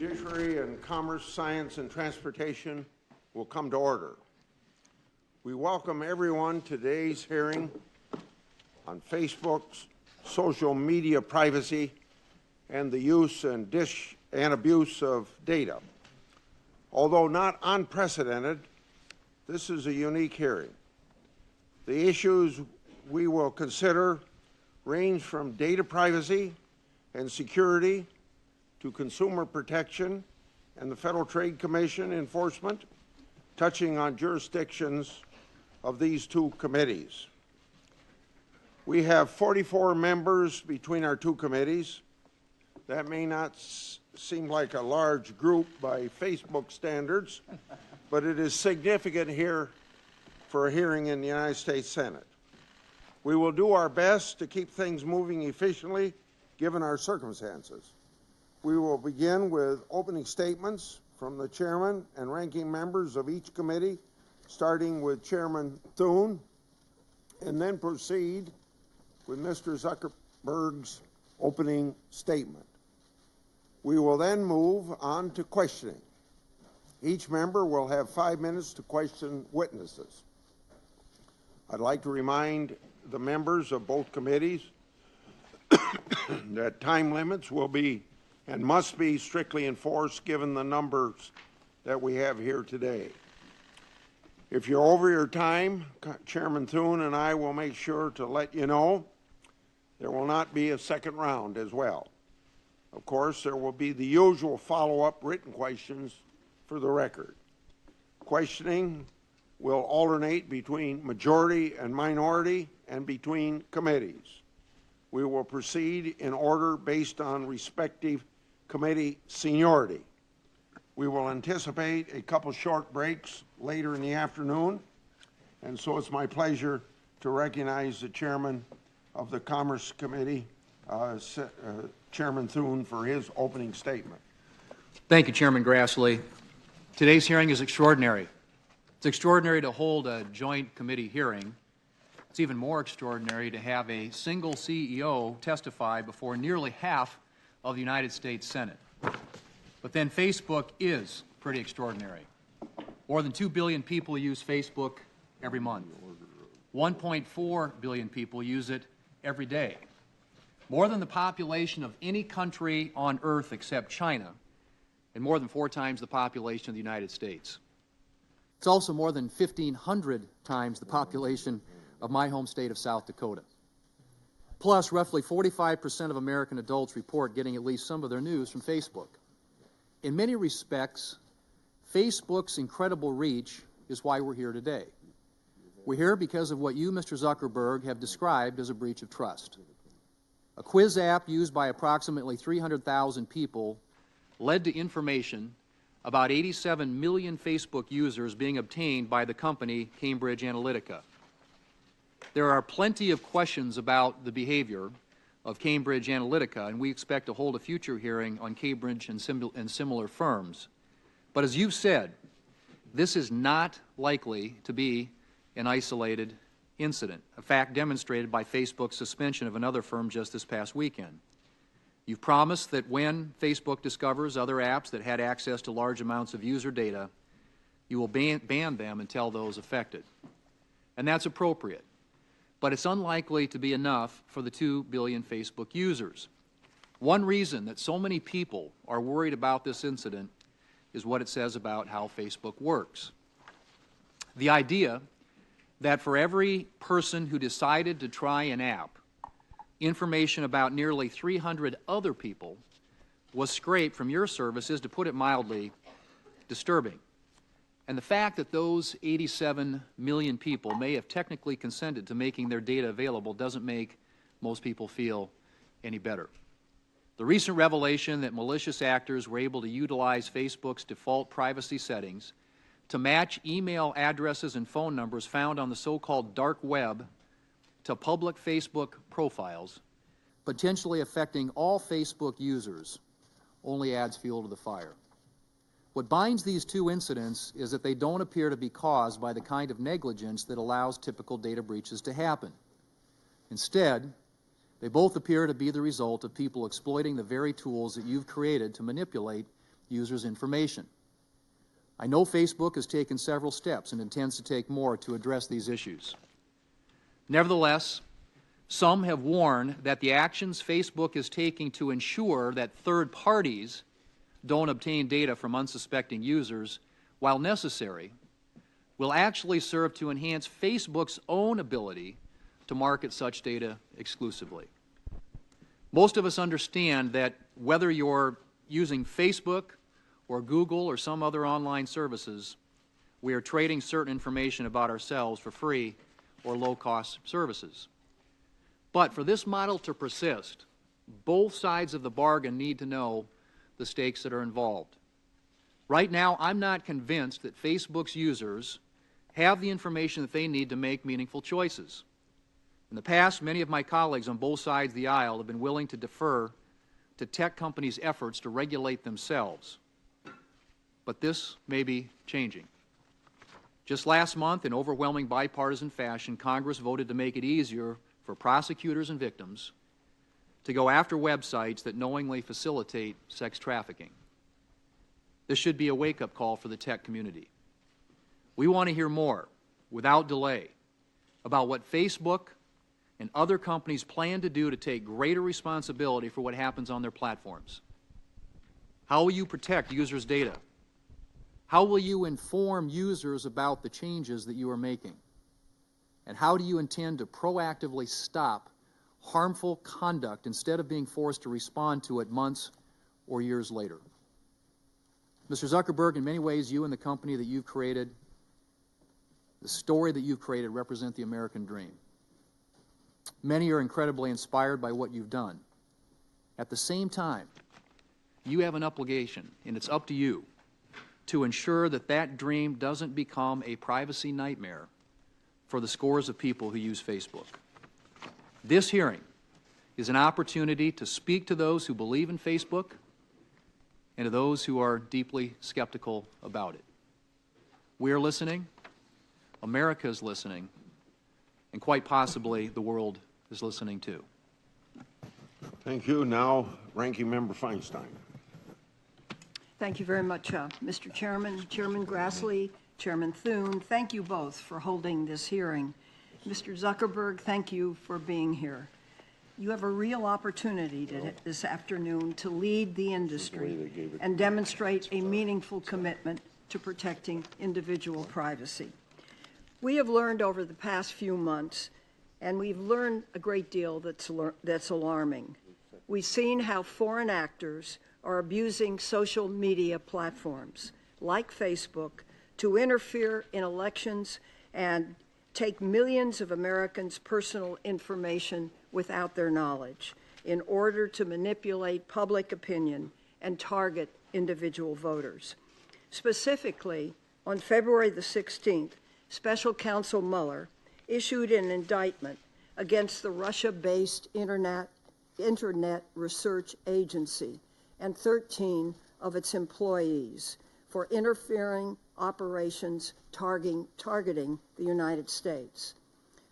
Judiciary and Commerce, Science, and Transportation will come to order. We welcome everyone to today's hearing on Facebook's social media privacy and the use and abuse of data. Although not unprecedented, this is a unique hearing. The issues we will consider range from data privacy and security to consumer protection and the Federal Trade Commission enforcement, touching on jurisdictions of these two committees. We have 44 members between our two committees. That may not seem like a large group by Facebook standards, but it is significant here for a hearing in the United States Senate. We will do our best to keep things moving efficiently given our circumstances. We will begin with opening statements from the chairman and ranking members of each committee, starting with Chairman Thune, and then proceed with Mr. Zuckerberg's opening statement. We will then move on to questioning. Each member will have 5 minutes to question witnesses. I'd like to remind the members of both committees that time limits will be and must be strictly enforced given the numbers that we have here today. If you're over your time, Chairman Thune and I will make sure to let you know. There will not be a second round as well. Of course, there will be the usual follow-up written questions for the record. Questioning will alternate between majority and minority and between committees. We will proceed in order based on respective committee seniority. We will anticipate a couple short breaks later in the afternoon, and so it's my pleasure to recognize the chairman of the Commerce Committee, Chairman Thune, for his opening statement. Thank you, Chairman Grassley. Today's hearing is extraordinary. It's extraordinary to hold a joint committee hearing. It's even more extraordinary to have a single CEO testify before nearly half of the United States Senate. But then Facebook is pretty extraordinary. More than 2 billion people use Facebook every month. 1.4 billion people use it every day. More than the population of any country on earth except China, and more than 4 times the population of the United States. It's also more than 1,500 times the population of my home state of South Dakota. Plus, roughly 45% of American adults report getting at least some of their news from Facebook. In many respects, Facebook's incredible reach is why we're here today. We're here because of what you, Mr. Zuckerberg, have described as a breach of trust. A quiz app used by approximately 300,000 people led to information about 87 million Facebook users being obtained by the company Cambridge Analytica. There are plenty of questions about the behavior of Cambridge Analytica, and we expect to hold a future hearing on Cambridge and similar firms. But as you've said, this is not likely to be an isolated incident, a fact demonstrated by Facebook's suspension of another firm just this past weekend. You've promised that when Facebook discovers other apps that had access to large amounts of user data, you will ban them until those affected. And that's appropriate. But it's unlikely to be enough for the 2 billion Facebook users. One reason that so many people are worried about this incident is what it says about how Facebook works. The idea that for every person who decided to try an app, information about nearly 300 other people was scraped from your services, to put it mildly, disturbing. And the fact that those 87 million people may have technically consented to making their data available doesn't make most people feel any better. The recent revelation that malicious actors were able to utilize Facebook's default privacy settings to match email addresses and phone numbers found on the so-called dark web to public Facebook profiles, potentially affecting all Facebook users, only adds fuel to the fire. What binds these two incidents is that they don't appear to be caused by the kind of negligence that allows typical data breaches to happen. Instead, they both appear to be the result of people exploiting the very tools that you've created to manipulate users' information. I know Facebook has taken several steps and intends to take more to address these issues. Nevertheless, some have warned that the actions Facebook is taking to ensure that third parties don't obtain data from unsuspecting users, while necessary, will actually serve to enhance Facebook's own ability to market such data exclusively. Most of us understand that whether you're using Facebook or Google or some other online services, we are trading certain information about ourselves for free or low-cost services. But for this model to persist, both sides of the bargain need to know the stakes that are involved. Right now, I'm not convinced that Facebook's users have the information that they need to make meaningful choices. In the past, many of my colleagues on both sides of the aisle have been willing to defer to tech companies' efforts to regulate themselves. But this may be changing. Just last month, in overwhelming bipartisan fashion, Congress voted to make it easier for prosecutors and victims to go after websites that knowingly facilitate sex trafficking. This should be a wake-up call for the tech community. We want to hear more, without delay, about what Facebook and other companies plan to do to take greater responsibility for what happens on their platforms. How will you protect users' data? How will you inform users about the changes that you are making? And how do you intend to proactively stop harmful conduct instead of being forced to respond to it months or years later? Mr. Zuckerberg, in many ways, you and the company that you've created, the story that you've created, represent the American dream. Many are incredibly inspired by what you've done. At the same time, you have an obligation, and it's up to you, to ensure that that dream doesn't become a privacy nightmare for the scores of people who use Facebook. This hearing is an opportunity to speak to those who believe in Facebook and to those who are deeply skeptical about it. We are listening, America is listening, and quite possibly the world is listening too. Thank you. Now, Ranking Member Feinstein. Thank you very much, Mr. Chairman, Chairman Grassley, Chairman Thune. Thank you both for holding this hearing. Mr. Zuckerberg, thank you for being here. You have a real opportunity this afternoon to lead the industry and demonstrate a meaningful commitment to protecting individual privacy. We have learned over the past few months, and we've learned a great deal that's alarming. We've seen how foreign actors are abusing social media platforms like Facebook to interfere in elections and take millions of Americans' personal information without their knowledge in order to manipulate public opinion and target individual voters. Specifically, on February the 16th, Special Counsel Mueller issued an indictment against the Russia-based Internet Research Agency and 13 of its employees for interfering operations targeting the United States.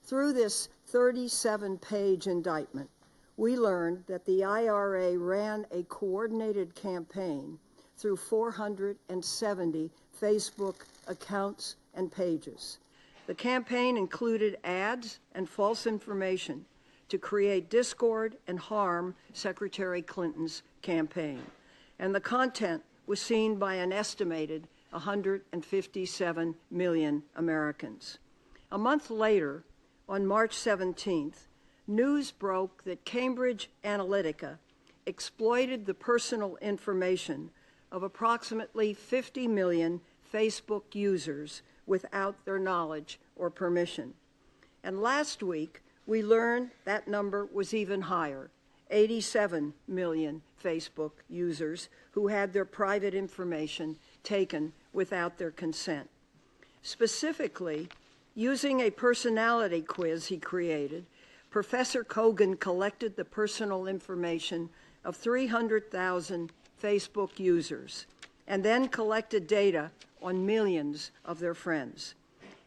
Through this 37-page indictment, we learned that the IRA ran a coordinated campaign through 470 Facebook accounts and pages. The campaign included ads and false information to create discord and harm Secretary Clinton's campaign. And the content was seen by an estimated 157 million Americans. A month later, on March 17th, news broke that Cambridge Analytica exploited the personal information of approximately 50 million Facebook users without their knowledge or permission. And last week, we learned that number was even higher, 87 million Facebook users who had their private information taken without their consent. Specifically, using a personality quiz he created, Professor Kogan collected the personal information of 300,000 Facebook users and then collected data on millions of their friends.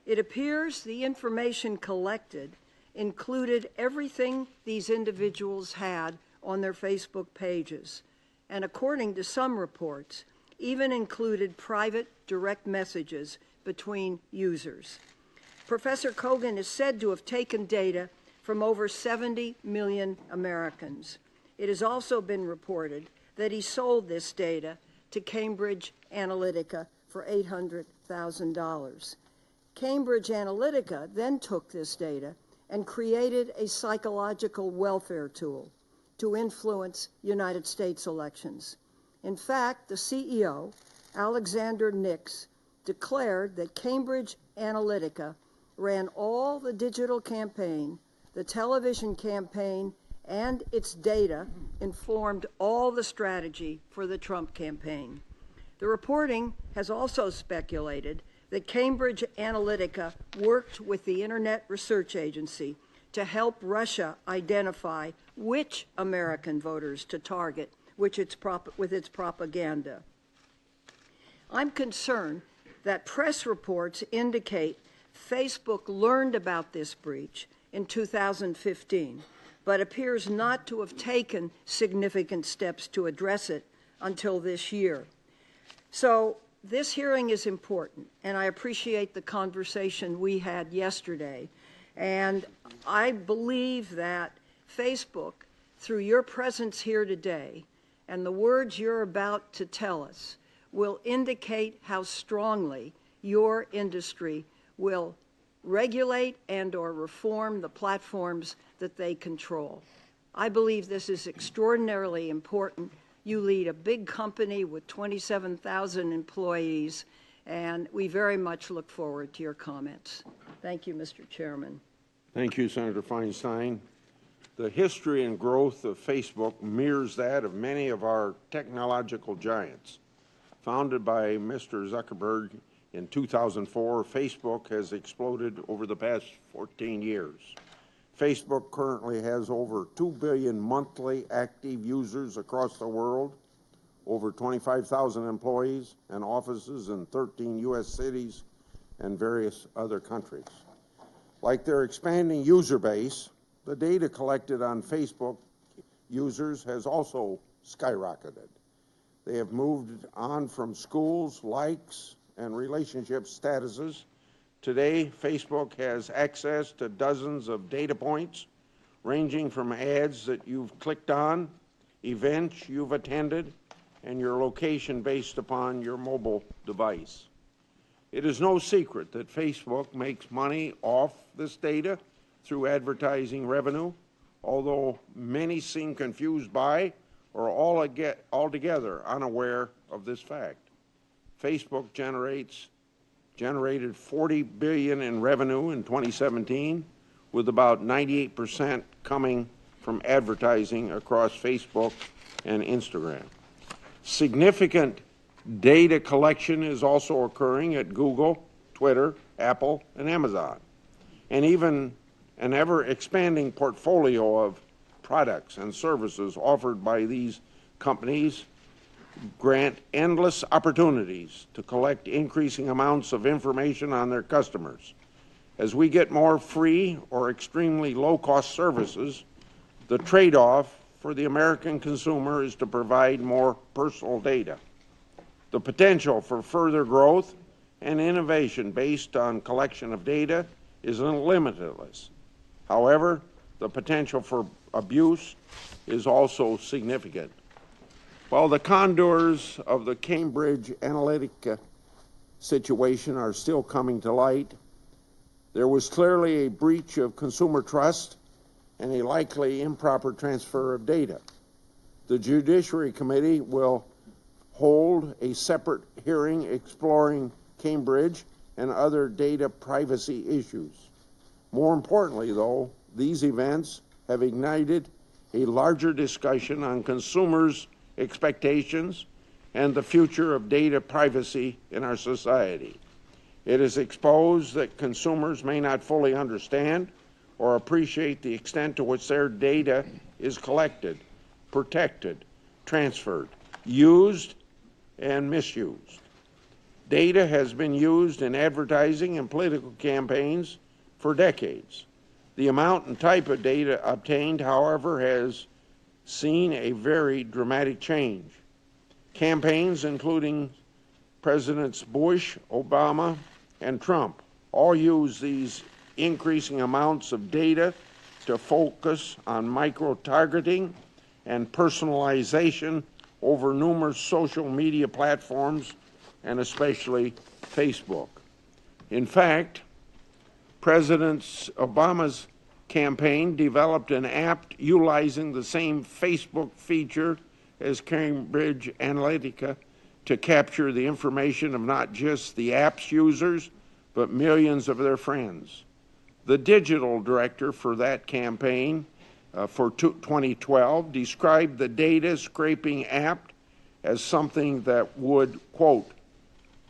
It appears the information collected included everything these individuals had on their Facebook pages, and according to some reports, even included private direct messages between users. Professor Kogan is said to have taken data from over 70 million Americans. It has also been reported that he sold this data to Cambridge Analytica for $800,000. Cambridge Analytica then took this data and created a psychological welfare tool to influence United States elections. In fact, the CEO, Alexander Nix, declared that Cambridge Analytica ran all the digital campaign, the television campaign, and its data informed all the strategy for the Trump campaign. The reporting has also speculated that Cambridge Analytica worked with the Internet Research Agency to help Russia identify which American voters to target with its propaganda. I'm concerned that press reports indicate Facebook learned about this breach in 2015, but appears not to have taken significant steps to address it until this year. So this hearing is important, and I appreciate the conversation we had yesterday. And I believe that Facebook, through your presence here today and the words you're about to tell us, will indicate how strongly your industry will regulate and/or reform the platforms that they control. I believe this is extraordinarily important. You lead a big company with 27,000 employees, and we very much look forward to your comments. Thank you, Mr. Chairman. Thank you, Senator Feinstein. The history and growth of Facebook mirrors that of many of our technological giants. Founded by Mr. Zuckerberg in 2004, Facebook has exploded over the past 14 years. Facebook currently has over 2 billion monthly active users across the world, over 25,000 employees and offices in 13 U.S. cities and various other countries. Like their expanding user base, the data collected on Facebook users has also skyrocketed. They have moved on from schools, likes, and relationship statuses. Today, Facebook has access to dozens of data points, ranging from ads that you've clicked on, events you've attended, and your location based upon your mobile device. It is no secret that Facebook makes money off this data through advertising revenue, although many seem confused by or altogether unaware of this fact. Facebook generated $40 billion in revenue in 2017, with about 98% coming from advertising across Facebook and Instagram. Significant data collection is also occurring at Google, Twitter, Apple, and Amazon, and even an ever-expanding portfolio of products and services offered by these companies grant endless opportunities to collect increasing amounts of information on their customers. As we get more free or extremely low-cost services, the trade-off for the American consumer is to provide more personal data. The potential for further growth and innovation based on collection of data is limitless. However, the potential for abuse is also significant. While the contours of the Cambridge Analytica situation are still coming to light, there was clearly a breach of consumer trust and a likely improper transfer of data. The Judiciary Committee will hold a separate hearing exploring Cambridge and other data privacy issues. More importantly, though, these events have ignited a larger discussion on consumers' expectations and the future of data privacy in our society. It has exposed that consumers may not fully understand or appreciate the extent to which their data is collected, protected, transferred, used, and misused. Data has been used in advertising and political campaigns for decades. The amount and type of data obtained, however, has seen a very dramatic change. Campaigns, including Presidents Bush, Obama, and Trump, all use these increasing amounts of data to focus on micro-targeting and personalization over numerous social media platforms, and especially Facebook. In fact, President Obama's campaign developed an app utilizing the same Facebook feature as Cambridge Analytica to capture the information of not just the app's users, but millions of their friends. The digital director for that campaign for 2012 described the data scraping app as something that would, quote,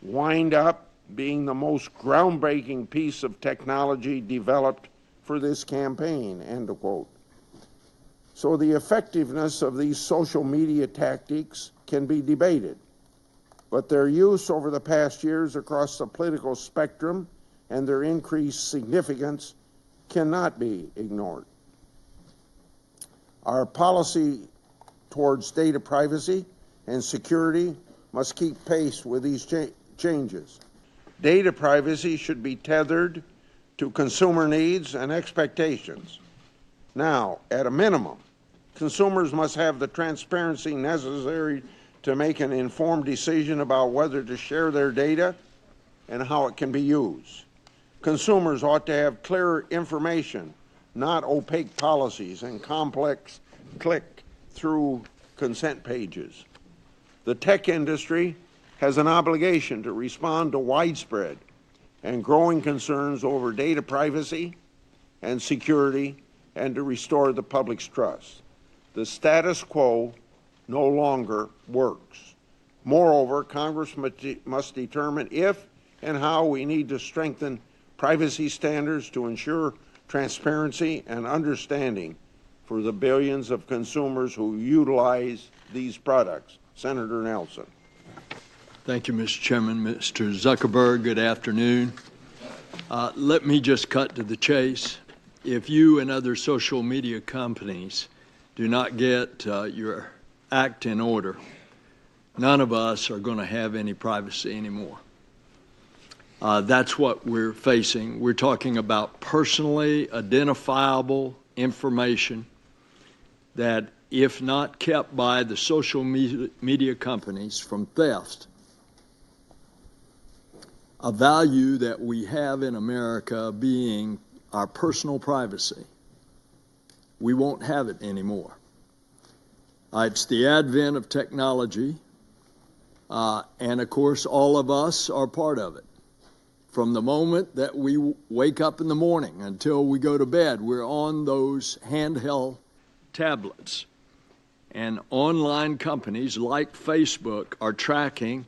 wind up being the most groundbreaking piece of technology developed for this campaign, end of quote. So the effectiveness of these social media tactics can be debated, but their use over the past years across the political spectrum and their increased significance cannot be ignored. Our policy towards data privacy and security must keep pace with these changes. Data privacy should be tethered to consumer needs and expectations. Now, at a minimum, consumers must have the transparency necessary to make an informed decision about whether to share their data and how it can be used. Consumers ought to have clear information, not opaque policies and complex click-through consent pages. The tech industry has an obligation to respond to widespread and growing concerns over data privacy and security and to restore the public's trust. The status quo no longer works. Moreover, Congress must determine if and how we need to strengthen privacy standards to ensure transparency and understanding for the billions of consumers who utilize these products. Senator Nelson. Thank you, Mr. Chairman. Mr. Zuckerberg, good afternoon. Let me just cut to the chase. If you and other social media companies do not get your act in order, none of us are going to have any privacy anymore. That's what we're facing. We're talking about personally identifiable information that, if not kept by the social media companies from theft, a value that we have in America being our personal privacy, we won't have it anymore. It's the advent of technology, and of course all of us are part of it. From the moment that we wake up in the morning until we go to bed, we're on those handheld tablets. And online companies like Facebook are tracking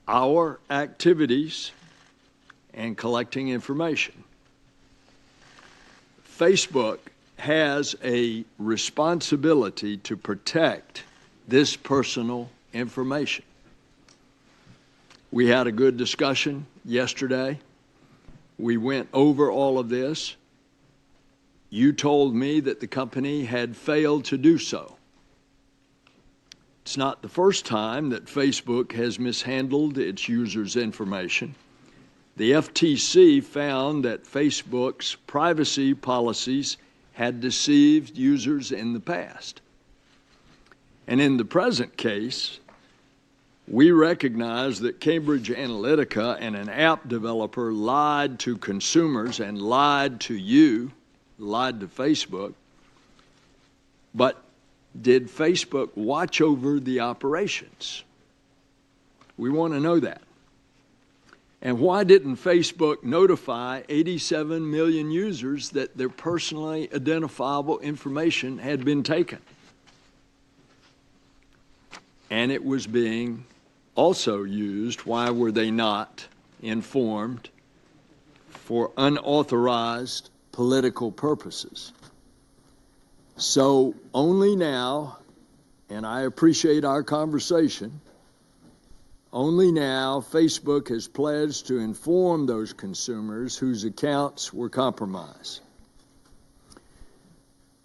our activities and collecting information. Facebook has a responsibility to protect this personal information. We had a good discussion yesterday. We went over all of this. You told me that the company had failed to do so. It's not the first time that Facebook has mishandled its users' information. The FTC found that Facebook's privacy policies had deceived users in the past. And in the present case, we recognize that Cambridge Analytica and an app developer lied to consumers and lied to you, lied to Facebook. But did Facebook watch over the operations? We want to know that. And why didn't Facebook notify 87 million users that their personally identifiable information had been taken? And it was being also used. Why were they not informed? For unauthorized political purposes. So only now, and I appreciate our conversation, only now Facebook has pledged to inform those consumers whose accounts were compromised.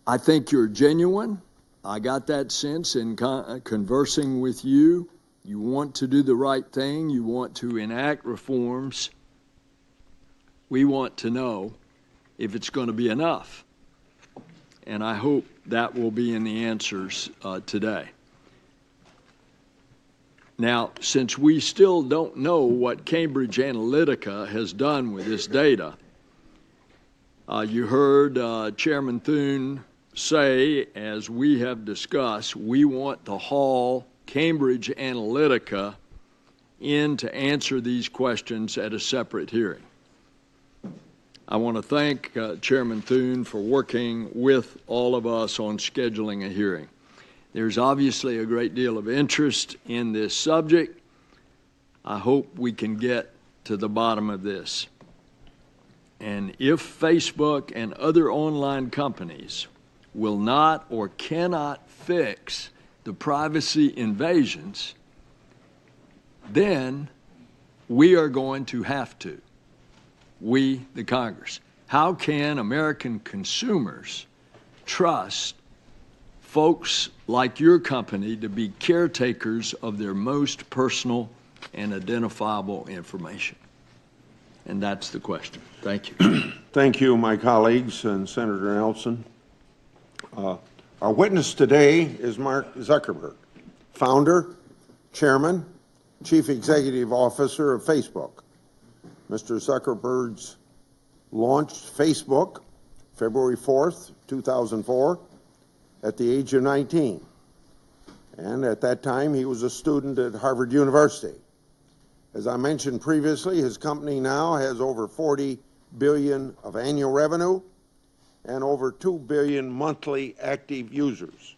I think you're genuine. I got that sense in conversing with you you want to do the right thing, you want to enact reforms. We want to know if it's going to be enough. And I hope that will be in the answers today. Now, since we still don't know what Cambridge Analytica has done with this data, you heard Chairman Thune say, as we have discussed, we want to haul Cambridge Analytica in to answer these questions at a separate hearing. I want to thank Chairman Thune for working with all of us on scheduling a hearing. There's obviously a great deal of interest in this subject. I hope we can get to the bottom of this. And if Facebook and other online companies will not or cannot fix the privacy invasions, then we are going to have to. We, the Congress. How can American consumers trust folks like your company to be caretakers of their most personal and identifiable information? And that's the question. Thank you. Thank you, my colleagues and Senator Nelson. Our witness today is Mark Zuckerberg, founder, chairman, chief executive officer of Facebook. Mr. Zuckerberg launched Facebook February 4th, 2004, at the age of 19. And at that time, he was a student at Harvard University. As I mentioned previously, his company now has over $40 billion of annual revenue and over 2 billion monthly active users.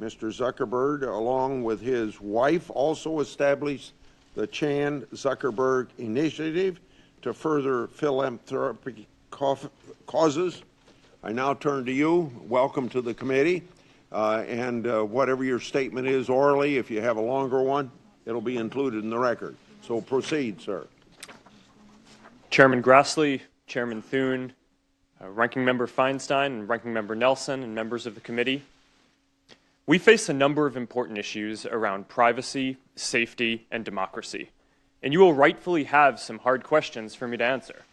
Mr. Zuckerberg, along with his wife, also established the Chan Zuckerberg Initiative to further philanthropic causes. I now turn to you. Welcome to the committee. And whatever your statement is orally, if you have a longer one, it'll be included in the record. So proceed, sir. Chairman Grassley, Chairman Thune, Ranking Member Feinstein, and Ranking Member Nelson, and members of the committee. We face a number of important issues around privacy, safety, and democracy, and you will rightfully have some hard questions for me to answer.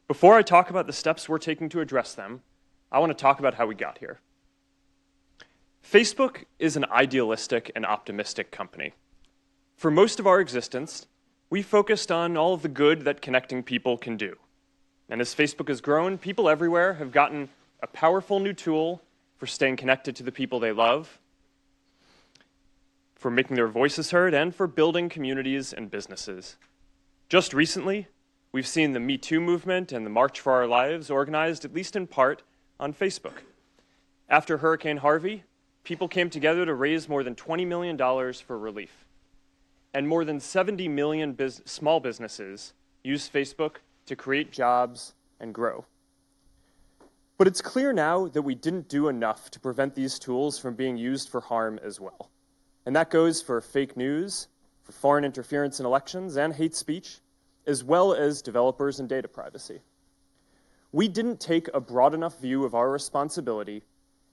Before I talk about the steps we're taking to address them, I want to talk about how we got here. Facebook is an idealistic and optimistic company. For most of our existence, we focused on all of the good that connecting people can do. And as Facebook has grown, people everywhere have gotten a powerful new tool for staying connected to the people they love, for making their voices heard, and for building communities and businesses. Just recently, we've seen the Me Too movement and the March for Our Lives organized, at least in part, on Facebook. After Hurricane Harvey, people came together to raise more than $20 million for relief. And more than 70 million small businesses use Facebook to create jobs and grow. But it's clear now that we didn't do enough to prevent these tools from being used for harm as well. And that goes for fake news, for foreign interference in elections, and hate speech, as well as developers and data privacy. We didn't take a broad enough view of our responsibility,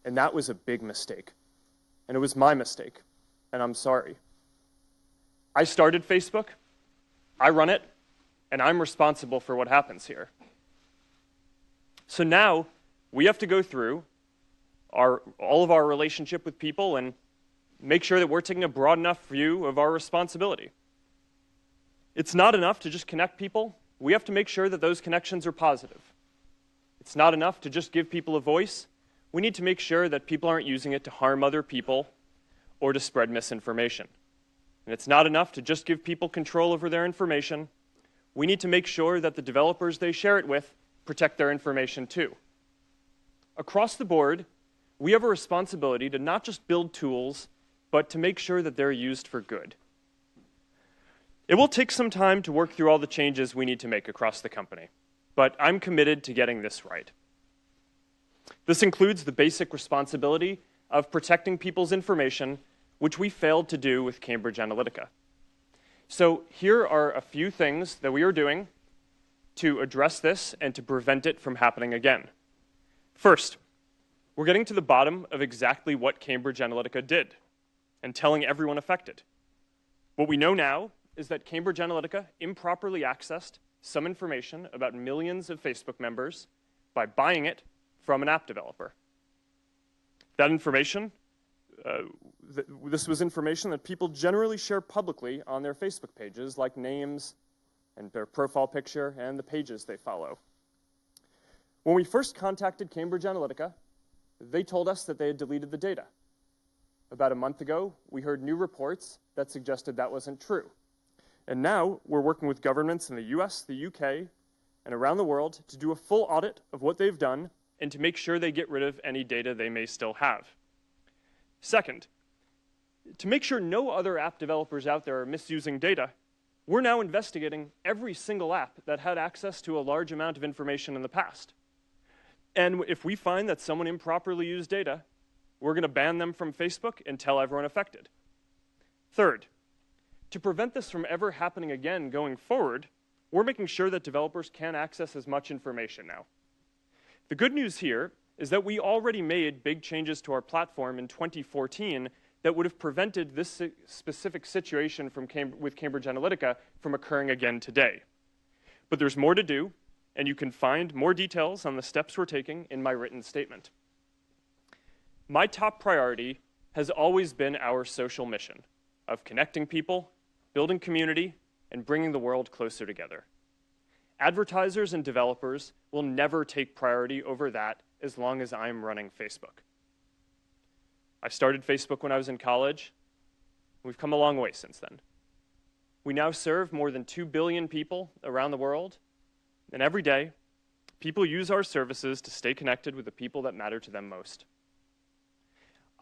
and that was a big mistake. And it was my mistake, and I'm sorry. I started Facebook, I run it, and I'm responsible for what happens here. So now, we have to go through all of our relationship with people and make sure that we're taking a broad enough view of our responsibility. It's not enough to just connect people. We have to make sure that those connections are positive. It's not enough to just give people a voice. We need to make sure that people aren't using it to harm other people or to spread misinformation. And it's not enough to just give people control over their information. We need to make sure that the developers they share it with protect their information too. Across the board, we have a responsibility to not just build tools, but to make sure that they're used for good. It will take some time to work through all the changes we need to make across the company, but I'm committed to getting this right. This includes the basic responsibility of protecting people's information, which we failed to do with Cambridge Analytica. So here are a few things that we are doing to address this and to prevent it from happening again. First, we're getting to the bottom of exactly what Cambridge Analytica did and telling everyone affected. What we know now is that Cambridge Analytica improperly accessed some information about millions of Facebook members by buying it from an app developer. That information, this was information that people generally share publicly on their Facebook pages, like names and their profile picture and the pages they follow. When we first contacted Cambridge Analytica, they told us that they had deleted the data. About a month ago, we heard new reports that suggested that wasn't true. And now we're working with governments in the US, the UK, and around the world to do a full audit of what they've done and to make sure they get rid of any data they may still have. Second, to make sure no other app developers out there are misusing data, we're now investigating every single app that had access to a large amount of information in the past. And if we find that someone improperly used data, we're going to ban them from Facebook and tell everyone affected. Third, to prevent this from ever happening again going forward, we're making sure that developers can access as much information now. The good news here is that we already made big changes to our platform in 2014 that would have prevented this specific situation with Cambridge Analytica from occurring again today. But there's more to do, and you can find more details on the steps we're taking in my written statement. My top priority has always been our social mission of connecting people, building community, and bringing the world closer together. Advertisers and developers will never take priority over that as long as I'm running Facebook. I started Facebook when I was in college. We've come a long way since then. We now serve more than 2 billion people around the world, and every day, people use our services to stay connected with the people that matter to them most.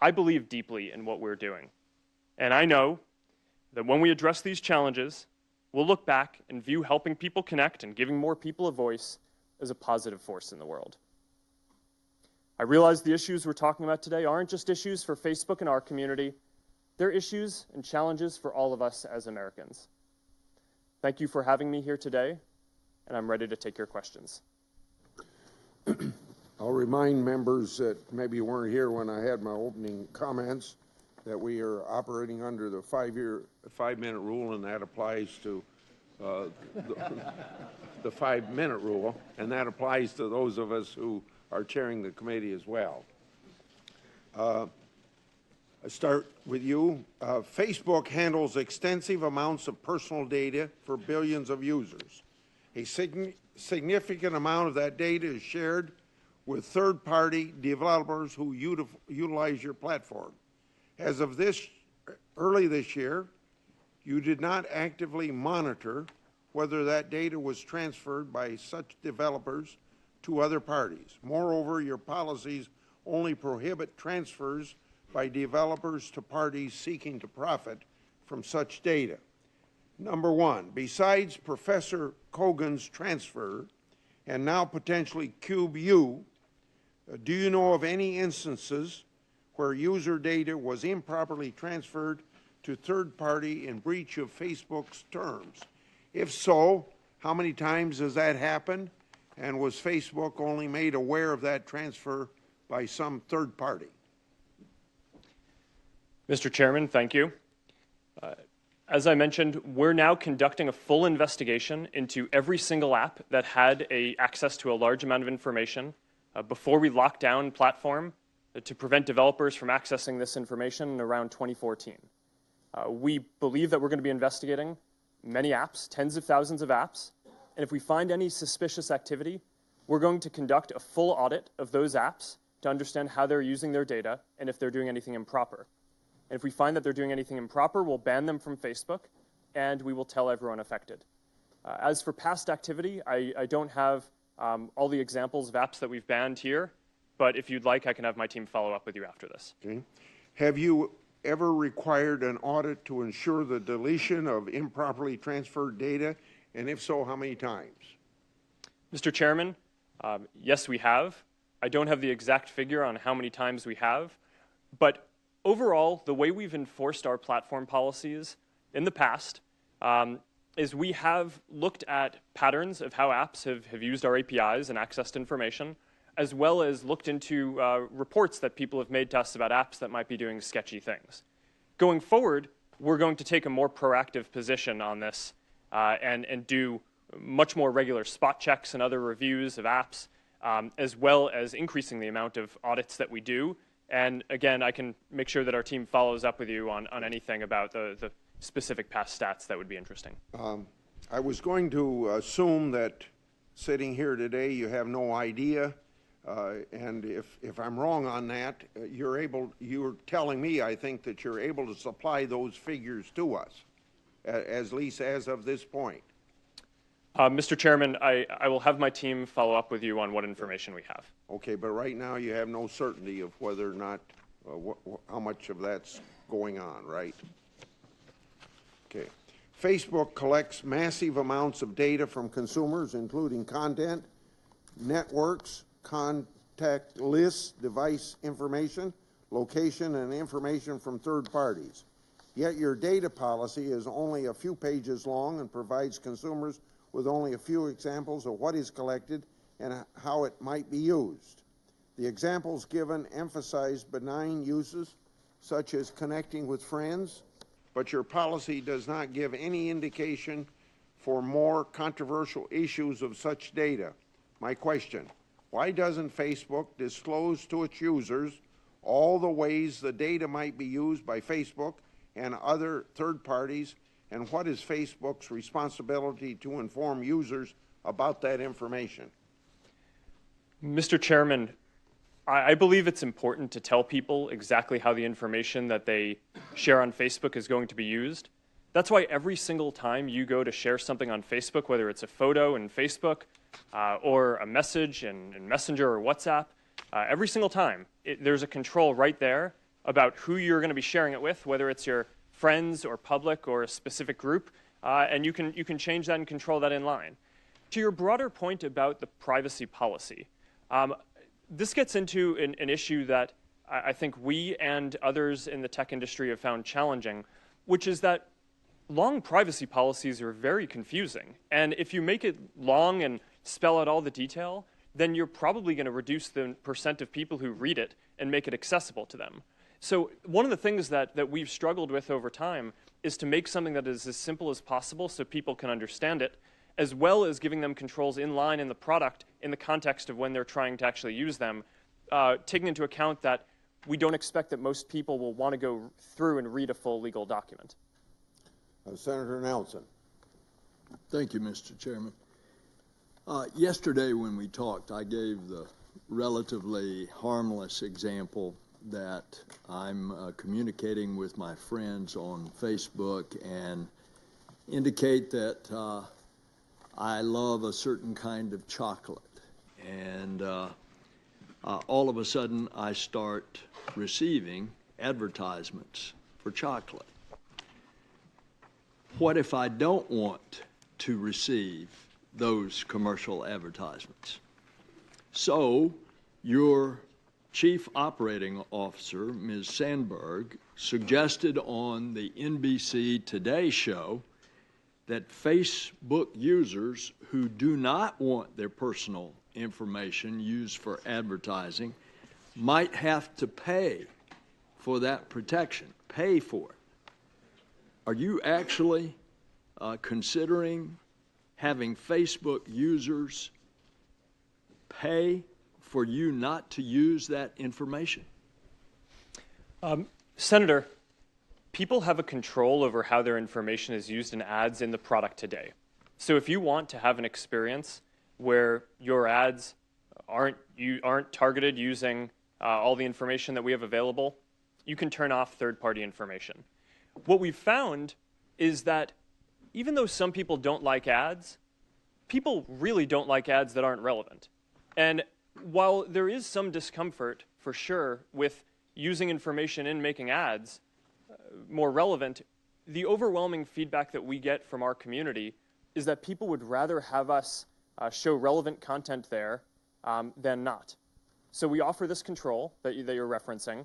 I believe deeply in what we're doing, and I know that when we address these challenges, we'll look back and view helping people connect and giving more people a voice as a positive force in the world. I realize the issues we're talking about today aren't just issues for Facebook and our community. They're issues and challenges for all of us as Americans. Thank you for having me here today, and I'm ready to take your questions. I'll remind members that maybe weren't here when I had my opening comments that we are operating under the 5-minute rule, and that applies to the 5-minute rule, and that applies to those of us who are chairing the committee as well. I start with you. Facebook handles extensive amounts of personal data for billions of users. A significant amount of that data is shared with third-party developers who utilize your platform. As of early this year, you did not actively monitor whether that data was transferred by such developers to other parties. Moreover, your policies only prohibit transfers by developers to parties seeking to profit from such data. Number one, besides Professor Kogan's transfer, and now potentially CubeU, do you know of any instances where user data was improperly transferred to third party in breach of Facebook's terms? If so, how many times has that happened? And was Facebook only made aware of that transfer by some third party? Mr. Chairman, thank you. As I mentioned, we're now conducting a full investigation into every single app that had access to a large amount of information before we locked down platform to prevent developers from accessing this information around 2014. We believe that we're going to be investigating many apps, tens of thousands of apps, and if we find any suspicious activity, we're going to conduct a full audit of those apps to understand how they're using their data and if they're doing anything improper. And if we find that they're doing anything improper, we'll ban them from Facebook, and we will tell everyone affected. As for past activity, I don't have all the examples of apps that we've banned here, but if you'd like, I can have my team follow up with you after this. Okay. Have you ever required an audit to ensure the deletion of improperly transferred data, and if so, how many times? Mr. Chairman, yes, we have. I don't have the exact figure on how many times we have, but overall, the way we've enforced our platform policies in the past is we have looked at patterns of how apps have used our APIs and accessed information, as well as looked into reports that people have made to us about apps that might be doing sketchy things. Going forward, we're going to take a more proactive position on this and do much more regular spot checks and other reviews of apps, as well as increasing the amount of audits that we do. And again, I can make sure that our team follows up with you on anything about the specific past stats that would be interesting. I was going to assume that sitting here today, you have no idea, and if I'm wrong on that, you're telling me, I think, that you're able to supply those figures to us, at least as of this point. Mr. Chairman, I will have my team follow up with you on what information we have. Okay, but right now you have no certainty of whether or not, how much of that's going on, right? Okay. Facebook collects massive amounts of data from consumers, including content, networks, contact lists, device information, location, and information from third parties. Yet your data policy is only a few pages long and provides consumers with only a few examples of what is collected and how it might be used. The examples given emphasize benign uses, such as connecting with friends, but your policy does not give any indication for more controversial issues of such data. My question, why doesn't Facebook disclose to its users all the ways the data might be used by Facebook and other third parties, and what is Facebook's responsibility to inform users about that information? Mr. Chairman, I believe it's important to tell people exactly how the information that they share on Facebook is going to be used. That's why every single time you go to share something on Facebook, whether it's a photo in Facebook or a message in Messenger or WhatsApp, every single time there's a control right there about who you're going to be sharing it with, whether it's your friends or public or a specific group, and you can change that and control that in line. To your broader point about the privacy policy, this gets into an issue that I think we and others in the tech industry have found challenging, which is that long privacy policies are very confusing. And if you make it long and spell out all the detail, then you're probably going to reduce the percent of people who read it and make it accessible to them. So one of the things that we've struggled with over time is to make something that is as simple as possible so people can understand it, as well as giving them controls in line in the product in the context of when they're trying to actually use them, taking into account that we don't expect that most people will want to go through and read a full legal document. Senator Nelson. Thank you, Mr. Chairman. Yesterday when we talked, I gave the relatively harmless example that I'm communicating with my friends on Facebook and indicate that I love a certain kind of chocolate. And all of a sudden I start receiving advertisements for chocolate. What if I don't want to receive those commercial advertisements? So your Chief Operating Officer, Ms. Sandberg, suggested on the NBC Today show that Facebook users who do not want their personal information used for advertising might have to pay for that protection, pay for it. Are you actually considering having Facebook users pay for you not to use that information? Senator, people have a control over how their information is used in ads in the product today. So if you want to have an experience where your ads aren't targeted using all the information that we have available, you can turn off third-party information. What we've found is that even though some people don't like ads, people really don't like ads that aren't relevant. And while there is some discomfort, for sure, with using information in making ads more relevant, the overwhelming feedback that we get from our community is that people would rather have us show relevant content there than not. So we offer this control that you're referencing.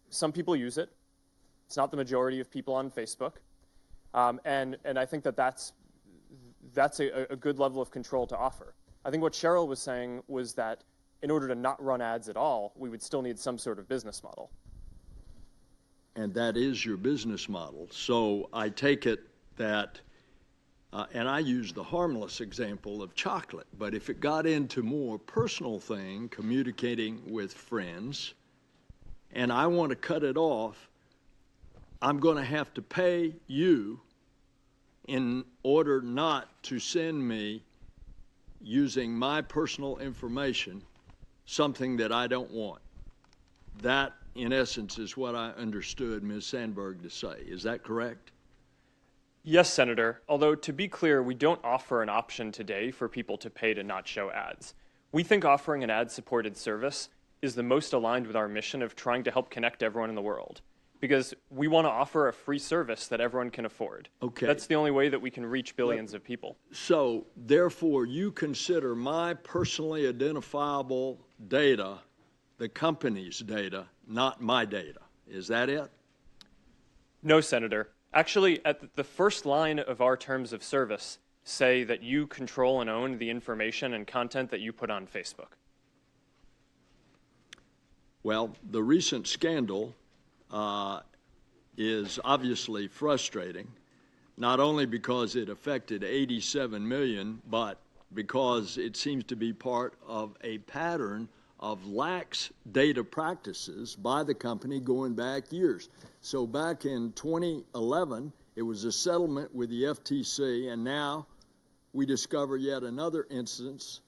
Some people use it. It's not the majority of people on Facebook. And I think that's a good level of control to offer. I think what Cheryl was saying was that in order to not run ads at all, we would still need some sort of business model. and that is your business model. So I take it that, and I use the harmless example of chocolate, but if it got into more personal thing, communicating with friends, and I want to cut it off, I'm going to have to pay you in order not to send me, using my personal information, something that I don't want. That, in essence, is what I understood Ms. Sandberg to say. Is that correct? Yes, Senator. Although, to be clear, we don't offer an option today for people to pay to not show ads. We think offering an ad-supported service is the most aligned with our mission of trying to help connect everyone in the world, because we want to offer a free service that everyone can afford. Okay. That's the only way that we can reach billions of people. So, therefore, you consider my personally identifiable data the company's data, not my data. Is that it? No, Senator. Actually, at the first line of our terms of service say that you control and own the information and content that you put on Facebook. Well, the recent scandal is obviously frustrating, not only because it affected 87 million, but because it seems to be part of a pattern of lax data practices by the company going back years. So back in 2011, it was a settlement with the FTC, and now we discover yet another instance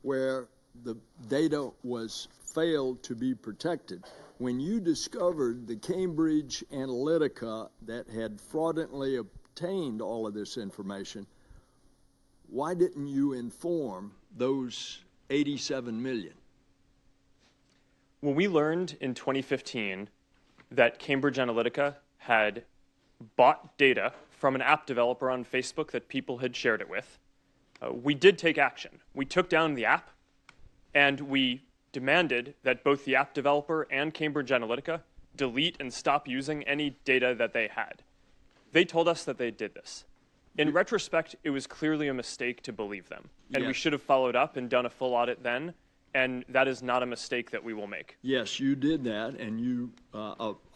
where the data was failed to be protected. When you discovered the Cambridge Analytica that had fraudulently obtained all of this information, why didn't you inform those 87 million? When we learned in 2015 that Cambridge Analytica had bought data from an app developer on Facebook that people had shared it with, we did take action. We took down the app, and we demanded that both the app developer and Cambridge Analytica delete and stop using any data that they had. They told us that they did this. In retrospect, it was clearly a mistake to believe them, and we should have followed up and done a full audit then, and that is not a mistake that we will make. Yes, you did that, and you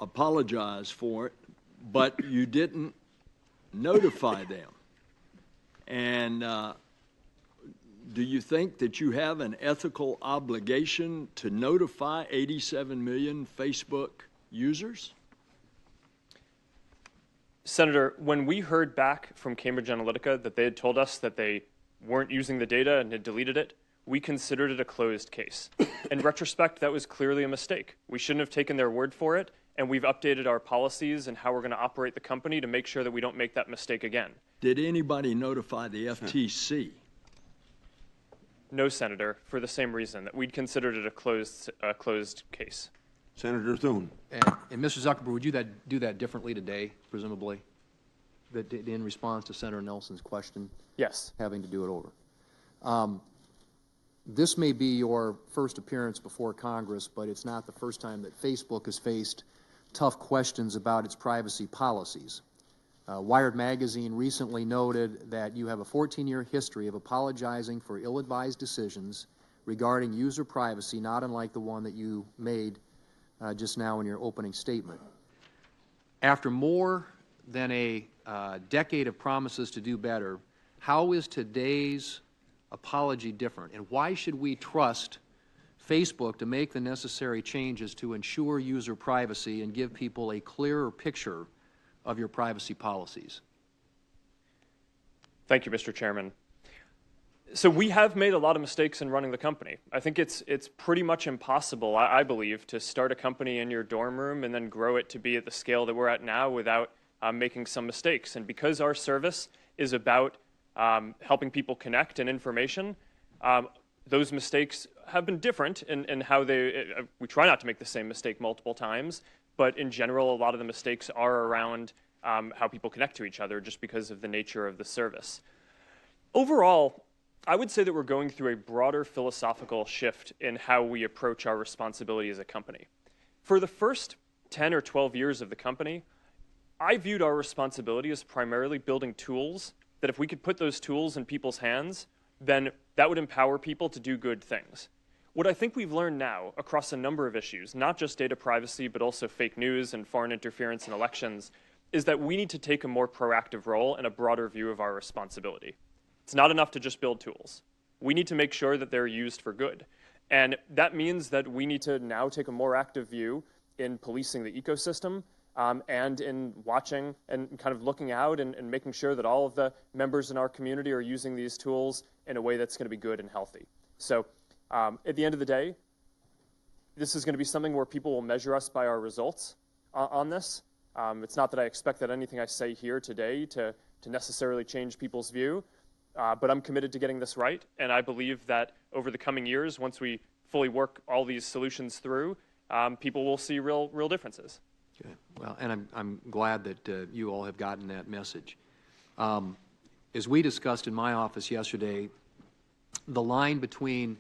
apologize for it, but you didn't notify them. And do you think that you have an ethical obligation to notify 87 million Facebook users? Senator, when we heard back from Cambridge Analytica that they had told us that they weren't using the data and had deleted it, we considered it a closed case. In retrospect, that was clearly a mistake. We shouldn't have taken their word for it, and we've updated our policies and how we're going to operate the company to make sure that we don't make that mistake again. Did anybody notify the FTC? No, Senator, for the same reason, that we'd considered it a closed case. Senator Thune. And Mr. Zuckerberg, would you do that differently today, presumably, in response to Senator Nelson's question? Yes. Having to do it over. This may be your first appearance before Congress, but it's not the first time that Facebook has faced tough questions about its privacy policies. Wired magazine recently noted that you have a 14-year history of apologizing for ill-advised decisions regarding user privacy, not unlike the one that you made just now in your opening statement. After more than a decade of promises to do better, how is today's apology different, and why should we trust Facebook to make the necessary changes to ensure user privacy and give people a clearer picture of your privacy policies? Thank you, Mr. Chairman. So we have made a lot of mistakes in running the company. I think it's pretty much impossible, I believe, to start a company in your dorm room and then grow it to be at the scale that we're at now without making some mistakes. And because our service is about helping people connect and information, those mistakes have been different in how we try not to make the same mistake multiple times, but in general, a lot of the mistakes are around how people connect to each other just because of the nature of the service. Overall, I would say that we're going through a broader philosophical shift in how we approach our responsibility as a company. For the first 10 or 12 years of the company, I viewed our responsibility as primarily building tools that if we could put those tools in people's hands, then that would empower people to do good things. What I think we've learned now across a number of issues, not just data privacy, but also fake news and foreign interference in elections, is that we need to take a more proactive role and a broader view of our responsibility. It's not enough to just build tools. We need to make sure that they're used for good. And that means that we need to now take a more active view in policing the ecosystem and in watching and kind of looking out and making sure that all of the members in our community are using these tools in a way that's going to be good and healthy. So at the end of the day, this is going to be something where people will measure us by our results on this. It's not that I expect that anything I say here today to necessarily change people's view, but I'm committed to getting this right, and I believe that over the coming years, once we fully work all these solutions through, people will see real differences. Okay. Well, and I'm glad that you all have gotten that message. As we discussed in my office yesterday, the line between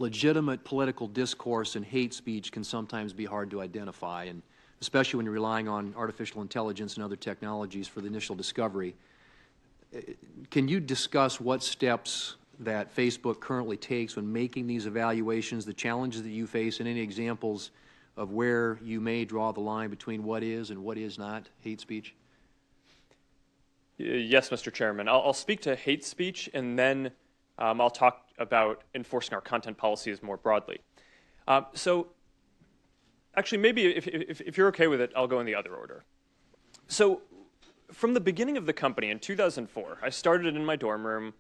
legitimate political discourse and hate speech can sometimes be hard to identify, and especially when you're relying on artificial intelligence and other technologies for the initial discovery. Can you discuss what steps that Facebook currently takes when making these evaluations, the challenges that you face, and any examples of where you may draw the line between what is and what is not hate speech? Yes, Mr. Chairman. I'll speak to hate speech, and then I'll talk about enforcing our content policies more broadly. So actually, maybe if you're okay with it, I'll go in the other order. So from the beginning of the company in 2004, I started it in my dorm room.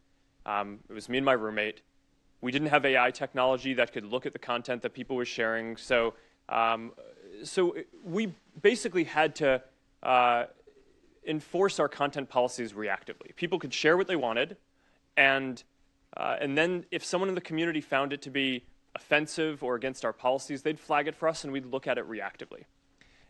It was me and my roommate. We didn't have AI technology that could look at the content that people were sharing. So we basically had to enforce our content policies reactively. People could share what they wanted, and then if someone in the community found it to be offensive or against our policies, they'd flag it for us, and we'd look at it reactively.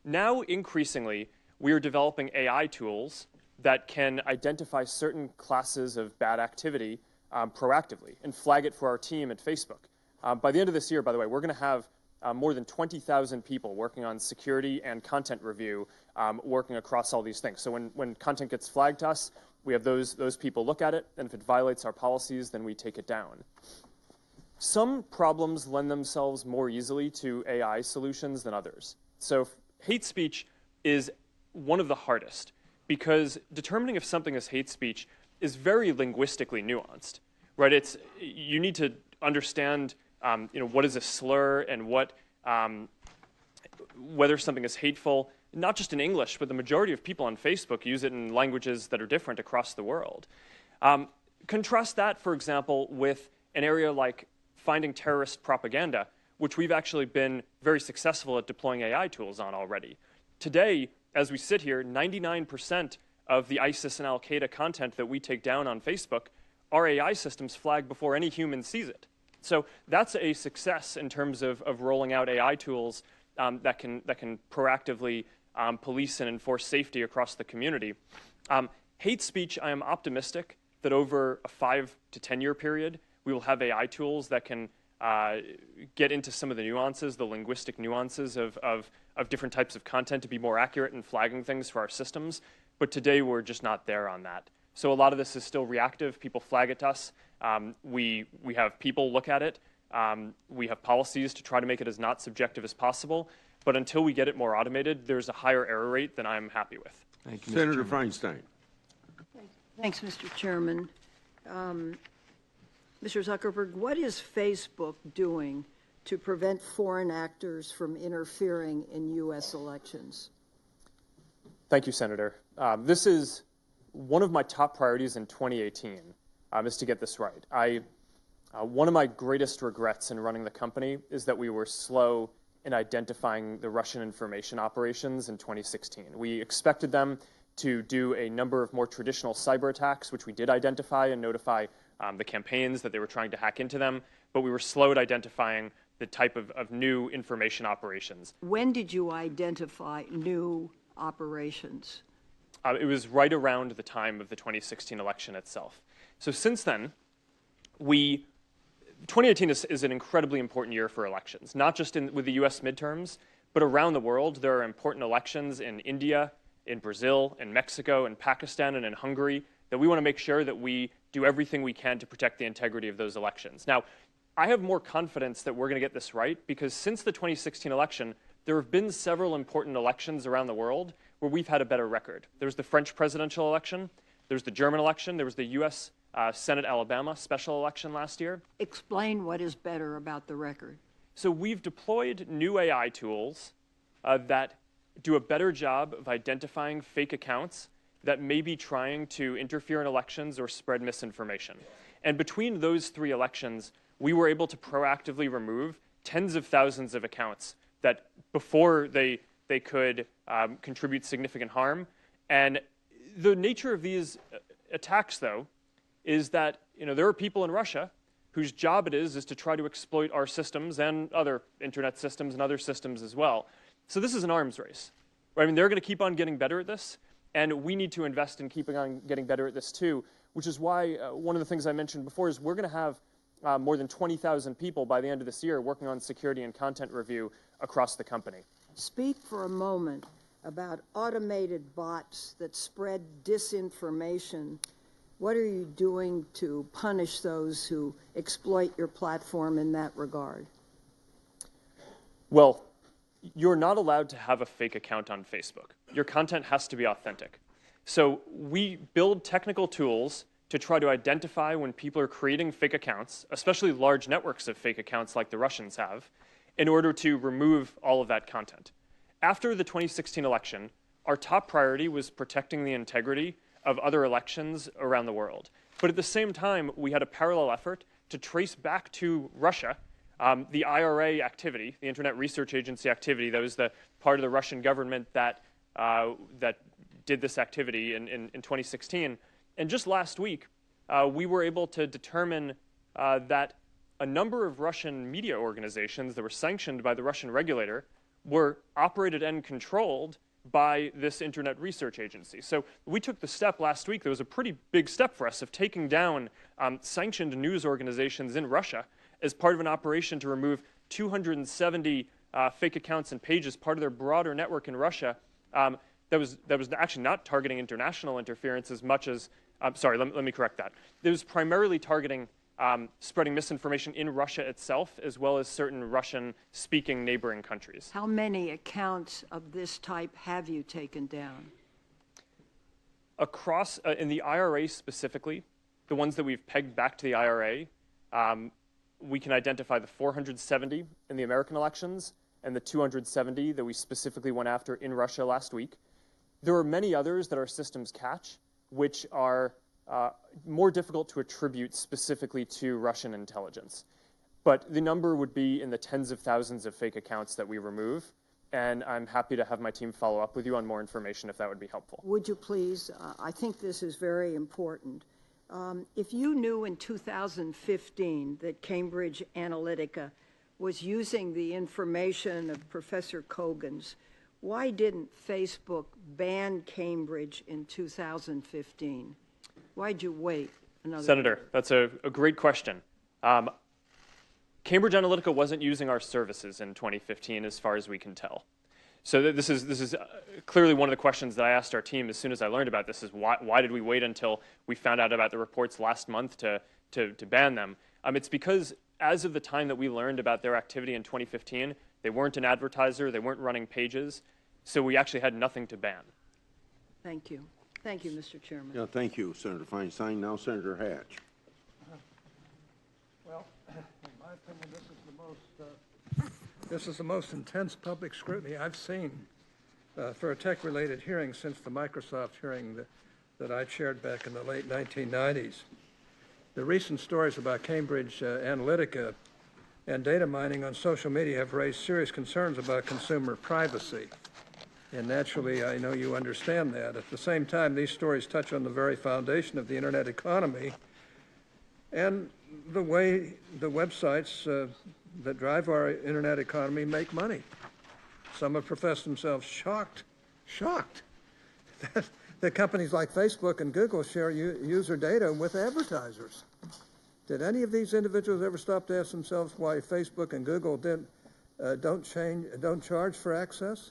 Now, increasingly, we are developing AI tools that can identify certain classes of bad activity proactively and flag it for our team at Facebook. By the end of this year, by the way, we're going to have more than 20,000 people working on security and content review, working across all these things. So when content gets flagged to us, we have those people look at it, and if it violates our policies, then we take it down. Some problems lend themselves more easily to AI solutions than others. So hate speech is one of the hardest, because determining if something is hate speech is very linguistically nuanced, right? You need to understand, what is a slur and whether something is hateful, not just in English, but the majority of people on Facebook use it in languages that are different across the world. Contrast that, for example, with an area like finding terrorist propaganda, which we've actually been very successful at deploying AI tools on already. Today, as we sit here, 99% of the ISIS and Al-Qaeda content that we take down on Facebook, our AI systems flag before any human sees it. So that's a success in terms of rolling out AI tools that can proactively police and enforce safety across the community. Hate speech, I am optimistic that over a 5 to 10 year period, we will have AI tools that can get into some of the nuances, the linguistic nuances of different types of content to be more accurate in flagging things for our systems. But today, we're just not there on that. So a lot of this is still reactive. People flag it to us. We have people look at it. We have policies to try to make it as not subjective as possible. But until we get it more automated, there's a higher error rate than I'm happy with. Thank you, Mr. Senator Chairman. Feinstein. Thanks, Mr. Chairman. Mr. Zuckerberg, what is Facebook doing to prevent foreign actors from interfering in U.S. elections? Thank you, Senator. This is one of my top priorities in 2018, is to get this right. One of my greatest regrets in running the company is that we were slow in identifying the Russian information operations in 2016. We expected them to do a number of more traditional cyber attacks, which we did identify and notify the campaigns that they were trying to hack into them, but we were slow at identifying the type of new information operations. When did you identify new operations? It was right around the time of the 2016 election itself. So since then, 2018 is an incredibly important year for elections, not just with the US midterms, but around the world. There are important elections in India, in Brazil, in Mexico, in Pakistan, and in Hungary that we want to make sure that we do everything we can to protect the integrity of those elections. Now, I have more confidence that we're going to get this right because since the 2016 election, there have been several important elections around the world where we've had a better record. There was the French presidential election, there was the German election, there was the U.S. Senate Alabama special election last year. Explain what is better about the record. So we've deployed new AI tools that do a better job of identifying fake accounts that may be trying to interfere in elections or spread misinformation. And between those 3 elections, we were able to proactively remove tens of thousands of accounts that before they could contribute significant harm. And the nature of these attacks, though, is that there are people in Russia whose job it is to try to exploit our systems and other internet systems and other systems as well. So this is an arms race. Right? I mean, they're going to keep on getting better at this, and we need to invest in keeping on getting better at this too, which is why one of the things I mentioned before is we're going to have more than 20,000 people by the end of this year working on security and content review across the company. Speak for a moment about automated bots that spread disinformation. What are you doing to punish those who exploit your platform in that regard? Well, you're not allowed to have a fake account on Facebook. Your content has to be authentic. So we build technical tools to try to identify when people are creating fake accounts, especially large networks of fake accounts like the Russians have, in order to remove all of that content. After the 2016 election, our top priority was protecting the integrity of other elections around the world. But at the same time, we had a parallel effort to trace back to Russia the IRA activity, the Internet Research Agency activity. That was the part of the Russian government that did this activity in 2016. And just last week, we were able to determine that a number of Russian media organizations that were sanctioned by the Russian regulator were operated and controlled by this Internet Research Agency. So we took the step last week. There was a pretty big step for us of taking down sanctioned news organizations in Russia as part of an operation to remove 270 fake accounts and pages, part of their broader network in Russia that was actually not targeting international interference as much as, sorry, let me correct that. It was primarily targeting spreading misinformation in Russia itself, as well as certain Russian-speaking neighboring countries. How many accounts of this type have you taken down? Across, in the IRA specifically, the ones that we've pegged back to the IRA, we can identify the 470 in the American elections and the 270 that we specifically went after in Russia last week. There are many others that our systems catch, which are more difficult to attribute specifically to Russian intelligence. But the number would be in the tens of thousands of fake accounts that we remove, and I'm happy to have my team follow up with you on more information if that would be helpful. Would you please? I think this is very important. If you knew in 2015 that Cambridge Analytica was using the information of Professor Kogan's, why didn't Facebook ban Cambridge in 2015? Why'd you wait another Senator, year? that's a great question. Cambridge Analytica wasn't using our services in 2015 as far as we can tell. So this is clearly one of the questions that I asked our team as soon as I learned about this is why did we wait until we found out about the reports last month to ban them? It's because as of the time that we learned about their activity in 2015, they weren't an advertiser, they weren't running pages, so we actually had nothing to ban. Thank you. Thank you, Mr. Chairman. Yeah, thank you, Senator Feinstein. Now, Senator Hatch. Well, in my opinion, this is the most intense public scrutiny I've seen for a tech-related hearing since the Microsoft hearing that I chaired back in the late 1990s. The recent stories about Cambridge Analytica and data mining on social media have raised serious concerns about consumer privacy. And naturally, I know you understand that. At the same time, these stories touch on the very foundation of the internet economy and the way the websites that drive our internet economy make money. Some have professed themselves shocked that companies like Facebook and Google share user data with advertisers. Did any of these individuals ever stop to ask themselves why Facebook and Google don't charge for access?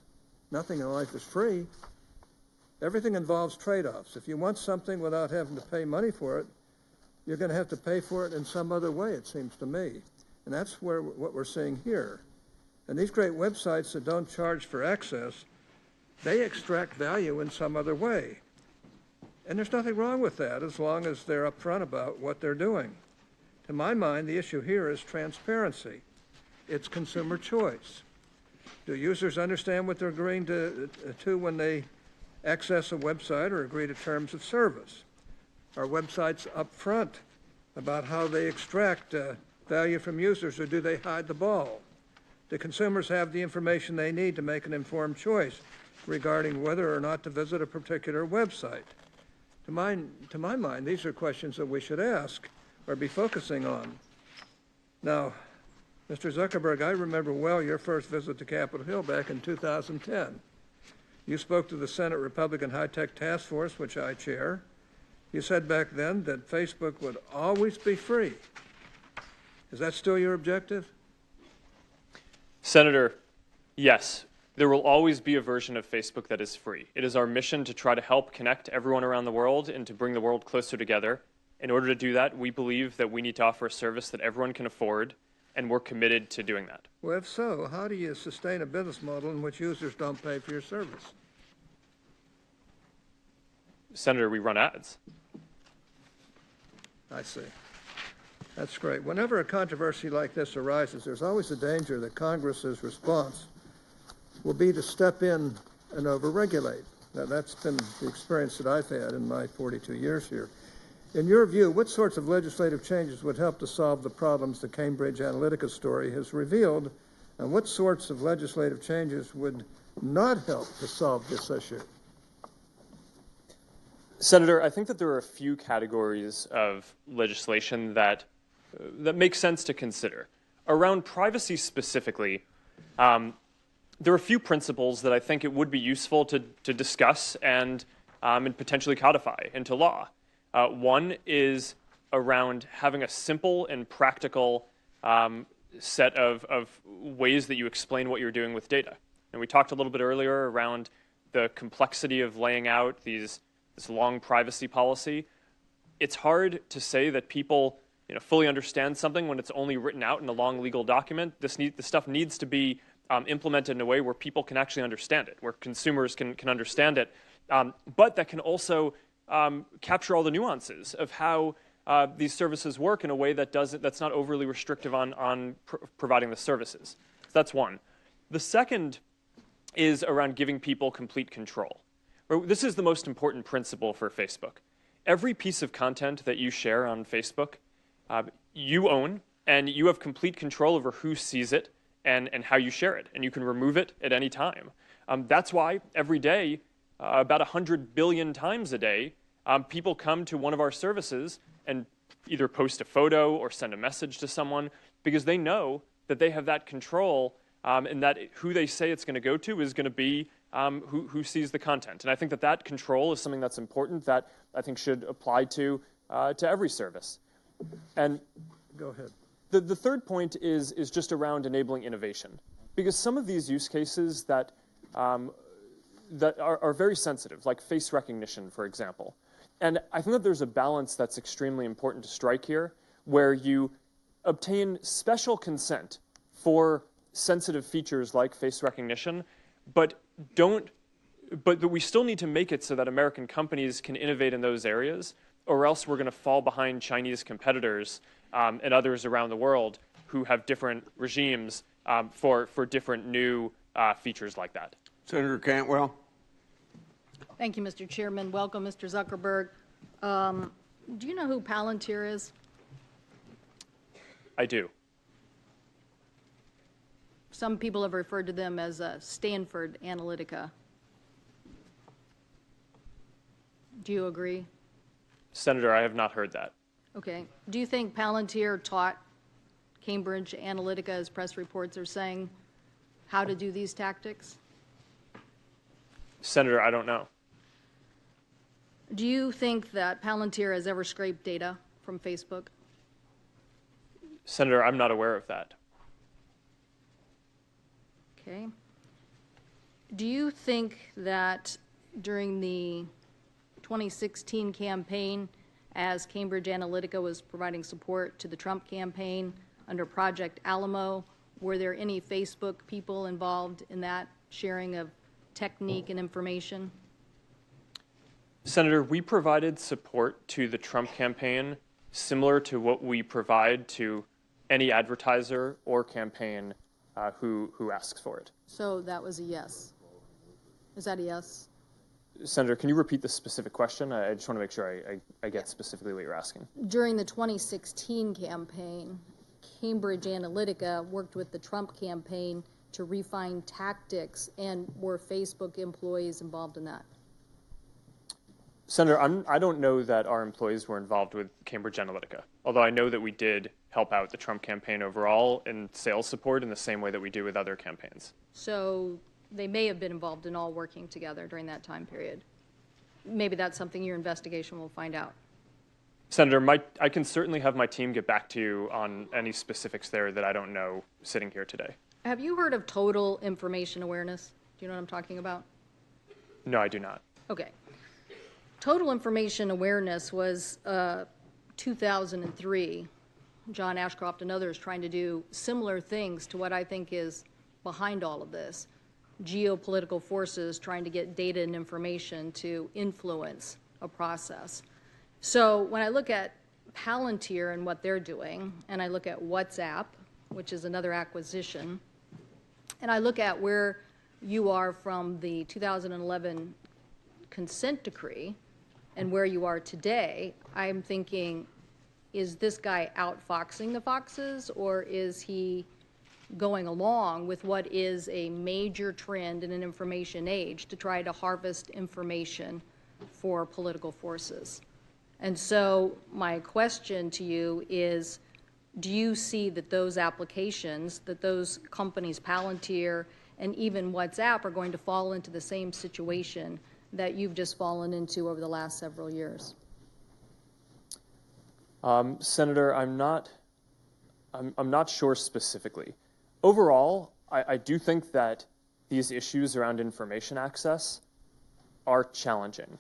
Nothing in life is free. Everything involves trade-offs. If you want something without having to pay money for it, you're going to have to pay for it in some other way, it seems to me. And that's what we're seeing here. And these great websites that don't charge for access, they extract value in some other way. And there's nothing wrong with that as long as they're upfront about what they're doing. To my mind, the issue here is transparency. It's consumer choice. Do users understand what they're agreeing to when they access a website or agree to terms of service? Are websites upfront about how they extract value from users, or do they hide the ball? Do consumers have the information they need to make an informed choice regarding whether or not to visit a particular website? To my mind, these are questions that we should ask or be focusing on. Now, Mr. Zuckerberg, I remember well your first visit to Capitol Hill back in 2010. You spoke to the Senate Republican High-Tech Task Force, which I chair. You said back then that Facebook would always be free. Is that still your objective? Senator, yes, there will always be a version of Facebook that is free. It is our mission to try to help connect everyone around the world and to bring the world closer together. In order to do that, we believe that we need to offer a service that everyone can afford, and we're committed to doing that. Well, if so, how do you sustain a business model in which users don't pay for your service? Senator, we run ads. I see. That's great. Whenever a controversy like this arises, there's always a danger that Congress's response will be to step in and overregulate. Now, that's been the experience that I've had in my 42 years here. In your view, what sorts of legislative changes would help to solve the problems the Cambridge Analytica story has revealed, and what sorts of legislative changes would not help to solve this issue? Senator, I think that there are a few categories of legislation that make sense to consider. Around privacy specifically, there are a few principles that I think it would be useful to discuss and potentially codify into law. One is around having a simple and practical set of ways that you explain what you're doing with data. And we talked a little bit earlier around the complexity of laying out this long privacy policy. It's hard to say that people fully understand something when it's only written out in a long legal document. This stuff needs to be implemented in a way where people can actually understand it, where consumers can understand it, but that can also capture all the nuances of how these services work in a way that's not overly restrictive on providing the services. So that's one. The second is around giving people complete control. This is the most important principle for Facebook. Every piece of content that you share on Facebook, you own, and you have complete control over who sees it and how you share it, and you can remove it at any time. That's why every day, about 100 billion times a day, people come to one of our services and either post a photo or send a message to someone because they know that they have that control and that who they say it's going to go to is going to be who sees the content. And I think that control is something that's important that I think should apply to every service. And go ahead. The third point is just around enabling innovation, because some of these use cases that are very sensitive, like face recognition, for example. And I think that there's a balance that's extremely important to strike here, where you obtain special consent for sensitive features like face recognition, but we still need to make it so that American companies can innovate in those areas, or else we're going to fall behind Chinese competitors and others around the world who have different regimes for different new features like that. Senator Cantwell. Thank you, Mr. Chairman. Welcome, Mr. Zuckerberg. Do you know who Palantir is? I do. Some people have referred to them as Stanford Analytica. Do you agree? Senator, I have not heard that. Okay. Do you think Palantir taught Cambridge Analytica, as press reports are saying, how to do these tactics? Senator, I don't know. Do you think that Palantir has ever scraped data from Facebook? Senator, I'm not aware of that. Okay. Do you think that during the 2016 campaign, as Cambridge Analytica was providing support to the Trump campaign, under Project Alamo. Were there any Facebook people involved in that sharing of technique and information? Senator, we provided support to the Trump campaign similar to what we provide to any advertiser or campaign who asks for it. So that was a yes. Is that a yes? Senator, can you repeat the specific question? I just want to make sure I get specifically what you're asking. During the 2016 campaign, Cambridge Analytica worked with the Trump campaign to refine tactics, and were Facebook employees involved in that? Senator, I don't know that our employees were involved with Cambridge Analytica, although I know that we did help out the Trump campaign overall in sales support in the same way that we do with other campaigns. So they may have been involved in all working together during that time period. Maybe that's something your investigation will find out. Senator, I can certainly have my team get back to you on any specifics there that I don't know sitting here today. Have you heard of total information awareness? Do you know what I'm talking about? No, I do not. Okay. Total information awareness was 2003. John Ashcroft and others trying to do similar things to what I think is behind all of this. Geopolitical forces trying to get data and information to influence a process. So when I look at Palantir and what they're doing, and I look at WhatsApp, which is another acquisition, and I look at where you are from the 2011 consent decree and where you are today, I'm thinking, is this guy outfoxing the foxes, or is he going along with what is a major trend in an information age to try to harvest information for political forces? And so my question to you is, do you see that those applications, that those companies, Palantir and even WhatsApp, are going to fall into the same situation that you've just fallen into over the last several years? Senator, I'm not sure specifically. Overall, I do think that these issues around information access are challenging.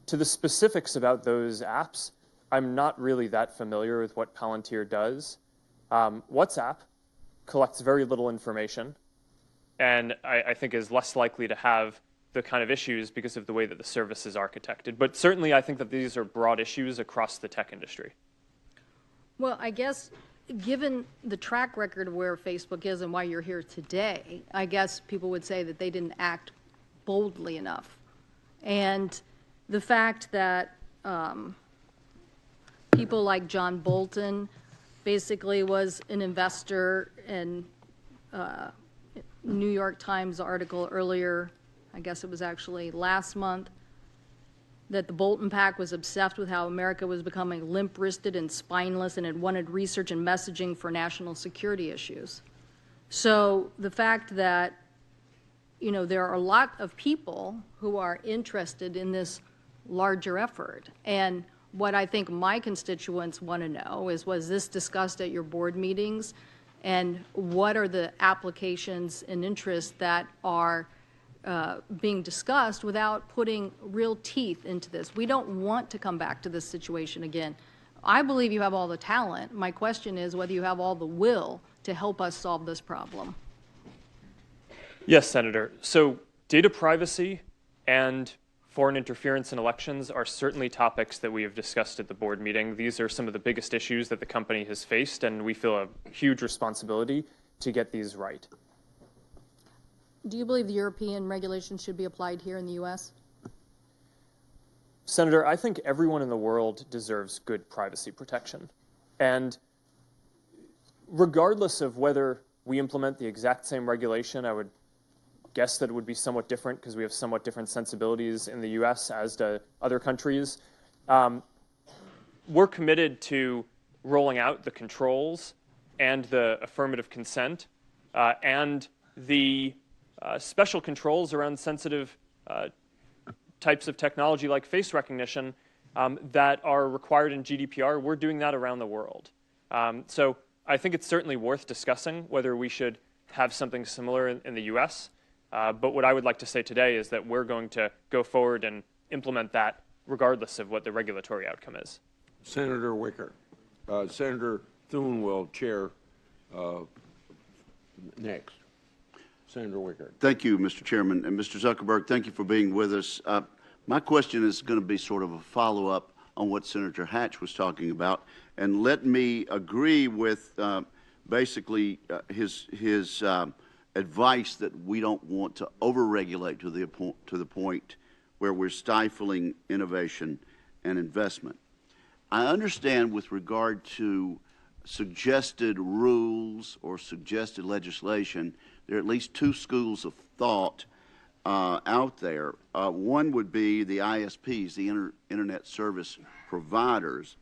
To the specifics about those apps, I'm not really that familiar with what Palantir does. WhatsApp collects very little information, and I think is less likely to have the kind of issues because of the way that the service is architected. But certainly I think that these are broad issues across the tech industry. Well, I guess given the track record of where Facebook is and why you're here today, I guess people would say that they didn't act boldly enough. And the fact that people like John Bolton basically was an investor in New York Times article earlier, I guess it was actually last month, that the Bolton Pack was obsessed with how America was becoming limp-wristed and spineless and had wanted research and messaging for national security issues. So the fact that, you know, there are a lot of people who are interested in this larger effort. And what I think my constituents want to know is, was this discussed at your board meetings? And what are the applications and interests that are being discussed without putting real teeth into this? We don't want to come back to this situation again. I believe you have all the talent. My question is whether you have all the will to help us solve this problem. Yes, Senator. So data privacy and foreign interference in elections are certainly topics that we have discussed at the board meeting. These are some of the biggest issues that the company has faced, and we feel a huge responsibility to get these right. Do you believe the European regulations should be applied here in the U.S.? Senator, I think everyone in the world deserves good privacy protection. And regardless of whether we implement the exact same regulation, I would guess that it would be somewhat different because we have somewhat different sensibilities in the U.S. as do other countries. We're committed to rolling out the controls and the affirmative consent and the special controls around sensitive types of technology like face recognition that are required in GDPR. We're doing that around the world. So I think it's certainly worth discussing whether we should have something similar in the U.S. But what I would like to say today is that we're going to go forward and implement that regardless of what the regulatory outcome is. Senator Wicker. Senator Thune will chair Next, Senator Wickard. Thank you, Mr. Chairman. And Mr. Zuckerberg, thank you for being with us. My question is going to be sort of a follow-up on what Senator Hatch was talking about. And let me agree with basically his advice that we don't want to overregulate to the point where we're stifling innovation and investment. I understand with regard to suggested rules or suggested legislation, there are at least two schools of thought out there. One would be the ISPs, the Internet Service Providers,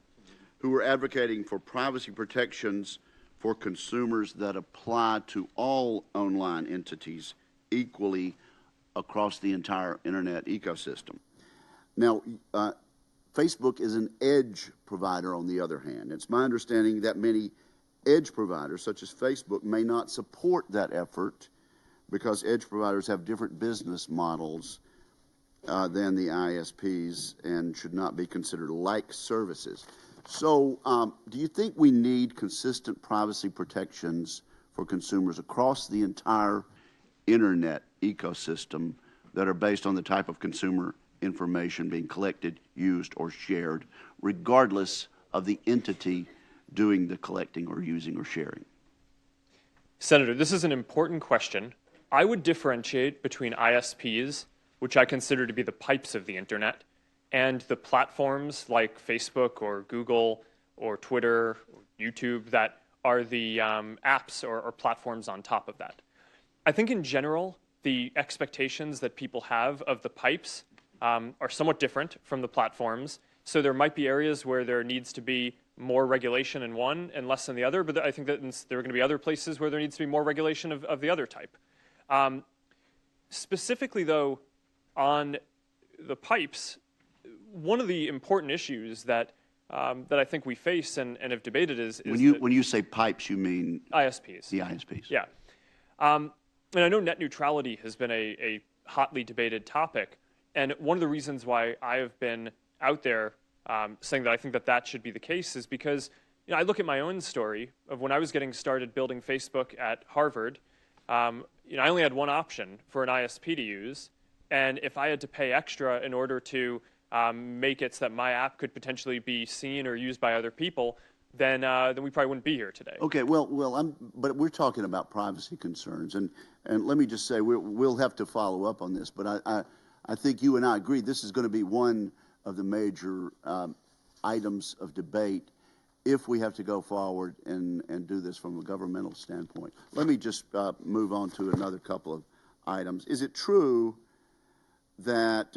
who are advocating for privacy protections for consumers that apply to all online entities equally across the entire Internet ecosystem. Now, Facebook is an edge provider, on the other hand. It's my understanding that many edge providers, such as Facebook, may not support that effort because edge providers have different business models than the ISPs and should not be considered like services. So do you think we need consistent privacy protections for consumers across the entire Internet ecosystem that are based on the type of consumer information being collected, used, or shared, regardless of the entity doing the collecting or using or sharing? Senator, this is an important question. I would differentiate between ISPs, which I consider to be the pipes of the internet, and the platforms like Facebook or Google or Twitter or YouTube that are the apps or platforms on top of that. I think in general, the expectations that people have of the pipes are somewhat different from the platforms. So there might be areas where there needs to be more regulation in one and less in the other, but I think that there are going to be other places where there needs to be more regulation of the other type. Specifically, though, on the pipes, one of the important issues that I think we face and have debated is when you say pipes, you mean ISPs. The ISPs. Yeah. And I know net neutrality has been a hotly debated topic. And one of the reasons why I have been out there saying that I think that should be the case is because I look at my own story of when I was getting started building Facebook at Harvard. I only had one option for an ISP to use. And if I had to pay extra in order to make it so that my app could potentially be seen or used by other people, then we probably wouldn't be here today. Okay, but we're talking about privacy concerns, and let me just say we'll have to follow up on this. But I think you and I agree this is going to be one of the major items of debate if we have to go forward and do this from a governmental standpoint. Let me just move on to another couple of items. Is it true that,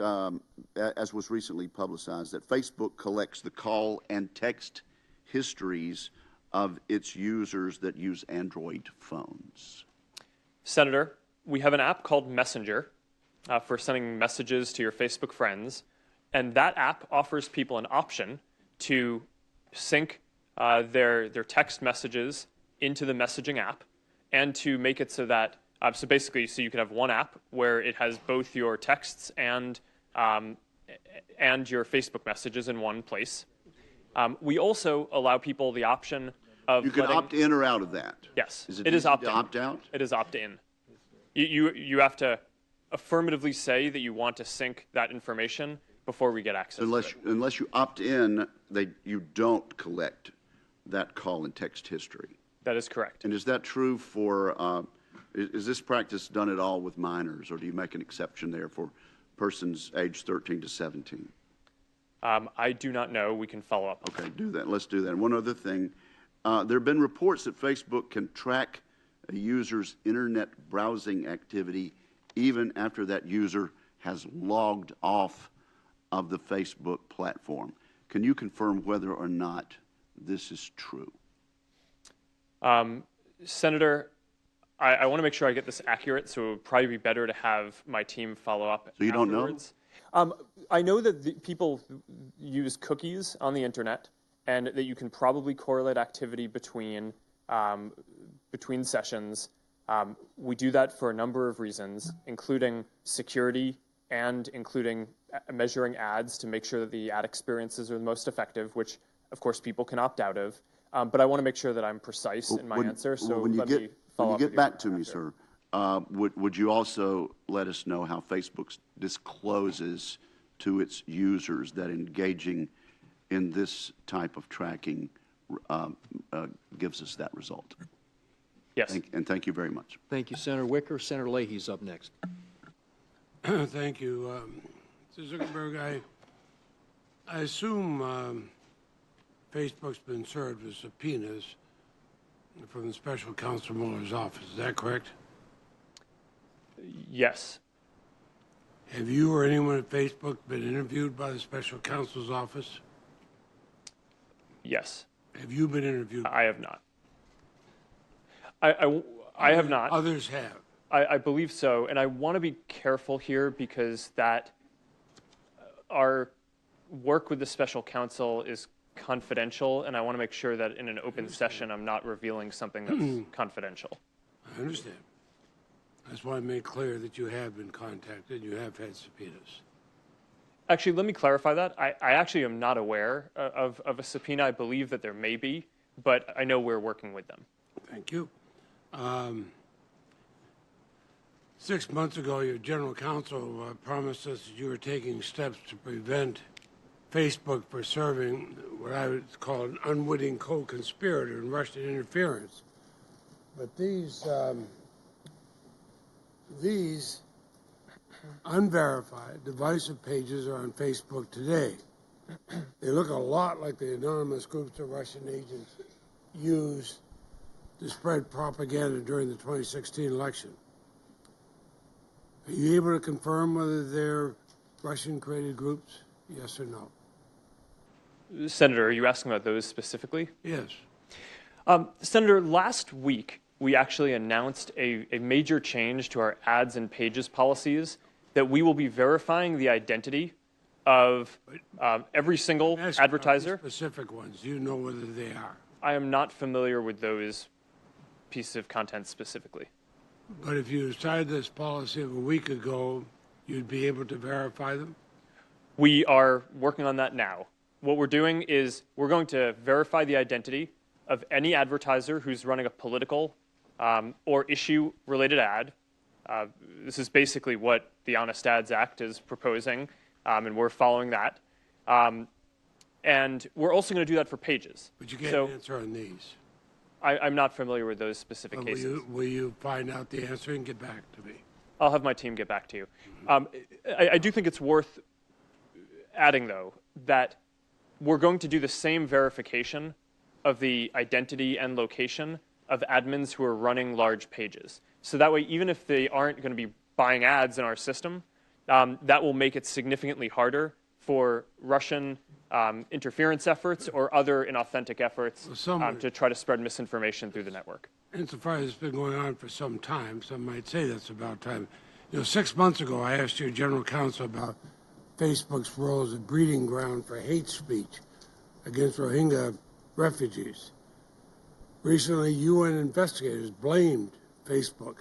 as was recently publicized, that Facebook collects the call and text histories of its users that use Android phones? Senator, we have an app called Messenger for sending messages to your Facebook friends, and that app offers people an option to sync their text messages into the messaging app and to make it so that so you can have one app where it has both your texts and your Facebook messages in one place. We also allow people the option of you can opt in or out of that. Yes, it is opt-in. Opt out. It is opt in. You have to affirmatively say that you want to sync that information before we get access to it. Unless you opt in, you don't collect that call and text history. That is correct. And is that true for? Is this practice done at all with minors, or do you make an exception there for persons aged 13 to 17? I do not know. We can follow up. Okay, do that. Let's do that. One other thing. There have been reports that Facebook can track a user's internet browsing activity even after that user has logged off of the Facebook platform. Can you confirm whether or not this is true? Senator, I want to make sure I get this accurate, so it would probably be better to have my team follow up So you afterwards. don't know? I know that people use cookies on the internet, and that you can probably correlate activity between sessions. We do that for a number of reasons, including security and including measuring ads to make sure that the ad experiences are the most effective, which, of course, people can opt out of. but I want to make sure that I'm precise in my answer, so when you let get, me follow when you up get back to me, sir, would you also let us know how Facebook discloses to its users that engaging in this type of tracking gives us that result? Yes. And thank you very much. Thank you, Senator Wicker. Senator Leahy's up next. Thank you. Mr. Zuckerberg, I assume Facebook's been served with subpoenas from the special counsel Mueller's office. Is that correct? Yes. Have you or anyone at Facebook been interviewed by the special counsel's office? Yes. Have you been interviewed? I have not. I have not. Others have. I believe so, and I want to be careful here because that our work with the special counsel is confidential, and I want to make sure that in an open session I'm not revealing something that's confidential. I understand. That's why I made clear that you have been contacted, you have had subpoenas. Actually, let me clarify that. I actually am not aware of a subpoena. I believe that there may be, but I know we're working with them. Thank you. 6 months ago, your general counsel promised us that you were taking steps to prevent Facebook from serving what I would call an unwitting co-conspirator in Russian interference. But these unverified divisive pages are on Facebook today. They look a lot like the anonymous groups of Russian agents used to spread propaganda during the 2016 election. Are you able to confirm whether they're Russian-created groups? Yes or no? Senator, are you asking about those specifically? Yes. Senator, last week we actually announced a major change to our ads and pages policies that we will be verifying the identity of every single advertiser. Specific ones. Do you know whether they are? I am not familiar with those pieces of content specifically. But if you decided this policy of a week ago, you'd be able to verify them? We are working on that now. What we're doing is we're going to verify the identity of any advertiser who's running a political or issue-related ad. This is basically what the Honest Ads Act is proposing, and we're following that. And we're also going to do that for pages. But you can't answer on these. I'm not familiar with those specific cases. Will you find out the answer and get back to me? I'll have my team get back to you. I do think it's worth adding, though, that we're going to do the same verification of the identity and location of admins who are running large pages. So that way, even if they aren't going to be buying ads in our system, that will make it significantly harder for Russian interference efforts or other inauthentic efforts to try to spread misinformation through the network. Insofar as it's been going on for some time, some might say that's about time. 6 months ago, I asked your general counsel about Facebook's role as a breeding ground for hate speech against Rohingya refugees. Recently, UN investigators blamed Facebook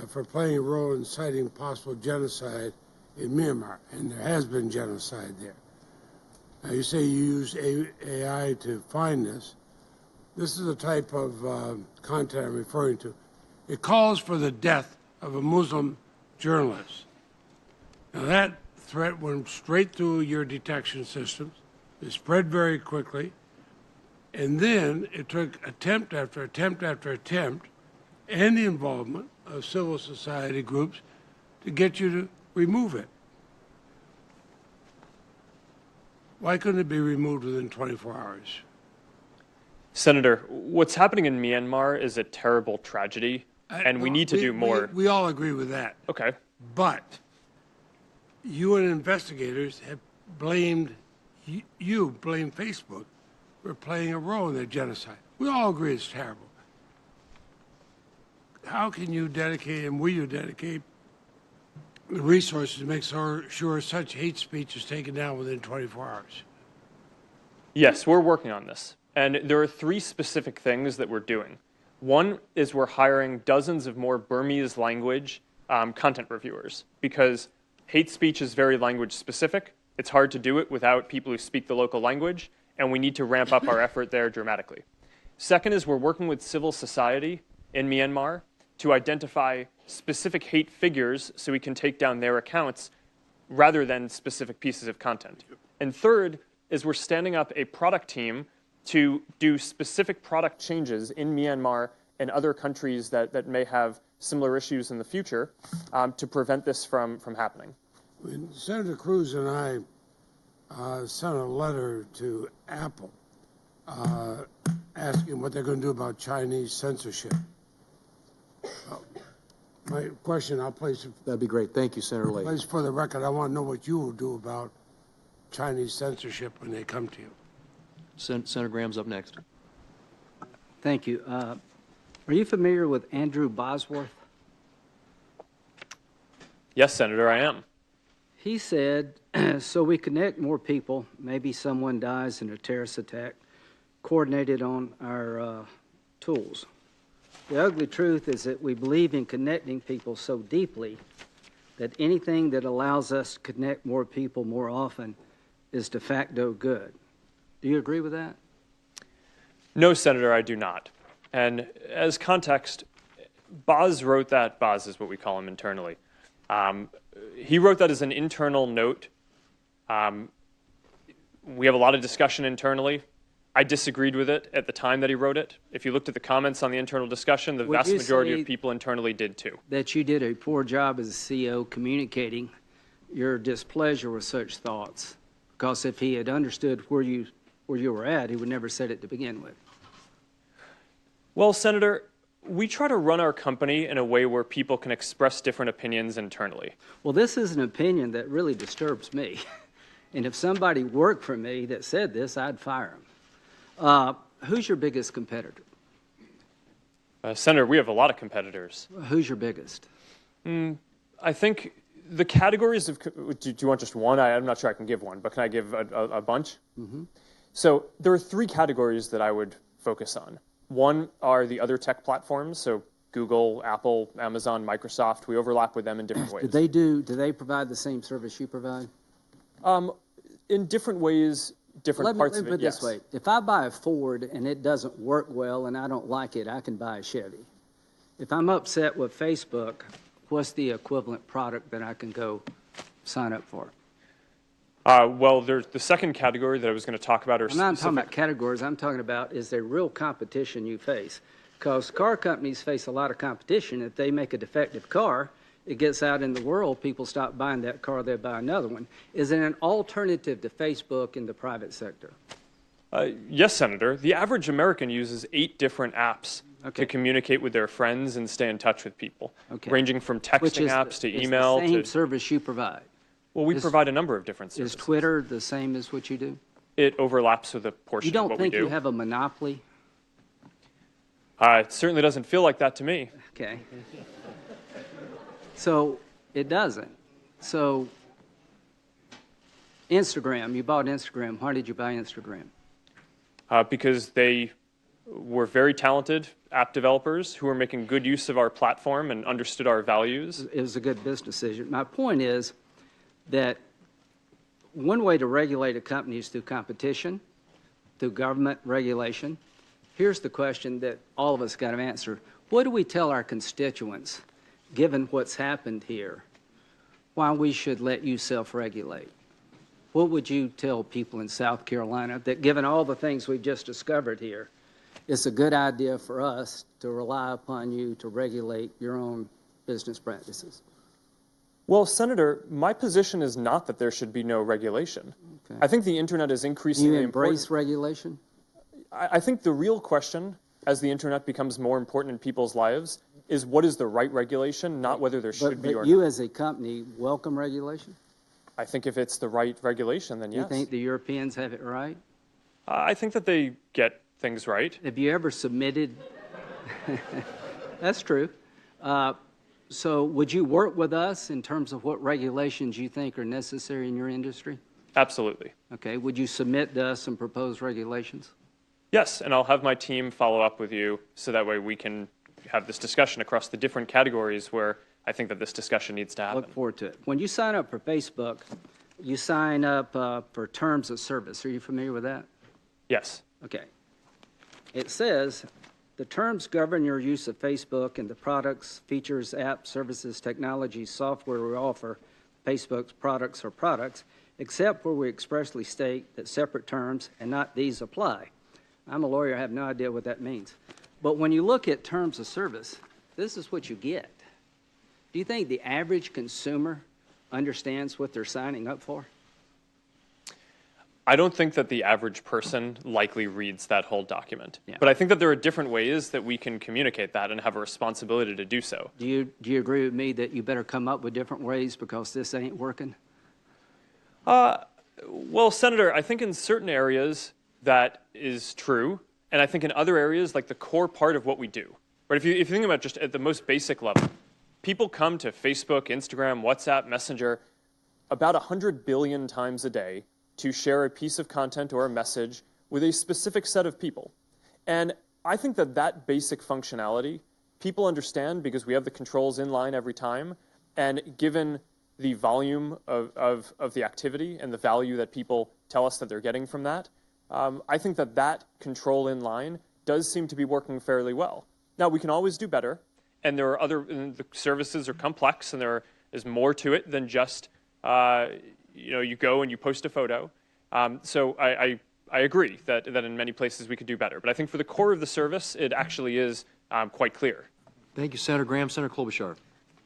for playing a role in inciting possible genocide in Myanmar, and there has been genocide there. Now, you say you use AI to find this. This is the type of content I'm referring to. It calls for the death of a Muslim journalist. Now, that threat went straight through your detection systems. It spread very quickly. And then it took attempt after attempt after attempt and the involvement of civil society groups to get you to remove it. Why couldn't it be removed within 24 hours? Senator, what's happening in Myanmar is a terrible tragedy, and we need to do more. We all agree with that. Okay. But UN investigators have blamed, you blame Facebook for playing a role in the genocide. We all agree it's terrible. How can you dedicate, and will you dedicate, the resources to make sure such hate speech is taken down within 24 hours? Yes, we're working on this. And there are 3 specific things that we're doing. One is we're hiring dozens of more Burmese language content reviewers because hate speech is very language specific. It's hard to do it without people who speak the local language. and we need to ramp up our effort there dramatically. Second is we're working with civil society in Myanmar to identify specific hate figures so we can take down their accounts rather than specific pieces of content. And third is we're standing up a product team to do specific product changes in Myanmar and other countries that may have similar issues in the future to prevent this from happening. When Senator Cruz and I sent a letter to Apple asking what they're going to do about Chinese censorship. My question, I'll place it. That'd be great. Thank you, Senator Lake. Place for the record, I want to know what you will do about Chinese censorship when they come to you. Senator Graham's up next. Thank you. Are you familiar with Andrew Bosworth? Yes, Senator, I am. He said, so we connect more people, maybe someone dies in a terrorist attack, coordinated on our tools. The ugly truth is that we believe in connecting people so deeply that anything that allows us to connect more people more often is de facto good. Do you agree with that? No, Senator, I do not. And as context, Boz wrote that. Boz is what we call him internally. He wrote that as an internal note. We have a lot of discussion internally. I disagreed with it at the time that he wrote it. If you looked at the comments on the internal discussion, the vast majority of people internally did too. That you did a poor job as a CEO communicating your displeasure with such thoughts? Because if he had understood where you were at, he would never said it to begin with. Well, Senator, we try to run our company in a way where people can express different opinions internally. Well, this is an opinion that really disturbs me. And if somebody worked for me that said this, I'd fire him. Who's your biggest competitor? Senator, we have a lot of competitors. Who's your biggest? I think the categories of, do you want just one? I'm not sure I can give one, but can I give a bunch? Mm-hmm. So there are three categories that I would focus on. One are the other tech platforms, so Google, Apple, Amazon, Microsoft. We overlap with them in different ways. Do they provide the same service you provide? In different ways, different parts of it, Let me put it this way. If I buy a Ford and it doesn't work well and I don't like it, I can buy a Chevy. If I'm upset with Facebook, what's the equivalent product that I can go sign up for? Well, there's the second category that I was going to talk about. I'm not talking about categories. I'm talking about is there real competition you face? Because car companies face a lot of competition. If they make a defective car, it gets out in the world, people stop buying that car, they buy another one. Is it an alternative to Facebook in the private sector? Yes, Senator. The average American uses 8 different apps to communicate with their friends and stay in touch with people, ranging from texting apps to email. Which is the same service you provide. Well, we provide a number of different services. Is Twitter the same as what you do? It overlaps with a portion of what we do. You don't think you have a monopoly? It certainly doesn't feel like that to me. Okay. So it doesn't. So Instagram, you bought Instagram. Why did you buy Instagram? Because they were very talented app developers who were making good use of our platform and understood our values. It was a good business decision. My point is that one way to regulate a company is through competition, through government regulation. Here's the question that all of us got to answer. What do we tell our constituents, given what's happened here, why we should let you self-regulate? What would you tell people in South Carolina that, given all the things we've just discovered here, it's a good idea for us to rely upon you to regulate your own business practices? Well, Senator, my position is not that there should be no regulation. Okay. I think the Internet is increasingly important. You embrace regulation? I think the real question, as the Internet becomes more important in people's lives, is what is the right regulation, not whether there should be or not. But you as a company welcome regulation? I think if it's the right regulation, then yes. You think the Europeans have it right? I think that they get things right. Have you ever submitted? That's true. So would you work with us in terms of what regulations you think are necessary in your industry? Absolutely. Okay. Would you submit to us some proposed regulations? Yes, and I'll have my team follow up with you so that way we can have this discussion across the different categories where I think that this discussion needs to happen. Look forward to it. When you sign up for Facebook, you sign up for terms of service. Are you familiar with that? Yes. Okay. It says, the terms govern your use of Facebook and the products, features, apps, services, technologies, software we offer, Facebook's products or products, except where we expressly state that separate terms and not these apply. I'm a lawyer, I have no idea what that means. But when you look at terms of service, this is what you get. Do you think the average consumer understands what they're signing up for? I don't think that the average person likely reads that whole document. Yeah. But I think that there are different ways that we can communicate that and have a responsibility to do so. Do you agree with me that you better come up with different ways because this ain't working? Well, Senator, I think in certain areas that is true, and I think in other areas, like the core part of what we do, right? If you think about just at the most basic level, people come to Facebook, Instagram, WhatsApp, Messenger about 100 billion times a day to share a piece of content or a message with a specific set of people. And I think that that basic functionality, people understand because we have the controls in line every time, and given the volume of the activity and the value that people tell us that they're getting from that, I think that that control in line does seem to be working fairly well. Now, we can always do better, and there are the services are complex, and there is more to it than just, you go and you post a photo. So I agree that in many places we could do better. But I think for the core of the service, it actually is quite clear. Thank you, Senator Graham. Senator Klobuchar.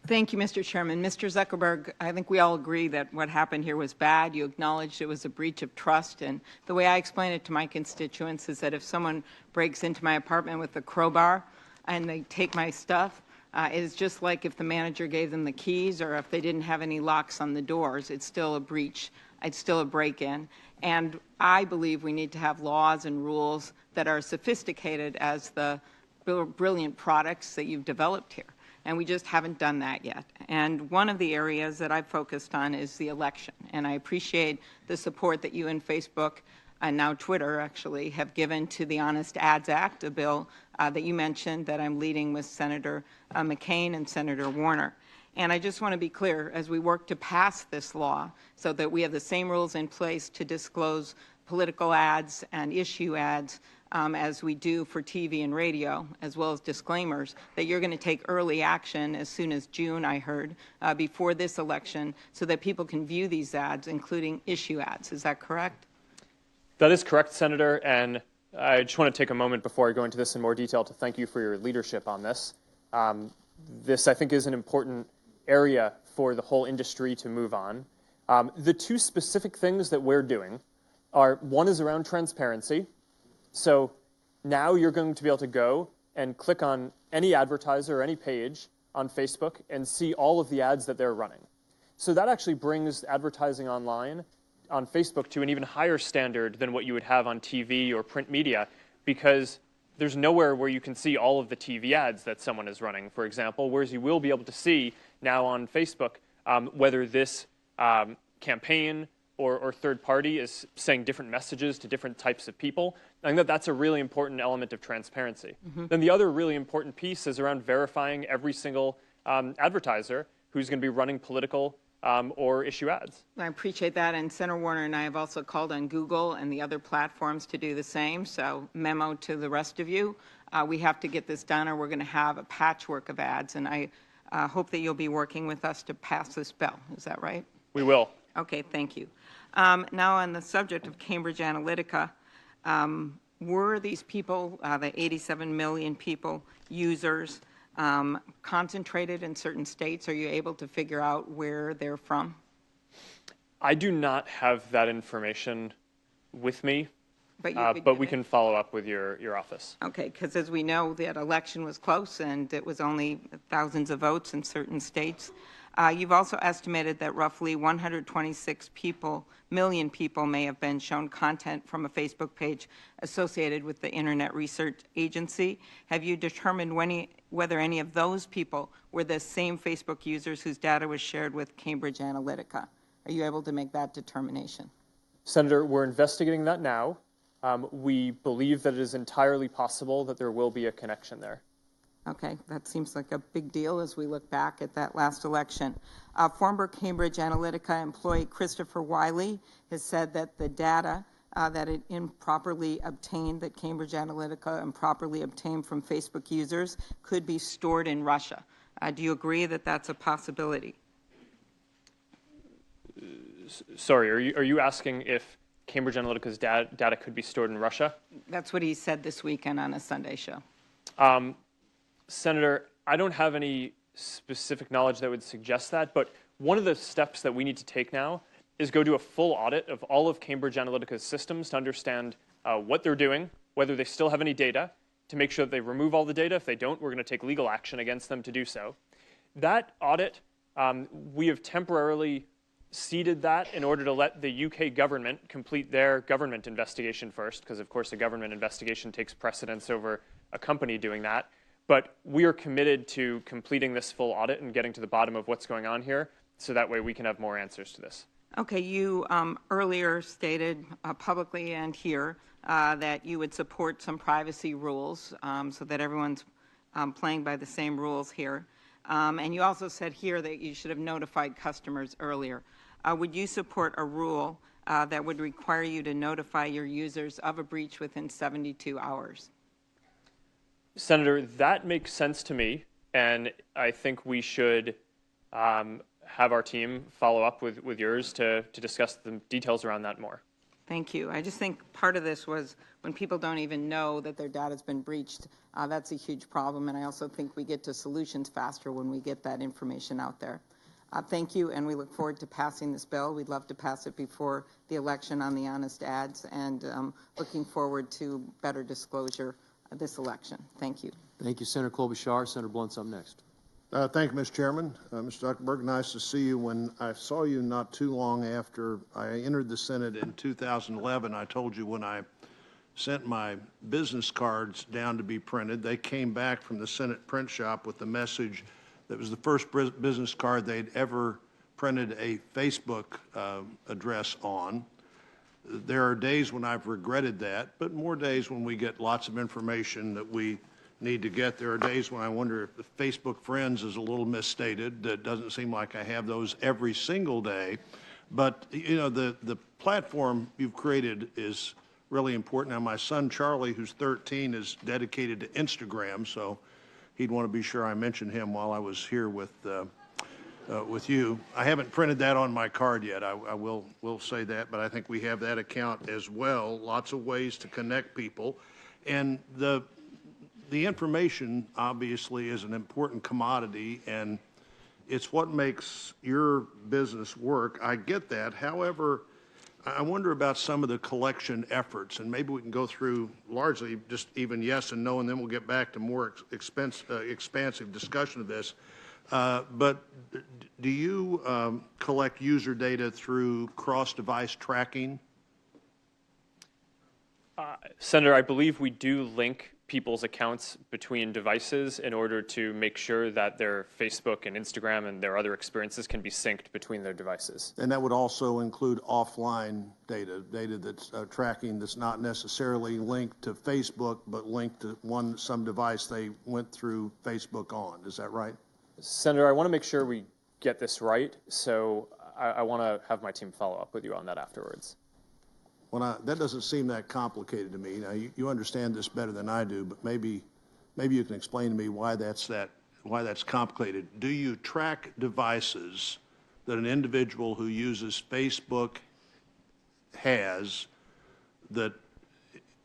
Thank you, Mr. Chairman. Mr. Zuckerberg, I think we all agree that what happened here was bad. You acknowledged it was a breach of trust. And the way I explain it to my constituents is that if someone breaks into my apartment with a crowbar and they take my stuff, it is just like if the manager gave them the keys or if they didn't have any locks on the doors. It's still a breach. It's still a break-in. And I believe we need to have laws and rules that are sophisticated as the brilliant products that you've developed here. And we just haven't done that yet. And one of the areas that I've focused on is the election. And I appreciate the support that you and Facebook, and now Twitter actually, have given to the Honest Ads Act, a bill that you mentioned that I'm leading with Senator McCain and Senator Warner. And I just want to be clear, as we work to pass this law so that we have the same rules in place to disclose political ads and issue ads as we do for TV and radio, as well as disclaimers, that you're going to take early action as soon as June, I heard, before this election, so that people can view these ads, including issue ads. Is that correct? That is correct, Senator, and I just want to take a moment before I go into this in more detail to thank you for your leadership on this. This, I think, is an important area for the whole industry to move on. The two specific things that we're doing are, one is around transparency. So now you're going to be able to go and click on any advertiser or any page on Facebook and see all of the ads that they're running. So that actually brings advertising online on Facebook to an even higher standard than what you would have on TV or print media, because there's nowhere where you can see all of the TV ads that someone is running, for example, whereas you will be able to see now on Facebook whether this campaign or third party is saying different messages to different types of people. I think that that's a really important element of transparency. Mm-hmm. Then the other really important piece is around verifying every single advertiser who's going to be running political or issue ads. I appreciate that, and Senator Warner and I have also called on Google and the other platforms to do the same, so memo to the rest of you. We have to get this done or we're going to have a patchwork of ads, and I hope that you'll be working with us to pass this bill. Is that right? We will. Okay, thank you. Now on the subject of Cambridge Analytica, were these people, the 87 million people, users, concentrated in certain states? Are you able to figure out where they're from? I do not have that information with me, but we can follow up with your office. Okay, because as we know, that election was close and it was only thousands of votes in certain states. You've also estimated that roughly 126 million people may have been shown content from a Facebook page associated with the Internet Research Agency. Have you determined whether any of those people were the same Facebook users whose data was shared with Cambridge Analytica? Are you able to make that determination? Senator, we're investigating that now. We believe that it is entirely possible that there will be a connection there. Okay, that seems like a big deal as we look back at that last election. Former Cambridge Analytica employee Christopher Wiley has said that the data that it improperly obtained, that Cambridge Analytica improperly obtained from Facebook users could be stored in Russia. Do you agree that that's a possibility? Sorry, are you asking if Cambridge Analytica's data could be stored in Russia? That's what he said this weekend on a Sunday show. Senator, I don't have any specific knowledge that would suggest that, but one of the steps that we need to take now is go do a full audit of all of Cambridge Analytica's systems to understand what they're doing, whether they still have any data, to make sure that they remove all the data. If they don't, we're going to take legal action against them to do so. That audit, we have temporarily ceded that in order to let the UK government complete their government investigation first, because of course a government investigation takes precedence over a company doing that. But we are committed to completing this full audit and getting to the bottom of what's going on here, so that way we can have more answers to this. Okay, you earlier stated publicly and here that you would support some privacy rules so that everyone's playing by the same rules here. And you also said here that you should have notified customers earlier. Would you support a rule that would require you to notify your users of a breach within 72 hours? Senator, that makes sense to me, and I think we should have our team follow up with yours to discuss the details around that more. Thank you. I just think part of this was when people don't even know that their data has been breached, that's a huge problem, and I also think we get to solutions faster when we get that information out there. Thank you, and we look forward to passing this bill. We'd love to pass it before the election on the honest ads, and looking forward to better disclosure this election. Thank you. Thank you, Senator Klobuchar. Senator Blunt's up next. Thank you, Mr. Chairman. Mr. Zuckerberg, nice to see you. When I saw you not too long after I entered the Senate in 2011, I told you when I sent my business cards down to be printed, they came back from the Senate print shop with the message that was the first business card they'd ever printed a Facebook address on. There are days when I've regretted that, but more days when we get lots of information that we need to get. There are days when I wonder if the Facebook friends is a little misstated. It doesn't seem like I have those every single day. But, you know, the platform you've created is really important. Now, my son, Charlie, who's 13, is dedicated to Instagram, so he'd want to be sure I mentioned him while I was here with you. I haven't printed that on my card yet. I will say that, but I think we have that account as well. Lots of ways to connect people. And the information, obviously, is an important commodity, and it's what makes your business work. I get that. However, I wonder about some of the collection efforts, and maybe we can go through largely just even yes and no, and then we'll get back to more expansive discussion of this. But do you collect user data through cross-device tracking? Senator, I believe we do link people's accounts between devices in order to make sure that their Facebook and Instagram and their other experiences can be synced between their devices. And that would also include offline data that's tracking that's not necessarily linked to Facebook, but linked to some device they went through Facebook on. Is that right? Senator, I want to make sure we get this right, so I want to have my team follow up with you on that afterwards. That doesn't seem that complicated to me. Now, you understand this better than I do, but maybe you can explain to me why that's complicated. Do you track devices that an individual who uses Facebook has that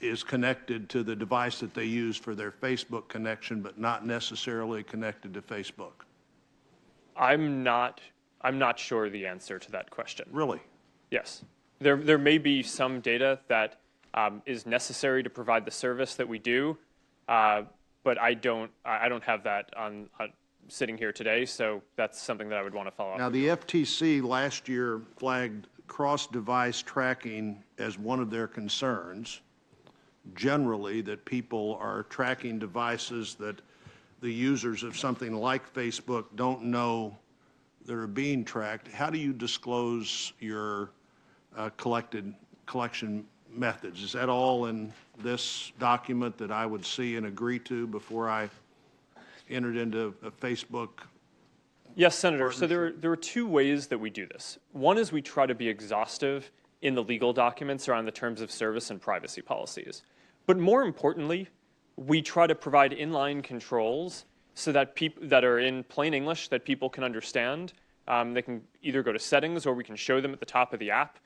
is connected to the device that they use for their Facebook connection, but not necessarily connected to Facebook? I'm not sure the answer to that question. Really? Yes. There may be some data that is necessary to provide the service that we do, but I don't have that on sitting here today, so that's something that I would want to follow up. Now, the FTC last year flagged cross-device tracking as one of their concerns. Generally, that people are tracking devices that the users of something like Facebook don't know that are being tracked. How do you disclose your collection methods? Is that all in this document that I would see and agree to before I entered into a Facebook? Yes, Senator. So there are two ways that we do this. One is we try to be exhaustive in the legal documents around the terms of service and privacy policies. But more importantly, we try to provide inline controls so that people that are in plain English that people can understand. They can either go to settings or we can show them at the top of the app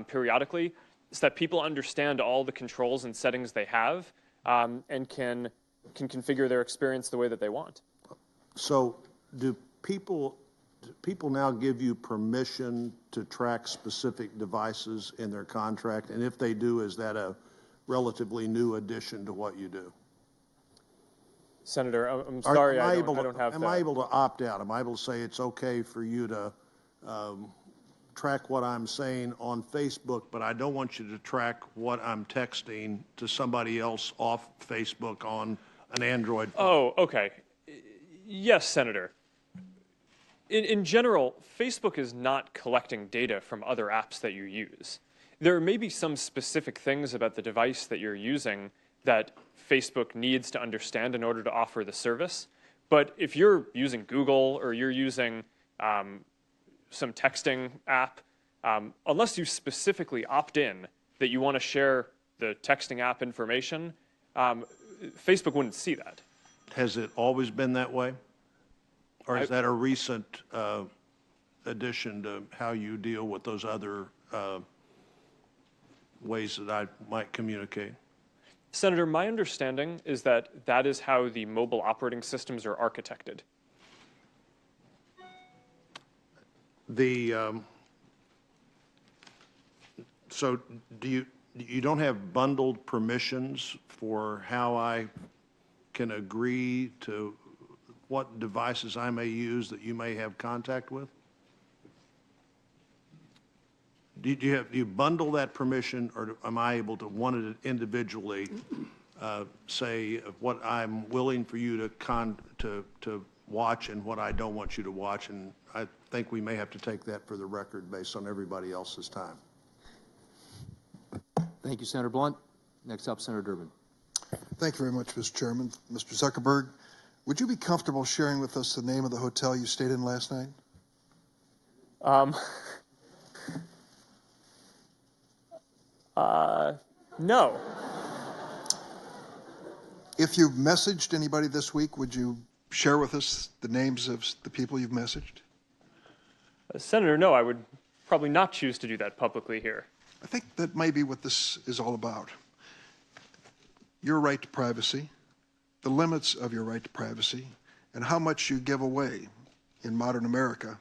periodically, so that people understand all the controls and settings they have and can configure their experience the way that they want. So do people now give you permission to track specific devices in their contract? And if they do, is that a relatively new addition to what you do? Senator, I'm sorry, I don't have that. Am I able to opt out? Am I able to say it's okay for you to track what I'm saying on Facebook, but I don't want you to track what I'm texting to somebody else off Facebook on an Android phone? Oh, okay. Yes, Senator. In general, Facebook is not collecting data from other apps that you use. There may be some specific things about the device that you're using that Facebook needs to understand in order to offer the service. But if you're using Google or you're using some texting app, unless you specifically opt in that you want to share the texting app information, Facebook wouldn't see that. Has it always been that way? Or is that a recent addition to how you deal with those other ways that I might communicate? Senator, my understanding is that that is how the mobile operating systems are architected. So do you don't have bundled permissions for how I can agree to what devices I may use that you may have contact with? Do you bundle that permission, or am I able to one individually say what I'm willing for you to watch and what I don't want you to watch? And I think we may have to take that for the record based on everybody else's time. Thank you, Senator Blunt. Next up, Senator Durbin. Thank you very much, Mr. Chairman. Mr. Zuckerberg, would you be comfortable sharing with us the name of the hotel you stayed in last night? No. If you've messaged anybody this week, would you share with us the names of the people you've messaged? Senator, no, I would probably not choose to do that publicly here. I think that may be what this is all about. Your right to privacy, the limits of your right to privacy, and how much you give away in modern America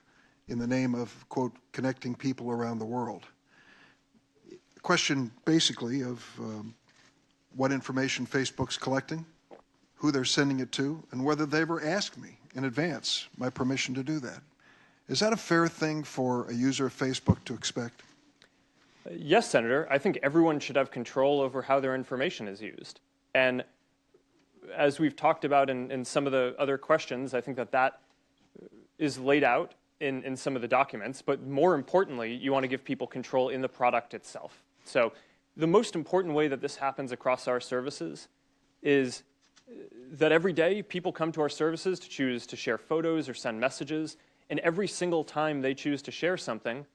in the name of, quote, connecting people around the world. A question basically of what information Facebook's collecting, who they're sending it to, and whether they ever asked me in advance my permission to do that. Is that a fair thing for a user of Facebook to expect? Yes, Senator. I think everyone should have control over how their information is used. And as we've talked about in some of the other questions, I think that is laid out in some of the documents. But more importantly, you want to give people control in the product itself. So the most important way that this happens across our services is that every day people come to our services to choose to share photos or send messages. And every single time they choose to share something,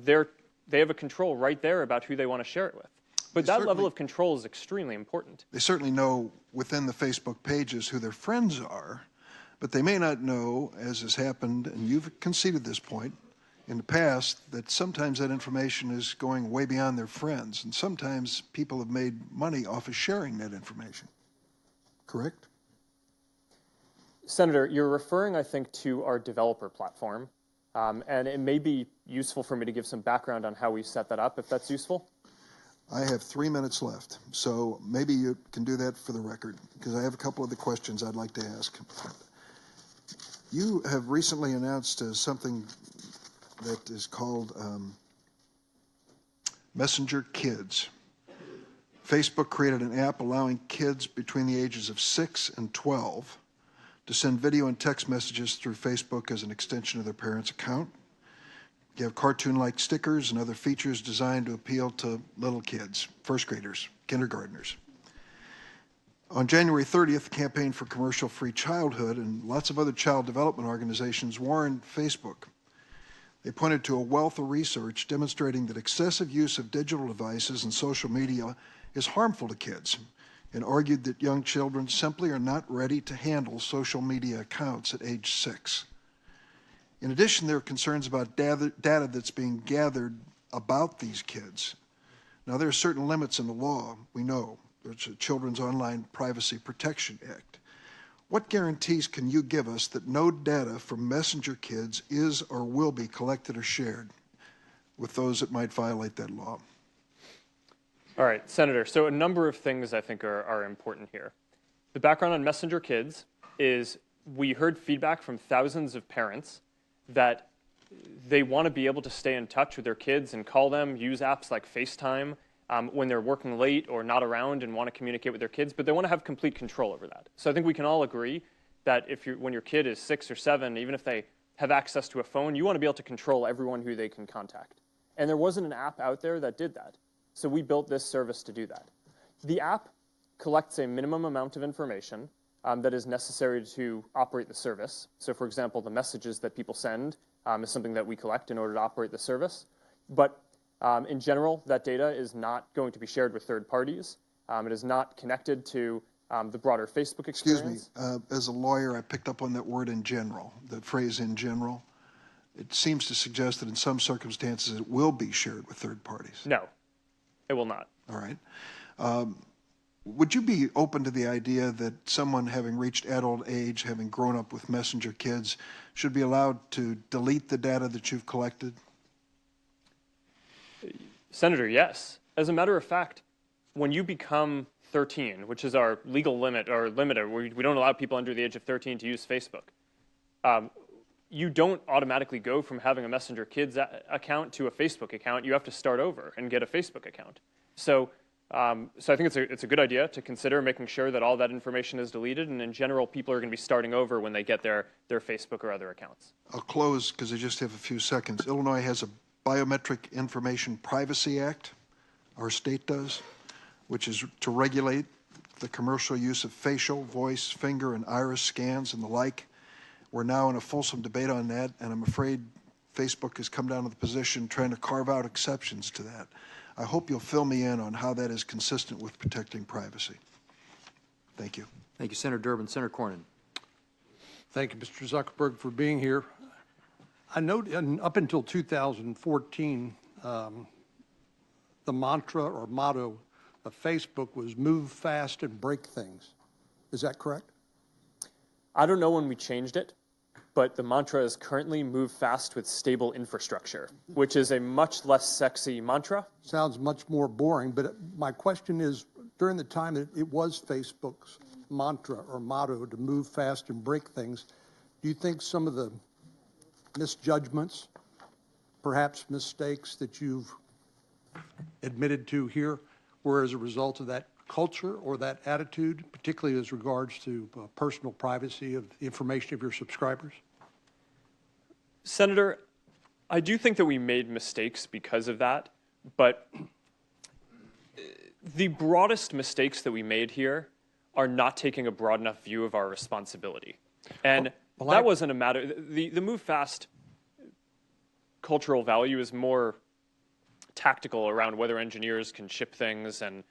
they have a control right there about who they want to share it with. But that level of control is extremely important. They certainly know within the Facebook pages who their friends are, but they may not know, as has happened, and you've conceded this point in the past, that sometimes that information is going way beyond their friends, and sometimes people have made money off of sharing that information. Correct? Senator, you're referring, I think, to our developer platform, and it may be useful for me to give some background on how we set that up, if that's useful. I have 3 minutes left, so maybe you can do that for the record, because I have a couple of the questions I'd like to ask. You have recently announced something that is called Messenger Kids. Facebook created an app allowing kids between the ages of 6 and 12 to send video and text messages through Facebook as an extension of their parents' account. You have cartoon-like stickers and other features designed to appeal to little kids, first graders, kindergartners. On January 30th, the Campaign for Commercial-Free Childhood and lots of other child development organizations warned Facebook They pointed to a wealth of research demonstrating that excessive use of digital devices and social media is harmful to kids, and argued that young children simply are not ready to handle social media accounts at age 6. In addition, there are concerns about data that's being gathered about these kids. Now, there are certain limits in the law, we know. There's the Children's Online Privacy Protection Act. What guarantees can you give us that no data from messenger kids is or will be collected or shared with those that might violate that law? All right, Senator, so a number of things I think are important here. The background on messenger kids is we heard feedback from thousands of parents that they want to be able to stay in touch with their kids and call them, use apps like FaceTime when they're working late or not around and want to communicate with their kids, but they want to have complete control over that. So I think we can all agree that when your kid is 6 or 7, even if they have access to a phone, you want to be able to control everyone who they can contact. And there wasn't an app out there that did that. So we built this service to do that. The app collects a minimum amount of information that is necessary to operate the service. So for example, the messages that people send is something that we collect in order to operate the service. But in general, that data is not going to be shared with third parties. It is not connected to the broader Facebook experience. Excuse me, as a lawyer, I picked up on that word in general, that phrase in general. It seems to suggest that in some circumstances it will be shared with third parties. No, it will not. All right. Would you be open to the idea that someone having reached adult age, having grown up with messenger kids, should be allowed to delete the data that you've collected? Senator, yes. As a matter of fact, when you become 13, which is our legal limit or limiter, we don't allow people under the age of 13 to use Facebook, you don't automatically go from having a Messenger Kids account to a Facebook account. You have to start over and get a Facebook account. So I think it's a good idea to consider making sure that all that information is deleted, and in general, people are going to be starting over when they get their Facebook or other accounts. I'll close because I just have a few seconds. Illinois has a Biometric Information Privacy Act, our state does, which is to regulate the commercial use of facial, voice, finger, and iris scans and the like. We're now in a fulsome debate on that, and I'm afraid Facebook has come down to the position trying to carve out exceptions to that. I hope you'll fill me in on how that is consistent with protecting privacy. Thank you. Thank you, Senator Durbin. Senator Cornyn. Thank you, Mr. Zuckerberg, for being here. I know up until 2014, the mantra or motto of Facebook was move fast and break things. Is that correct? I don't know when we changed it, but the mantra is currently move fast with stable infrastructure, which is a much less sexy mantra. Sounds much more boring, but my question is, during the time that it was Facebook's mantra or motto to move fast and break things, do you think some of the misjudgments, perhaps mistakes that you've admitted to here were as a result of that culture or that attitude, particularly as regards to personal privacy of the information of your subscribers? Senator, I do think that we made mistakes because of that, but the broadest mistakes that we made here are not taking a broad enough view of our responsibility. And that wasn't a matter, the move fast cultural value is more tactical around whether engineers can ship things and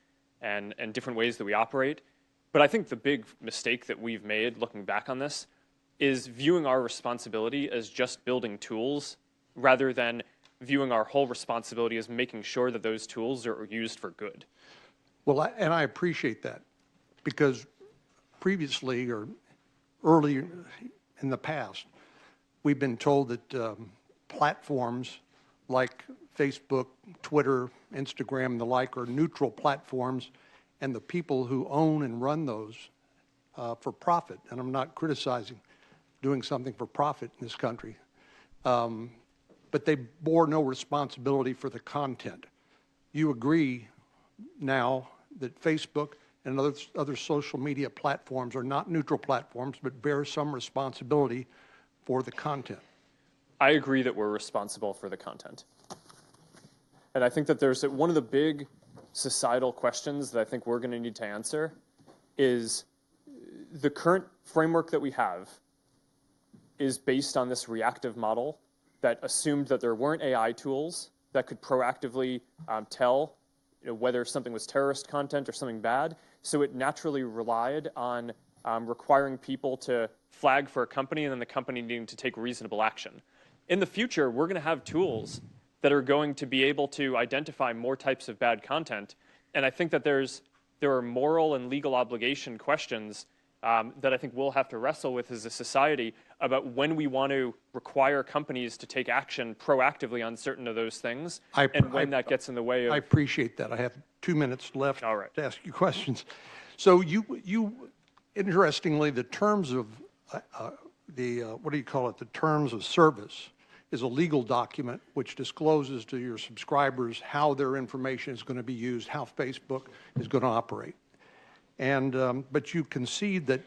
different ways that we operate. But I think the big mistake that we've made looking back on this is viewing our responsibility as just building tools rather than viewing our whole responsibility as making sure that those tools are used for good. Well, and I appreciate that, because previously or early in the past, we've been told that platforms like Facebook, Twitter, Instagram, and the like are neutral platforms, and the people who own and run those for profit, and I'm not criticizing doing something for profit in this country, but they bore no responsibility for the content. You agree now that Facebook and other social media platforms are not neutral platforms, but bear some responsibility for the content. I agree that we're responsible for the content. And I think that there's one of the big societal questions that I think we're going to need to answer is the current framework that we have is based on this reactive model that assumed that there weren't AI tools that could proactively tell whether something was terrorist content or something bad. So it naturally relied on requiring people to flag for a company and then the company needing to take reasonable action. In the future, we're going to have tools that are going to be able to identify more types of bad content. And I think that there are moral and legal obligation questions that I think we'll have to wrestle with as a society about when we want to require companies to take action proactively on certain of those things, and when that gets in the way of... I appreciate that. I have 2 minutes left All right. to ask you questions. So interestingly, the terms of what do you call it? The terms of service is a legal document which discloses to your subscribers how their information is going to be used, how Facebook is going to operate. And but you concede that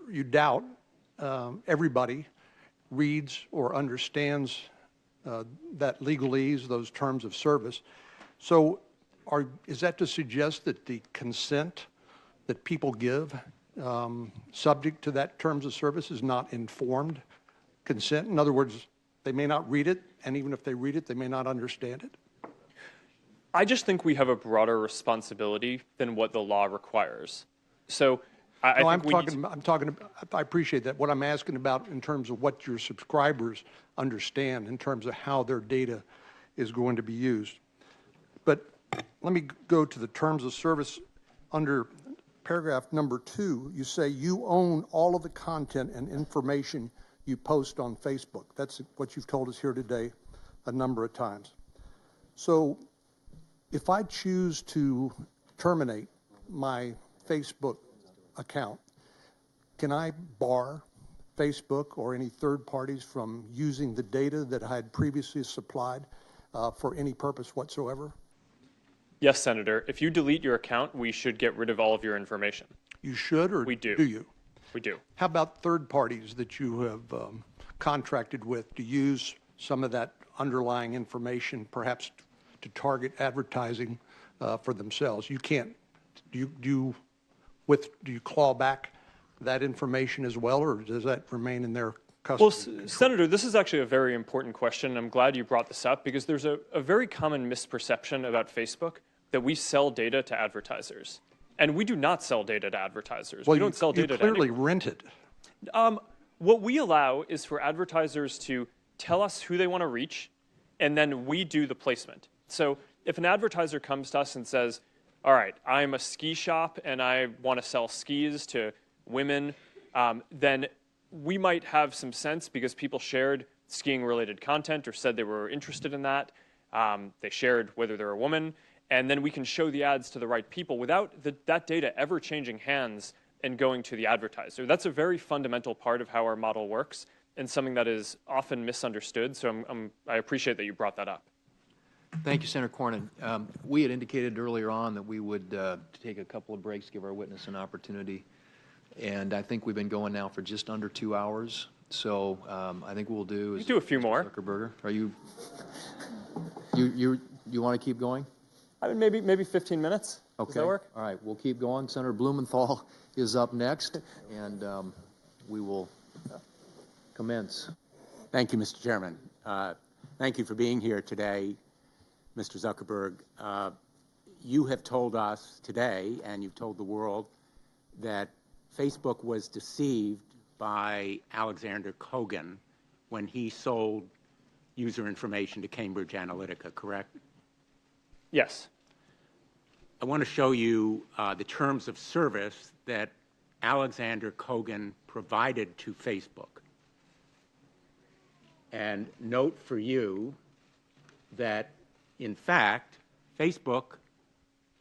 you doubt everybody reads or understands that legalese, those terms of service. So is that to suggest that the consent that people give subject to that terms of service is not informed consent? In other words, they may not read it, and even if they read it, they may not understand it? I just think we have a broader responsibility than what the law requires. So I appreciate that. What I'm asking about in terms of what your subscribers understand in terms of how their data is going to be used. But let me go to the terms of service. Under paragraph number 2, you say you own all of the content and information you post on Facebook. That's what you've told us here today a number of times. So if I choose to terminate my Facebook account, can I bar Facebook or any third parties from using the data that I had previously supplied for any purpose whatsoever? Yes, Senator. If you delete your account, we should get rid of all of your information. You should, or we do you? We do. How about third parties that you have contracted with to use some of that underlying information, perhaps to target advertising for themselves? You can't. Do you claw back that information as well, or does that remain in their custody? Well, Senator, this is actually a very important question. I'm glad you brought this up because there's a very common misperception about Facebook that we sell data to advertisers. And we do not sell data to advertisers. Well, we don't sell data to anyone. You clearly rent it. What we allow is for advertisers to tell us who they want to reach, and then we do the placement. So if an advertiser comes to us and says, all right, I'm a ski shop and I want to sell skis to women, then we might have some sense because people shared skiing-related content or said they were interested in that. They shared whether they're a woman, and then we can show the ads to the right people without that data ever changing hands and going to the advertiser. That's a very fundamental part of how our model works and something that is often misunderstood, so I appreciate that you brought that up. Thank you, Senator Cornyn. We had indicated earlier on that we would take a couple of breaks, give our witness an opportunity, and I think we've been going now for just under 2 hours. So I think what we'll do is do a few more. Zuckerberg, are you want to keep going? I mean, maybe 15 minutes. Okay. Does that work? All right, we'll keep going. Senator Blumenthal is up next, and we will commence. Thank you, Mr. Chairman. Thank you for being here today, Mr. Zuckerberg. You have told us today, and you've told the world, that Facebook was deceived by Alexander Kogan when he sold user information to Cambridge Analytica, correct? Yes. I want to show you the terms of service that Alexander Kogan provided to Facebook. And note for you that, in fact, Facebook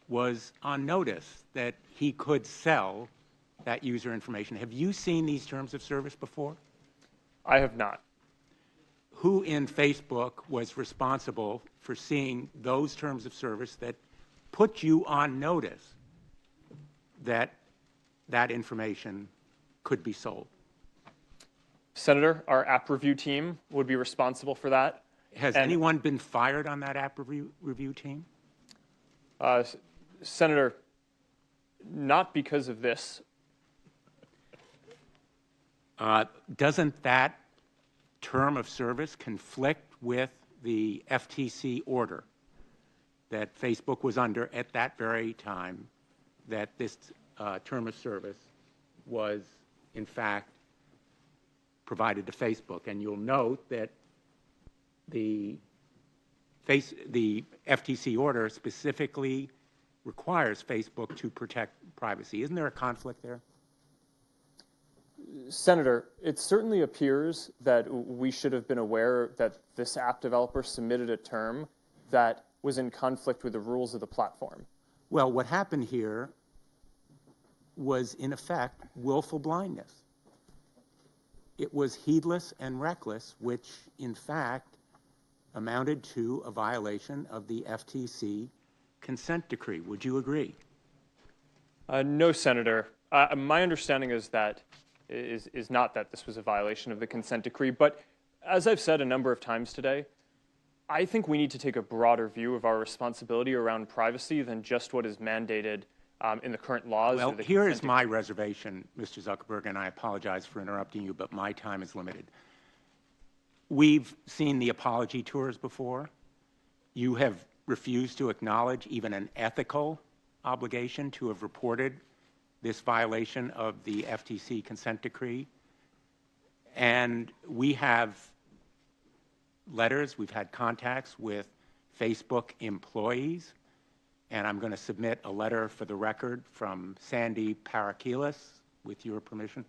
was on notice that he could sell that user information. Have you seen these terms of service before? I have not. Who in Facebook was responsible for seeing those terms of service that put you on notice that that information could be sold? Senator, our app review team would be responsible for that. Has anyone been fired on that app review team? Senator, not because of this. Doesn't that term of service conflict with the FTC order that Facebook was under at that very time that this term of service was, in fact, provided to Facebook? And you'll note that the FTC order specifically requires Facebook to protect privacy. Isn't there a conflict there? Senator, it certainly appears that we should have been aware that this app developer submitted a term that was in conflict with the rules of the platform. Well, what happened here was, in effect, willful blindness. It was heedless and reckless, which, in fact, amounted to a violation of the FTC consent decree. Would you agree? No, Senator. My understanding is not that this was a violation of the consent decree, but as I've said a number of times today, I think we need to take a broader view of our responsibility around privacy than just what is mandated in the current laws. Well, here is my reservation, Mr. Zuckerberg, and I apologize for interrupting you, but my time is limited. We've seen the apology tours before. You have refused to acknowledge even an ethical obligation to have reported this violation of the FTC consent decree. And we have letters, we've had contacts with Facebook employees, and I'm going to submit a letter for the record from Sandy Parakilis, with your permission,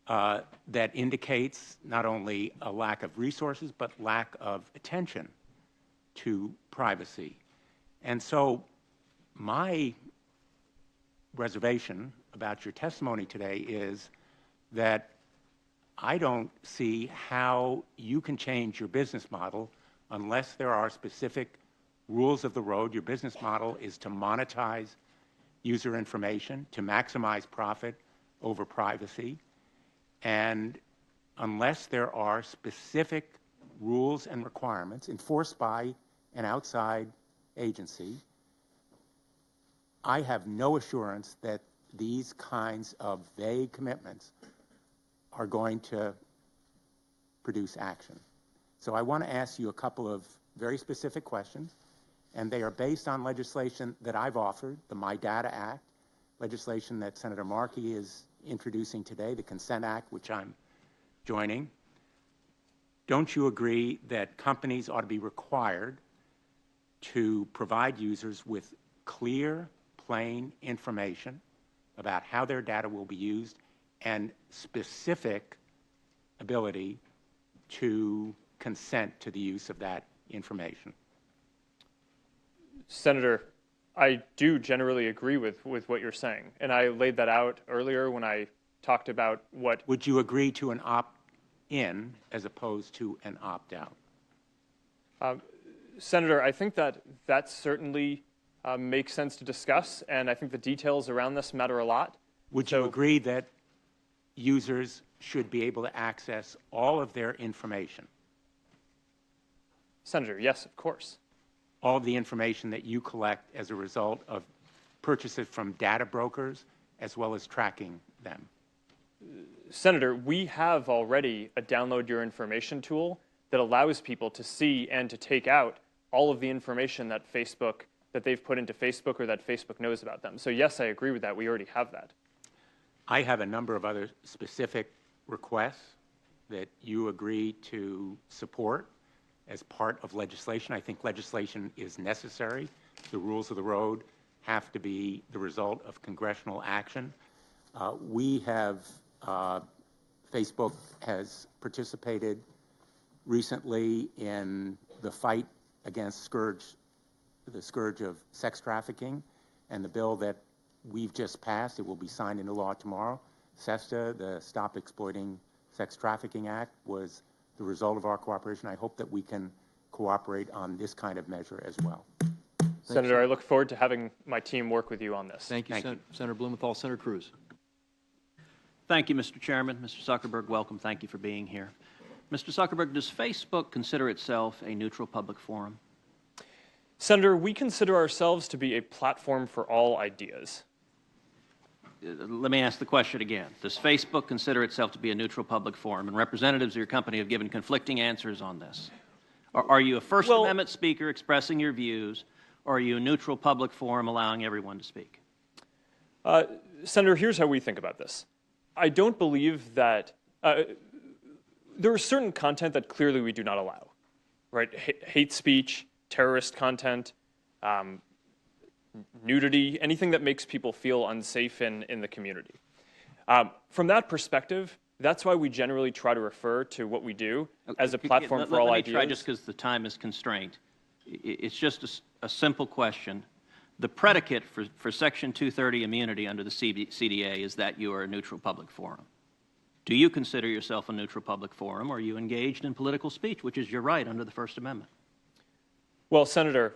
that indicates not only a lack of resources, but lack of attention to privacy. And so my reservation about your testimony today is that I don't see how you can change your business model unless there are specific rules of the road. Your business model is to monetize user information, to maximize profit over privacy. And unless there are specific rules and requirements enforced by an outside agency, I have no assurance that these kinds of vague commitments are going to produce action. So I want to ask you a couple of very specific questions, and they are based on legislation that I've offered, the My Data Act, legislation that Senator Markey is introducing today, the Consent Act, which I'm joining. Don't you agree that companies ought to be required to provide users with clear, plain information about how their data will be used and specific ability to consent to the use of that information? Senator, I do generally agree with what you're saying, and I laid that out earlier when I talked about what... Would you agree to an opt-in as opposed to an opt-out? Senator, I think that certainly makes sense to discuss, and I think the details around this matter a lot. Would you agree that users should be able to access all of their information? Senator, yes, of course. All of the information that you collect as a result of purchases from data brokers, as well as tracking them? Senator, we have already a download your information tool that allows people to see and to take out all of the information that they've put into Facebook or that Facebook knows about them. So yes, I agree with that. We already have that. I have a number of other specific requests that you agree to support as part of legislation. I think legislation is necessary. The rules of the road have to be the result of congressional action. Facebook has participated recently in the fight against the scourge of sex trafficking, and the bill that we've just passed, it will be signed into law tomorrow. SESTA, the Stop Exploiting Sex Trafficking Act, was the result of our cooperation. I hope that we can cooperate on this kind of measure as well. Senator, I look forward to having my team work with you on this. Thank you, Senator Blumenthal. Senator Cruz. Thank you, Mr. Chairman. Mr. Zuckerberg, welcome. Thank you for being here. Mr. Zuckerberg, does Facebook consider itself a neutral public forum? Senator, we consider ourselves to be a platform for all ideas. let me ask the question again. Does Facebook consider itself to be a neutral public forum? And representatives of your company have given conflicting answers on this. Are you a First Amendment speaker expressing your views, or are you a neutral public forum allowing everyone to speak? Senator, here's how we think about this. I don't believe that there is certain content that clearly we do not allow, right? Hate speech, terrorist content, nudity, anything that makes people feel unsafe in the community. From that perspective, that's why we generally try to refer to what we do as a platform for all ideas. Let me try, just because the time is constrained. It's just a simple question. The predicate for Section 230 immunity under the CDA is that you are a neutral public forum. Do you consider yourself a neutral public forum, or are you engaged in political speech, which is your right under the First Amendment? Well, Senator,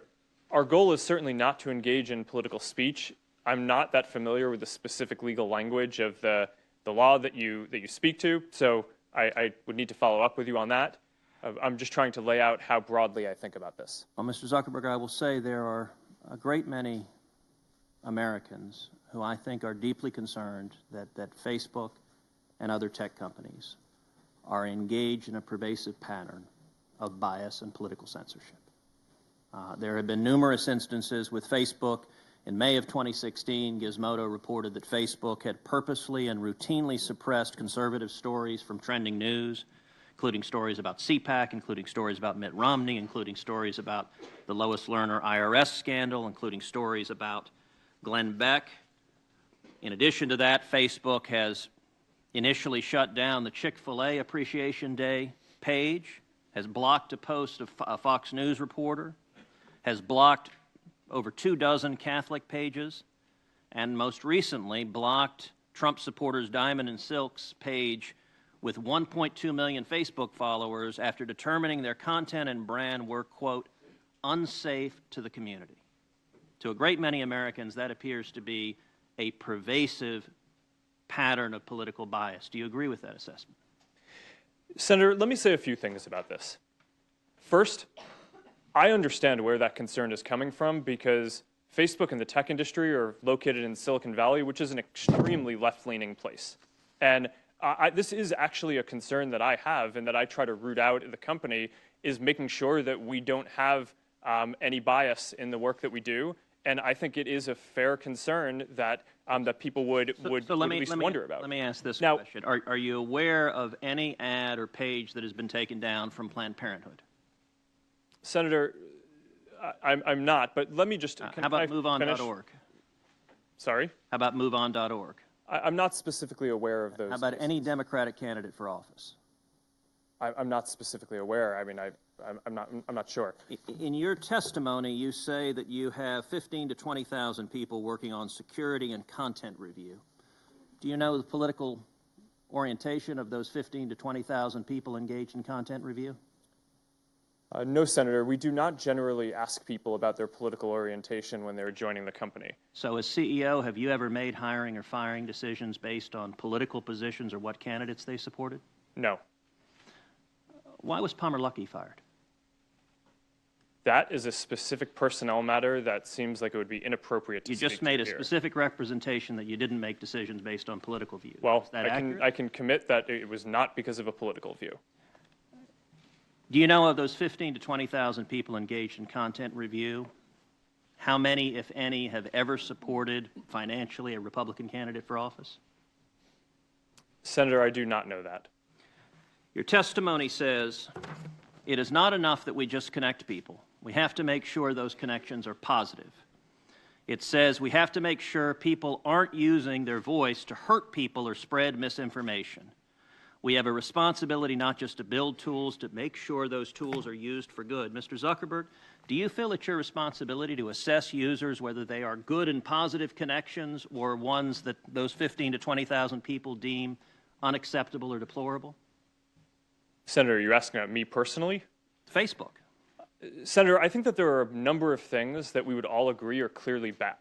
our goal is certainly not to engage in political speech. I'm not that familiar with the specific legal language of the law that you speak to, so I would need to follow up with you on that. I'm just trying to lay out how broadly I think about this. Well, Mr. Zuckerberg, I will say there are a great many Americans who I think are deeply concerned that Facebook and other tech companies are engaged in a pervasive pattern of bias and political censorship. There have been numerous instances with Facebook. In May of 2016, Gizmodo reported that Facebook had purposely and routinely suppressed conservative stories from trending news, including stories about CPAC, including stories about Mitt Romney, including stories about the Lois Lerner IRS scandal, including stories about Glenn Beck. In addition to that, Facebook has initially shut down the Chick-fil-A Appreciation Day page, has blocked a post of a Fox News reporter, has blocked over 24 Catholic pages, and most recently blocked Trump supporters Diamond and Silk's page with 1.2 million Facebook followers after determining their content and brand were, quote, unsafe to the community. To a great many Americans, that appears to be a pervasive pattern of political bias. Do you agree with that assessment? Senator, let me say a few things about this. First, I understand where that concern is coming from because Facebook and the tech industry are located in Silicon Valley, which is an extremely left-leaning place. And this is actually a concern that I have and that I try to root out at the company, is making sure that we don't have any bias in the work that we do. And I think it is a fair concern that that people would at least wonder about. Let me ask this question. Are you aware of any ad or page that has been taken down from Planned Parenthood? Senator, I'm not, but let me just... How about MoveOn.org? Sorry? How about MoveOn.org? I'm not specifically aware of those. How about any Democratic candidate for office? I'm not specifically aware. I mean, I'm not sure. In your testimony, you say that you have 15,000 to 20,000 people working on security and content review. Do you know the political orientation of those 15,000 to 20,000 people engaged in content review? No, Senator. We do not generally ask people about their political orientation when they're joining the company. So as CEO, have you ever made hiring or firing decisions based on political positions or what candidates they supported? No. Why was Palmer Luckey fired? That is a specific personnel matter that seems like it would be inappropriate to speak to here. You just made a specific representation that you didn't make decisions based on political views. Well, Is that accurate? I can commit that it was not because of a political view. Do you know of those 15,000 to 20,000 people engaged in content review, how many, if any, have ever supported financially a Republican candidate for office? Senator, I do not know that. Your testimony says it is not enough that we just connect people. We have to make sure those connections are positive. It says we have to make sure people aren't using their voice to hurt people or spread misinformation. We have a responsibility not just to build tools, to make sure those tools are used for good. Mr. Zuckerberg, do you feel it's your responsibility to assess users whether they are good and positive connections or ones that those 15,000 to 20,000 people deem unacceptable or deplorable? Senator, you're asking about me personally? Facebook. Senator, I think that there are a number of things that we would all agree are clearly bad.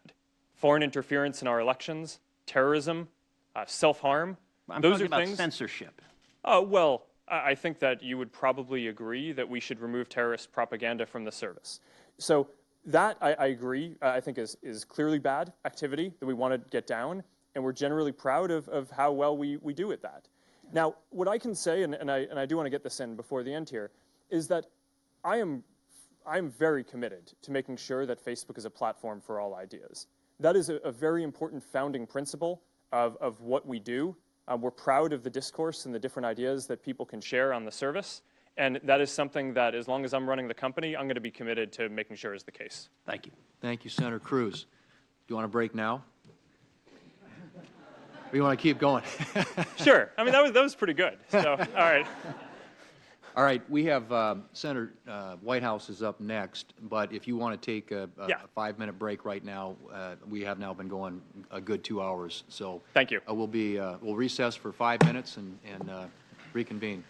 Foreign interference in our elections, terrorism, self-harm. I'm Those talking are about things. Censorship. Well, I think that you would probably agree that we should remove terrorist propaganda from the service. So that, I agree, I think is clearly bad activity that we want to get down. and we're generally proud of how well we do at that. Now, what I can say, and I do want to get this in before the end here, is that I am very committed to making sure that Facebook is a platform for all ideas. That is a very important founding principle of what we do. We're proud of the discourse and the different ideas that people can share on the service, and that is something that, as long as I'm running the company, I'm going to be committed to making sure is the case. Thank you. Thank you, Senator Cruz. Do you want to break now? Or you want to keep going? Sure. I mean, that was pretty good. So, all right. All right, we have Senator Whitehouse is up next, but if you want to take a 5-minute break right now, we have now been going a good 2 hours. So thank you. We'll recess for 5 minutes and reconvene.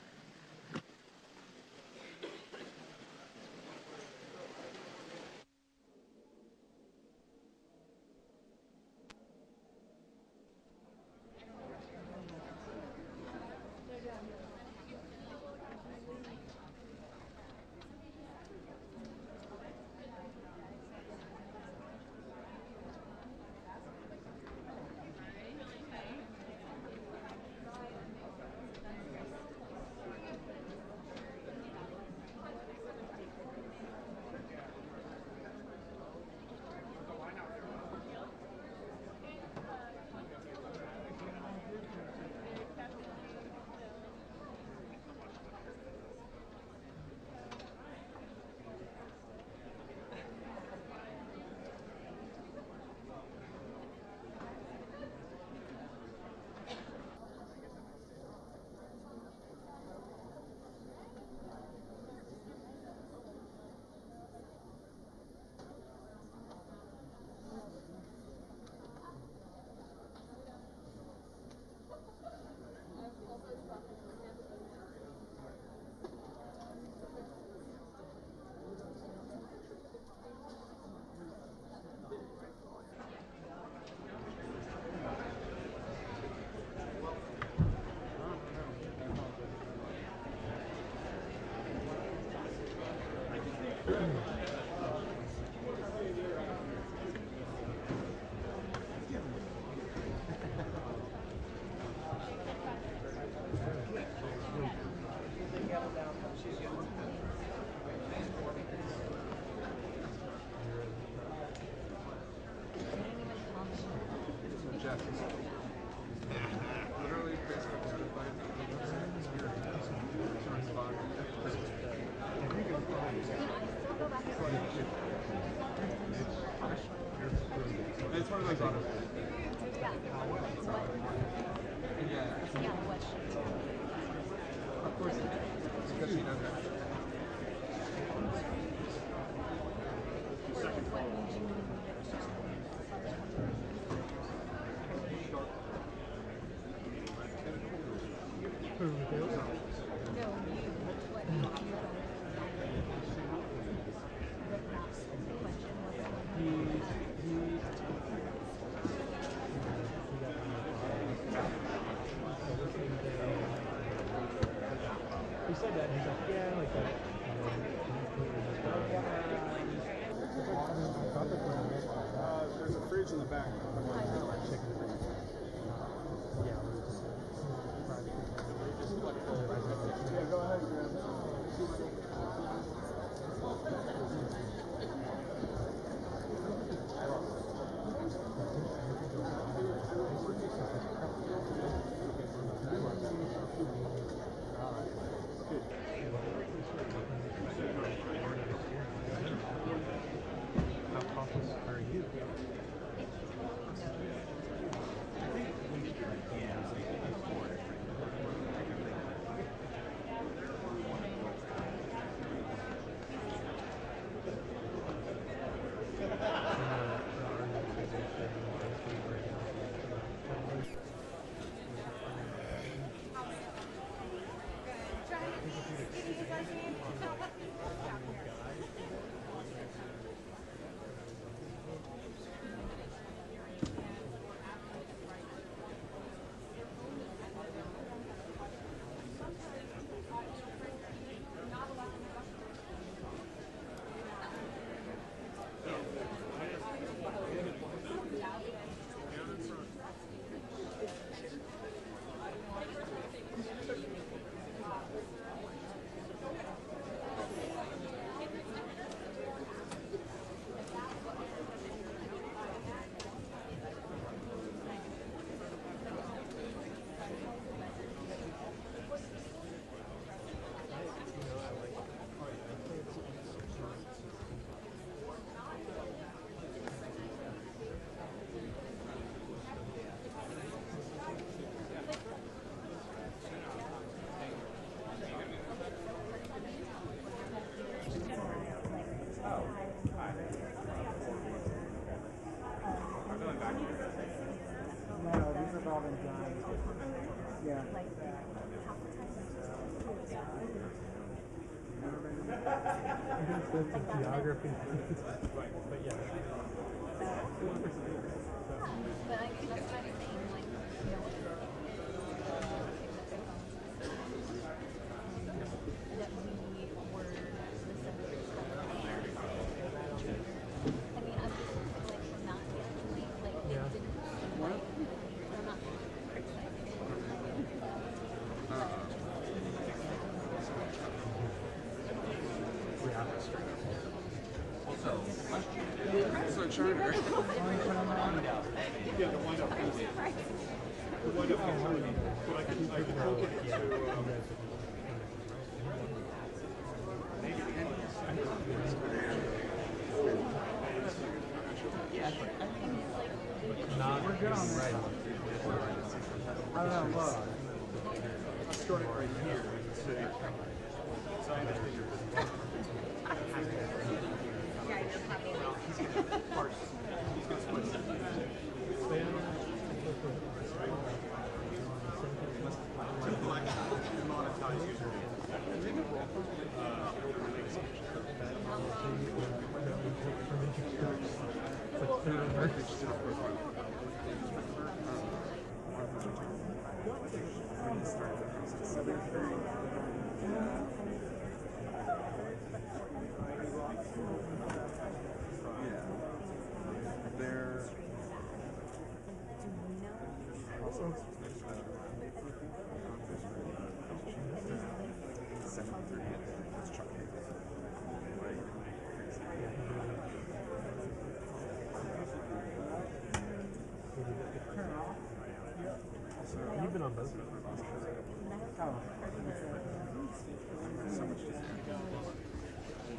You've been on both.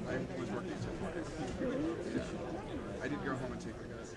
I was working I did go home and take the guys.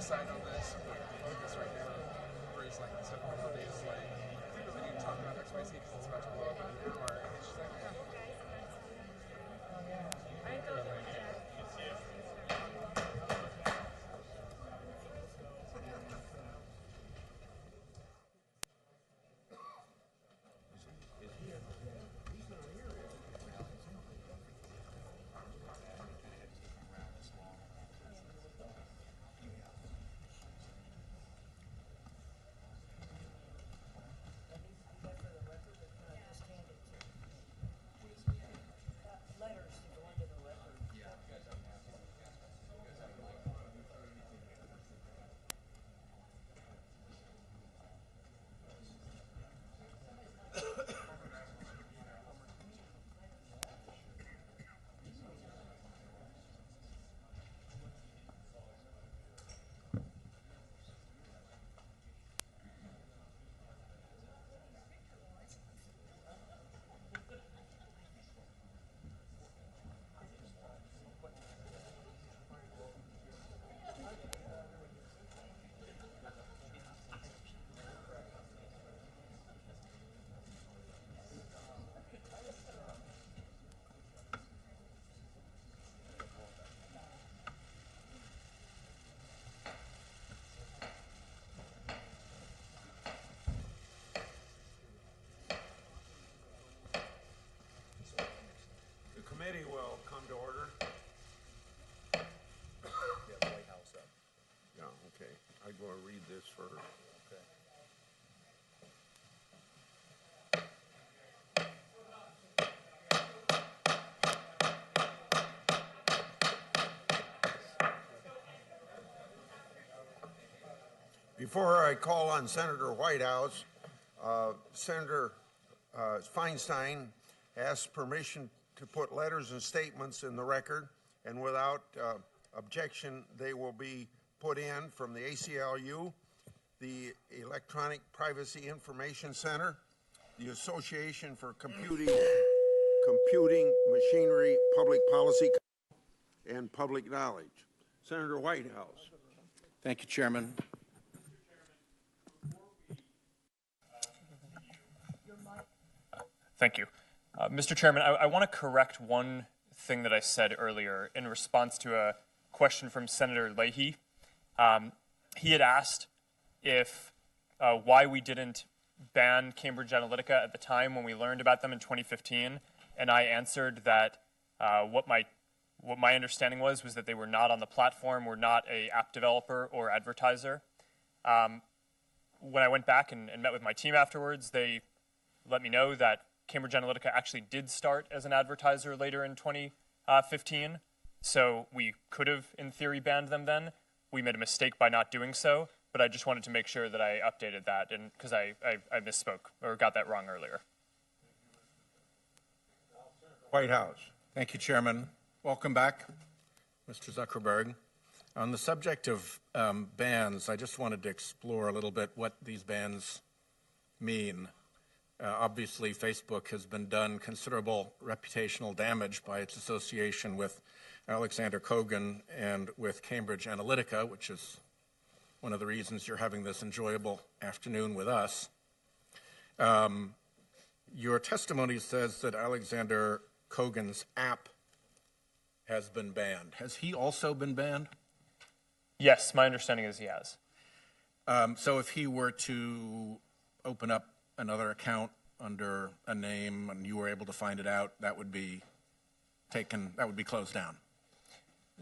Sign on this, or this right now, where he's like, stuff on the days, like, we need to talk about X, Y, Z, because it's about to blow up in an hour. And she's like, yeah. committee will come to order. Yeah, the White House up. Yeah, okay. I go and read this first. Okay. Before I call on Senator Whitehouse, Senator Feinstein asked permission to put letters and statements in the record, and without objection, they will be put in from the ACLU, the Electronic Privacy Information Center, the Association for Computing Machinery, Public Policy, and Public Knowledge. Senator Whitehouse. Thank you, Chairman. Thank you. Mr. Chairman, I want to correct one thing that I said earlier in response to a question from Senator Leahy. He had asked if why we didn't ban Cambridge Analytica at the time when we learned about them in 2015, and I answered that what my understanding was that they were not on the platform, were not a app developer or advertiser. When I went back and met with my team afterwards, they let me know that Cambridge Analytica actually did start as an advertiser later in 2015, so we could have, in theory, banned them then. We made a mistake by not doing so, but I just wanted to make sure that I updated that, and because I misspoke or got that wrong earlier. White House. Thank you, Chairman. Welcome back, Mr. Zuckerberg. On the subject of bans, I just wanted to explore a little bit what these bans mean. Obviously, Facebook has been done considerable reputational damage by its association with Alexander Kogan and with Cambridge Analytica, which is one of the reasons you're having this enjoyable afternoon with us. Your testimony says that Alexander Kogan's app has been banned. Has he also been banned? Yes, my understanding is he has. So if he were to open up another account under a name and you were able to find it out, that would be closed down.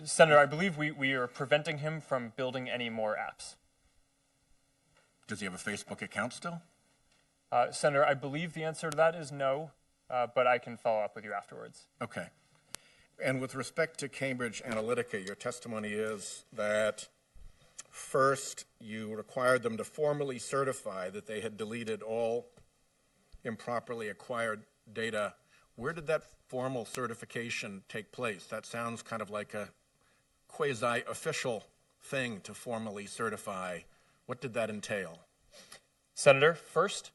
Senator, I believe we are preventing him from building any more apps. Does he have a Facebook account still? Senator, I believe the answer to that is no, but I can follow up with you afterwards. Okay. And with respect to Cambridge Analytica, your testimony is that first you required them to formally certify that they had deleted all improperly acquired data. Where did that formal certification take place? That sounds kind of like a quasi-official thing to formally certify. What did that entail? Senator, first,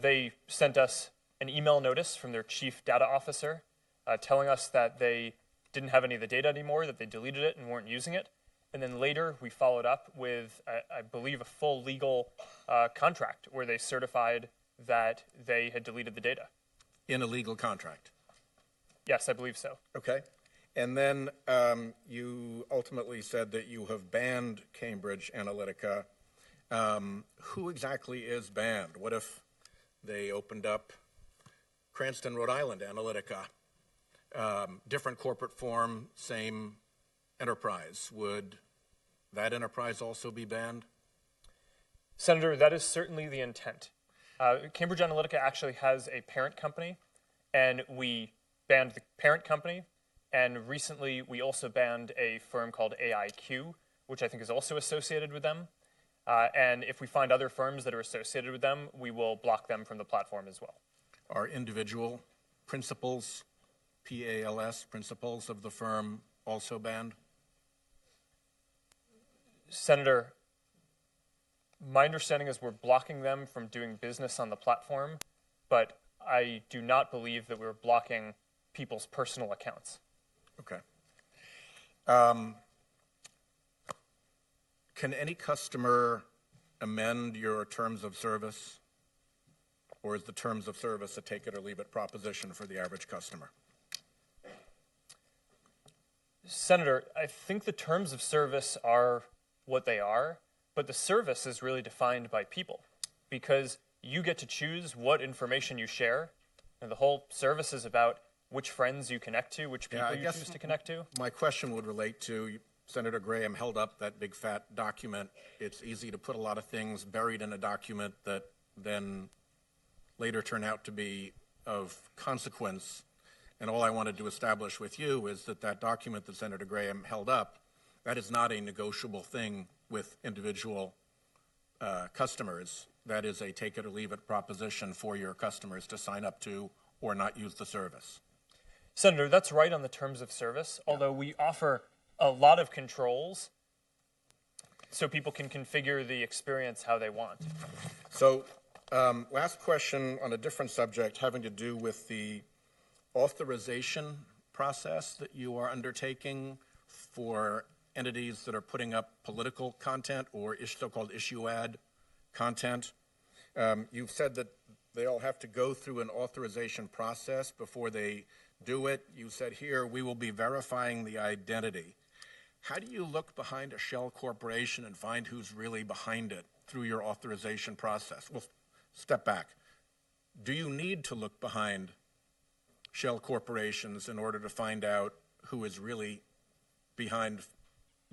they sent us an email notice from their chief data officer telling us that they didn't have any of the data anymore, that they deleted it and weren't using it. And then later we followed up with, I believe, a full legal contract where they certified that they had deleted the data. In a legal contract? Yes, I believe so. Okay. And then you ultimately said that you have banned Cambridge Analytica. Who exactly is banned? What if they opened up Cranston, Rhode Island Analytica? Different corporate form, same enterprise. Would that enterprise also be banned? Senator, that is certainly the intent. Cambridge Analytica actually has a parent company, and we banned the parent company. And recently, we also banned a firm called AIQ, which I think is also associated with them. And if we find other firms that are associated with them, we will block them from the platform as well. Are individual principals, PALS principals of the firm also banned? Senator, my understanding is we're blocking them from doing business on the platform, but I do not believe that we're blocking people's personal accounts. Okay. Can any customer amend your terms of service? Or is the terms of service a take it or leave it proposition for the average customer? Senator, I think the terms of service are what they are, but the service is really defined by people because you get to choose what information you share, and the whole service is about which friends you connect to, which people you choose to connect to. My question would relate to Senator Graham held up that big fat document. It's easy to put a lot of things buried in a document that then later turn out to be of consequence. And all I wanted to establish with you is that that document that Senator Graham held up, that is not a negotiable thing with individual customers. That is a take it or leave it proposition for your customers to sign up to or not use the service. Senator, that's right on the terms of service, although we offer a lot of controls so people can configure the experience how they want. So last question on a different subject having to do with the authorization process that you are undertaking for entities that are putting up political content or so-called issue ad content. You've said that they all have to go through an authorization process before they do it. You said here, we will be verifying the identity. How do you look behind a shell corporation and find who's really behind it through your authorization process? Well, step back. Do you need to look behind shell corporations in order to find out who is really behind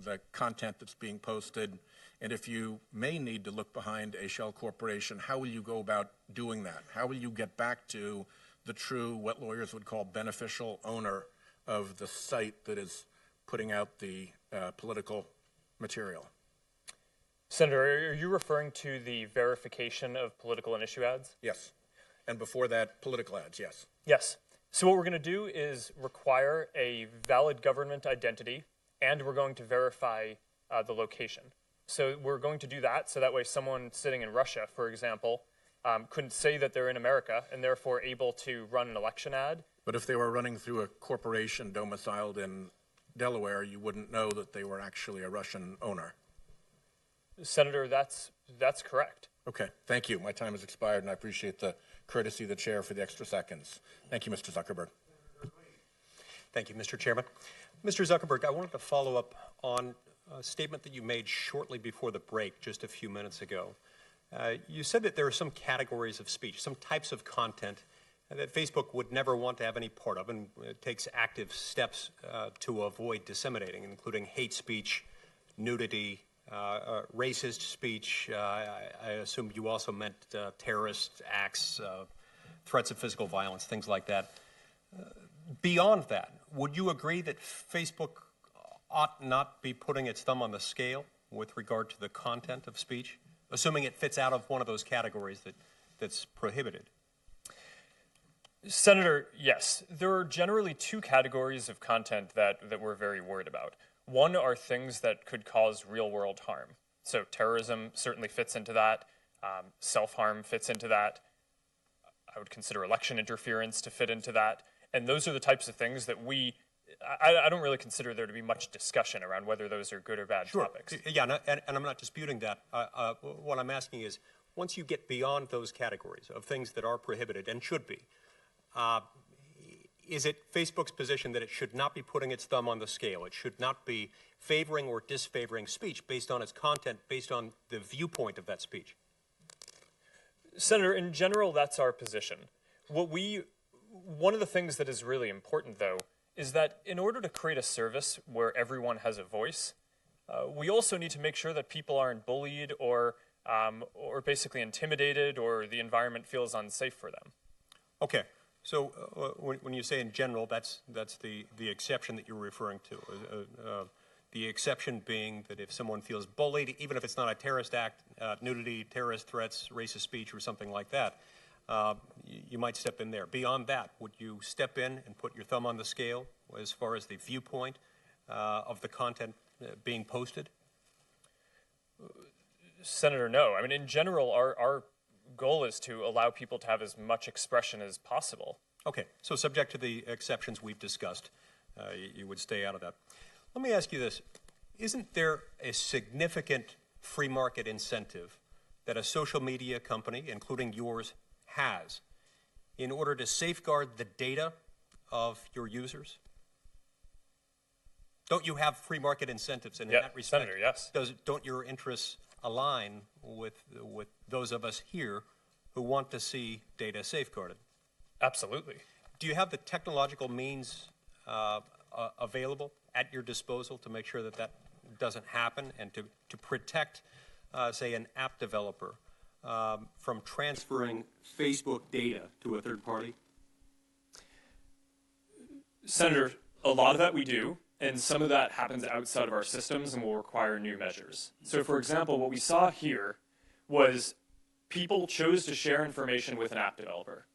the content that's being posted? And if you may need to look behind a shell corporation, how will you go about doing that? How will you get back to the true, what lawyers would call beneficial owner of the site that is putting out the political material? Senator, are you referring to the verification of political and issue ads? Yes. And before that, political ads, yes. Yes. So what we're going to do is require a valid government identity, and we're going to verify the location. So we're going to do that so that way someone sitting in Russia, for example, couldn't say that they're in America and therefore able to run an election ad. But if they were running through a corporation domiciled in Delaware, you wouldn't know that they were actually a Russian owner. Senator, that's correct. Okay, thank you. My time has expired, and I appreciate the courtesy of the chair for the extra seconds. Thank you, Mr. Zuckerberg. Thank you, Mr. Chairman. Mr. Zuckerberg, I wanted to follow up on a statement that you made shortly before the break just a few minutes ago. You said that there are some categories of speech, some types of content that Facebook would never want to have any part of, and it takes active steps to avoid disseminating, including hate speech, nudity, racist speech. I assume you also meant terrorist acts, threats of physical violence, things like that. Beyond that, would you agree that Facebook ought not be putting its thumb on the scale with regard to the content of speech, assuming it fits out of one of those categories that's prohibited? Senator, yes. There are generally two categories of content that we're very worried about. One are things that could cause real-world harm. So terrorism certainly fits into that. Self-harm fits into that. I would consider election interference to fit into that. And those are the types of things that I don't really consider there to be much discussion around whether those are good or bad topics. Yeah, and I'm not disputing that. What I'm asking is, once you get beyond those categories of things that are prohibited and should be, is it Facebook's position that it should not be putting its thumb on the scale? It should not be favoring or disfavoring speech based on its content, based on the viewpoint of that speech? Senator, in general, that's our position. One of the things that is really important, though, is that in order to create a service where everyone has a voice, we also need to make sure that people aren't bullied or basically intimidated or the environment feels unsafe for them. Okay. So when you say in general, that's the exception that you're referring to. The exception being that if someone feels bullied, even if it's not a terrorist act, nudity, terrorist threats, racist speech, or something like that, you might step in there. Beyond that, would you step in and put your thumb on the scale as far as the viewpoint of the content being posted? Senator, no. I mean, in general, our goal is to allow people to have as much expression as possible. Okay, so subject to the exceptions we've discussed, you would stay out of that. Let me ask you this. Isn't there a significant free market incentive that a social media company, including yours, has in order to safeguard the data of your users? Don't you have free market incentives? And in that respect, Senator, yes. Don't your interests align with those of us here who want to see data safeguarded? Absolutely. Do you have the technological means available at your disposal to make sure that that doesn't happen and to protect, say, an app developer from transferring Facebook data to a third party? Senator, a lot of that we do, and some of that happens outside of our systems and will require new measures. So, for example, what we saw here was people chose to share information with an app developer.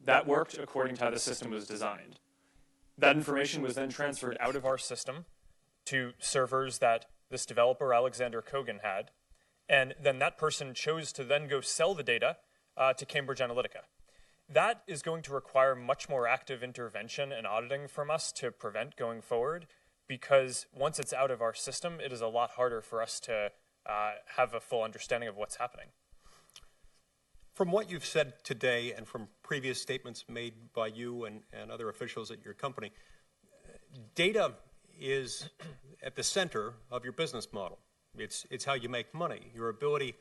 That worked according to how the system was designed. That information was then transferred out of our system to servers that this developer, Alexander Kogan, had, and then that person chose to then go sell the data to Cambridge Analytica. That is going to require much more active intervention and auditing from us to prevent going forward, because once it's out of our system, it is a lot harder for us to have a full understanding of what's happening. From what you've said today and from previous statements made by you and other officials at your company, data is at the center of your business model. It's how you make money. Your ability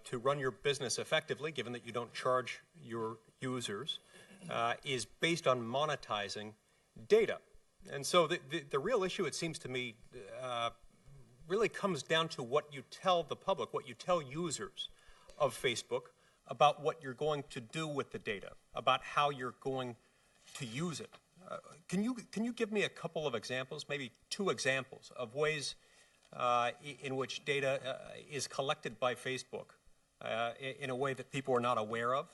to run your business effectively, given that you don't charge your users, is based on monetizing data. And so the real issue, it seems to me, really comes down to what you tell the public, what you tell users of Facebook about what you're going to do with the data, about how you're going to use it. Can you give me a couple of examples, maybe 2 examples of ways in which data is collected by Facebook in a way that people are not aware of?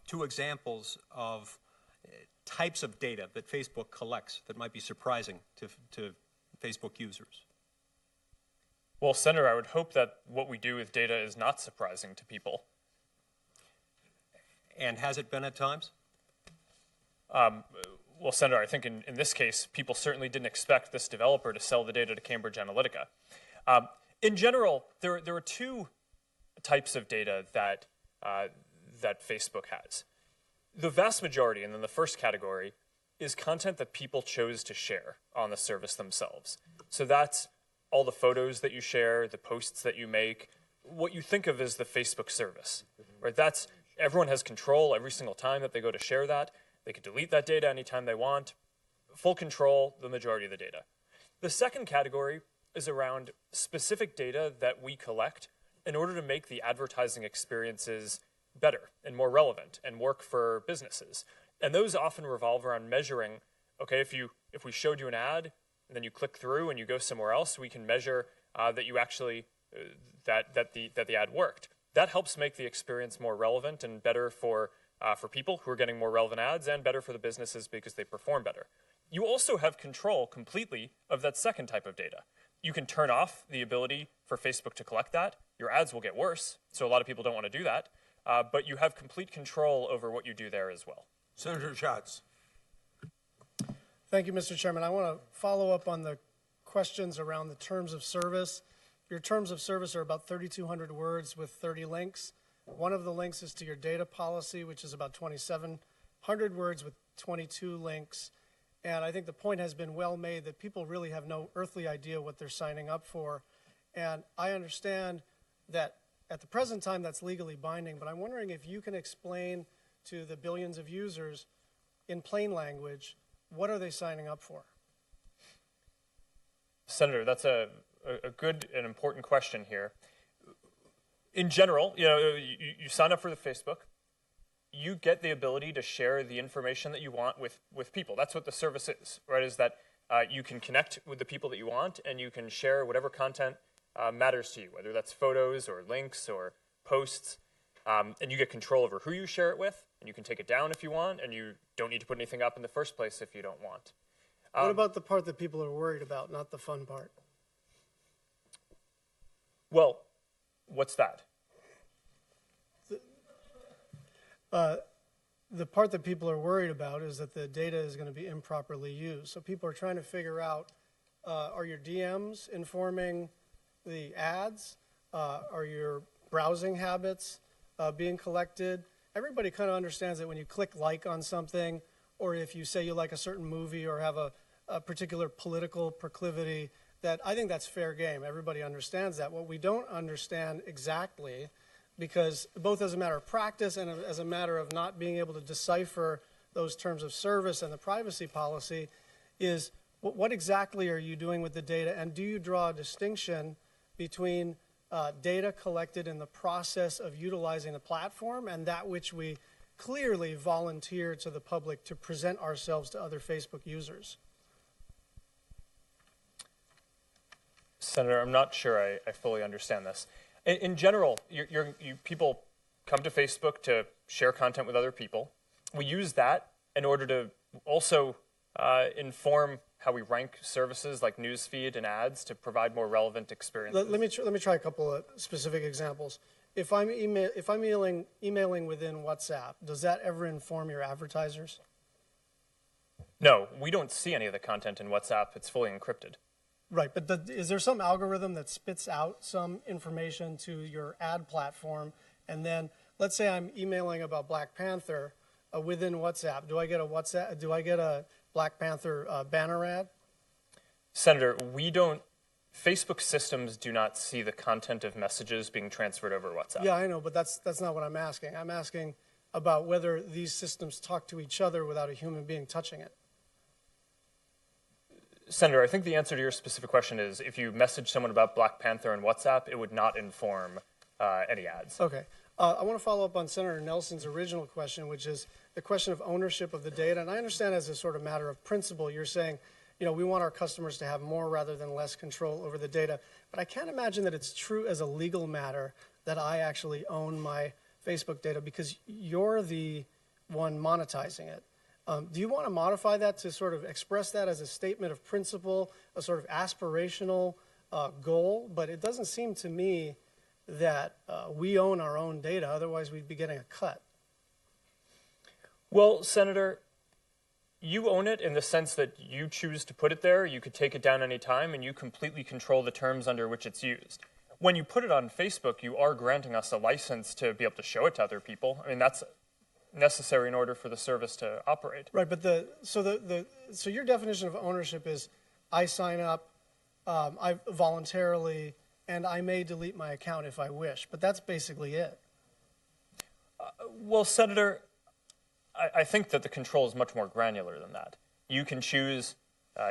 2 examples of types of data that Facebook collects that might be surprising to Facebook users. Well, Senator, I would hope that what we do with data is not surprising to people. And has it been at times? Well, Senator, I think in this case, people certainly didn't expect this developer to sell the data to Cambridge Analytica. In general, there are 2 types of data that Facebook has. The vast majority, and then the first category, is content that people chose to share on the service themselves. So that's all the photos that you share, the posts that you make, what you think of as the Facebook service, right? That's, everyone has control every single time that they go to share that. They can delete that data anytime they want. Full control, the majority of the data. The second category is around specific data that we collect in order to make the advertising experiences better and more relevant and work for businesses. And those often revolve around measuring, okay, if we showed you an ad and then you click through and you go somewhere else, we can measure that you actually, that the ad worked. That helps make the experience more relevant and better for people who are getting more relevant ads, and better for the businesses because they perform better. You also have control completely of that second type of data. You can turn off the ability for Facebook to collect that. Your ads will get worse, so a lot of people don't want to do that. But you have complete control over what you do there as well. Senator Schatz. Thank you, Mr. Chairman. I want to follow up on the questions around the terms of service. Your terms of service are about 3,200 words with 30 links. One of the links is to your data policy, which is about 2,700 words with 22 links. And I think the point has been well made that people really have no earthly idea what they're signing up for. And I understand that at the present time that's legally binding, but I'm wondering if you can explain to the billions of users in plain language, what are they signing up for? Senator, that's a good and important question here. In general, you sign up for the Facebook, you get the ability to share the information that you want with people. That's what the service is, right? Is that you can connect with the people that you want, and you can share whatever content matters to you, whether that's photos or links or posts, and you get control over who you share it with, and you can take it down if you want, and you don't need to put anything up in the first place if you don't want. What about the part that people are worried about, not the fun part? Well, what's that? The part that people are worried about is that the data is going to be improperly used. So people are trying to figure out, are your DMs informing the ads? Are your browsing habits being collected? Everybody kind of understands that when you click like on something, or if you say you like a certain movie or have a particular political proclivity, that I think that's fair game. Everybody understands that. What we don't understand exactly, because both as a matter of practice and as a matter of not being able to decipher those terms of service and the privacy policy is what exactly are you doing with the data, and do you draw a distinction between data collected in the process of utilizing the platform and that which we clearly volunteer to the public to present ourselves to other Facebook users? Senator, I'm not sure I fully understand this. In general, people come to Facebook to share content with other people. We use that in order to also inform how we rank services like newsfeed and ads to provide more relevant experiences. Let me try a couple of specific examples. If I'm emailing within WhatsApp, does that ever inform your advertisers? No, we don't see any of the content in WhatsApp. It's fully encrypted. Right, but is there some algorithm that spits out some information to your ad platform, and then let's say I'm emailing about Black Panther within WhatsApp. Do I get a Black Panther banner ad? Senator, Facebook systems do not see the content of messages being transferred over WhatsApp. Yeah, I know, but that's not what I'm asking. I'm asking about whether these systems talk to each other without a human being touching it. Senator, I think the answer to your specific question is if you message someone about Black Panther in WhatsApp, it would not inform any ads. Okay. I want to follow up on Senator Nelson's original question, which is the question of ownership of the data. And I understand as a sort of matter of principle, you're saying, we want our customers to have more rather than less control over the data. But I can't imagine that it's true as a legal matter that I actually own my Facebook data because you're the one monetizing it. Do you want to modify that to sort of express that as a statement of principle, a sort of aspirational goal? But it doesn't seem to me that we own our own data, otherwise we'd be getting a cut. Well, Senator, you own it in the sense that you choose to put it there, you could take it down any time, and you completely control the terms under which it's used. When you put it on Facebook, you are granting us a license to be able to show it to other people. I mean, that's necessary in order for the service to operate. Right, but so your definition of ownership is I sign up, I voluntarily, and I may delete my account if I wish, but that's basically it. Well, Senator, I think that the control is much more granular than that. You can choose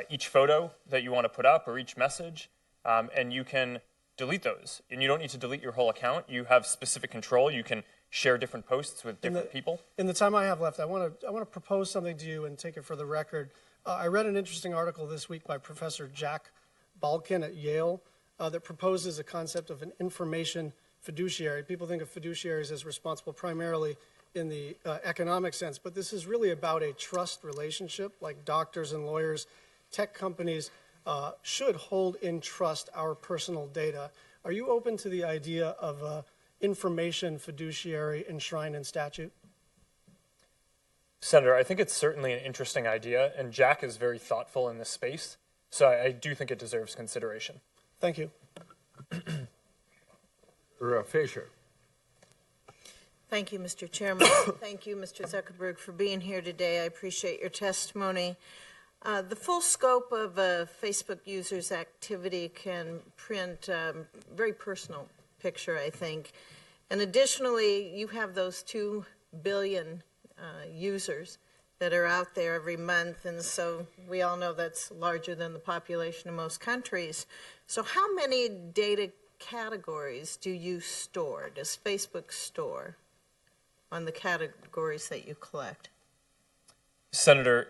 each photo that you want to put up or each message, and you can delete those. And you don't need to delete your whole account. You have specific control. You can share different posts with different people. In the time I have left, I want to propose something to you and take it for the record. I read an interesting article this week by Professor Jack Balkin at Yale that proposes a concept of an information fiduciary. People think of fiduciaries as responsible primarily in the economic sense, but this is really about a trust relationship, like doctors and lawyers. Tech companies should hold in trust our personal data. Are you open to the idea of information fiduciary enshrined in statute? Senator, I think it's certainly an interesting idea, and Jack is very thoughtful in this space, so I do think it deserves consideration. Thank you. Fisher. Thank you, Mr. Chairman. Thank you, Mr. Zuckerberg, for being here today. I appreciate your testimony. The full scope of a Facebook user's activity can print a very personal picture, I think. And additionally, you have those 2 billion users that are out there every month, and so we all know that's larger than the population of most countries. So how many data categories do you store, does Facebook store, on the categories that you collect? Senator,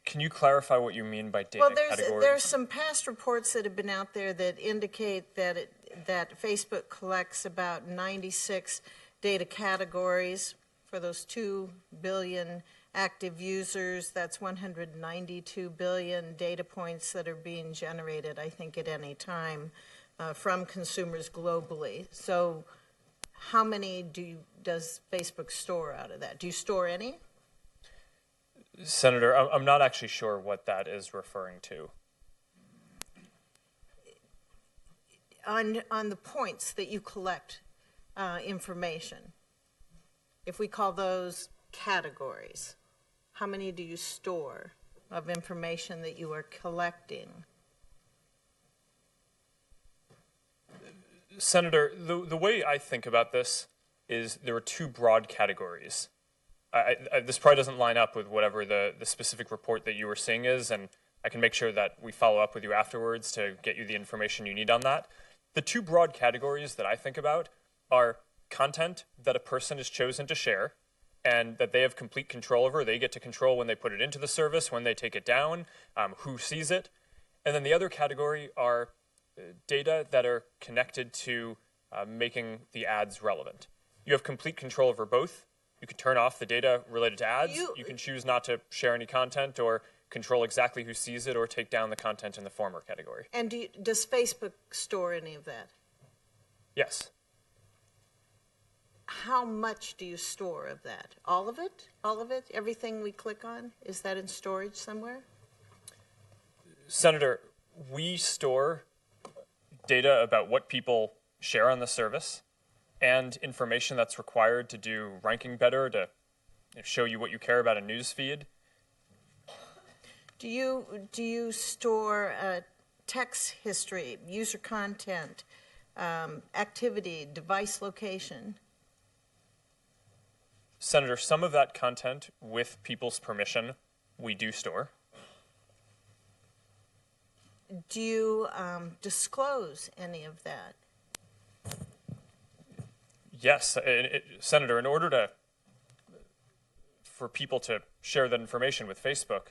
can you clarify what you mean by data categories? There's some past reports that have been out there that indicate that Facebook collects about 96 data categories for those 2 billion active users. That's 192 billion data points that are being generated, I think, at any time from consumers globally. So how many does Facebook store out of that? Do you store any? Senator, I'm not actually sure what that is referring to. On the points that you collect information, if we call those categories, how many do you store of information that you are collecting? Senator, the way I think about this is there are 2 broad categories. this probably doesn't line up with whatever the specific report that you were seeing is, and I can make sure that we follow up with you afterwards to get you the information you need on that. The two broad categories that I think about are content that a person has chosen to share and that they have complete control over. They get to control when they put it into the service, when they take it down, who sees it. And then the other category are data that are connected to making the ads relevant. You have complete control over both. You can turn off the data related to ads. You can choose not to share any content or control exactly who sees it or take down the content in the former category. And does Facebook store any of that? Yes. How much do you store of that? All of it? All of it? Everything we click on? Is that in storage somewhere? Senator, we store data about what people share on the service and information that's required to do ranking better, to show you what you care about in news feed. Do you store text history, user content, activity, device location? Senator, some of that content, with people's permission, we do store. Do you disclose any of that? Yes, Senator, in order for people to share that information with Facebook,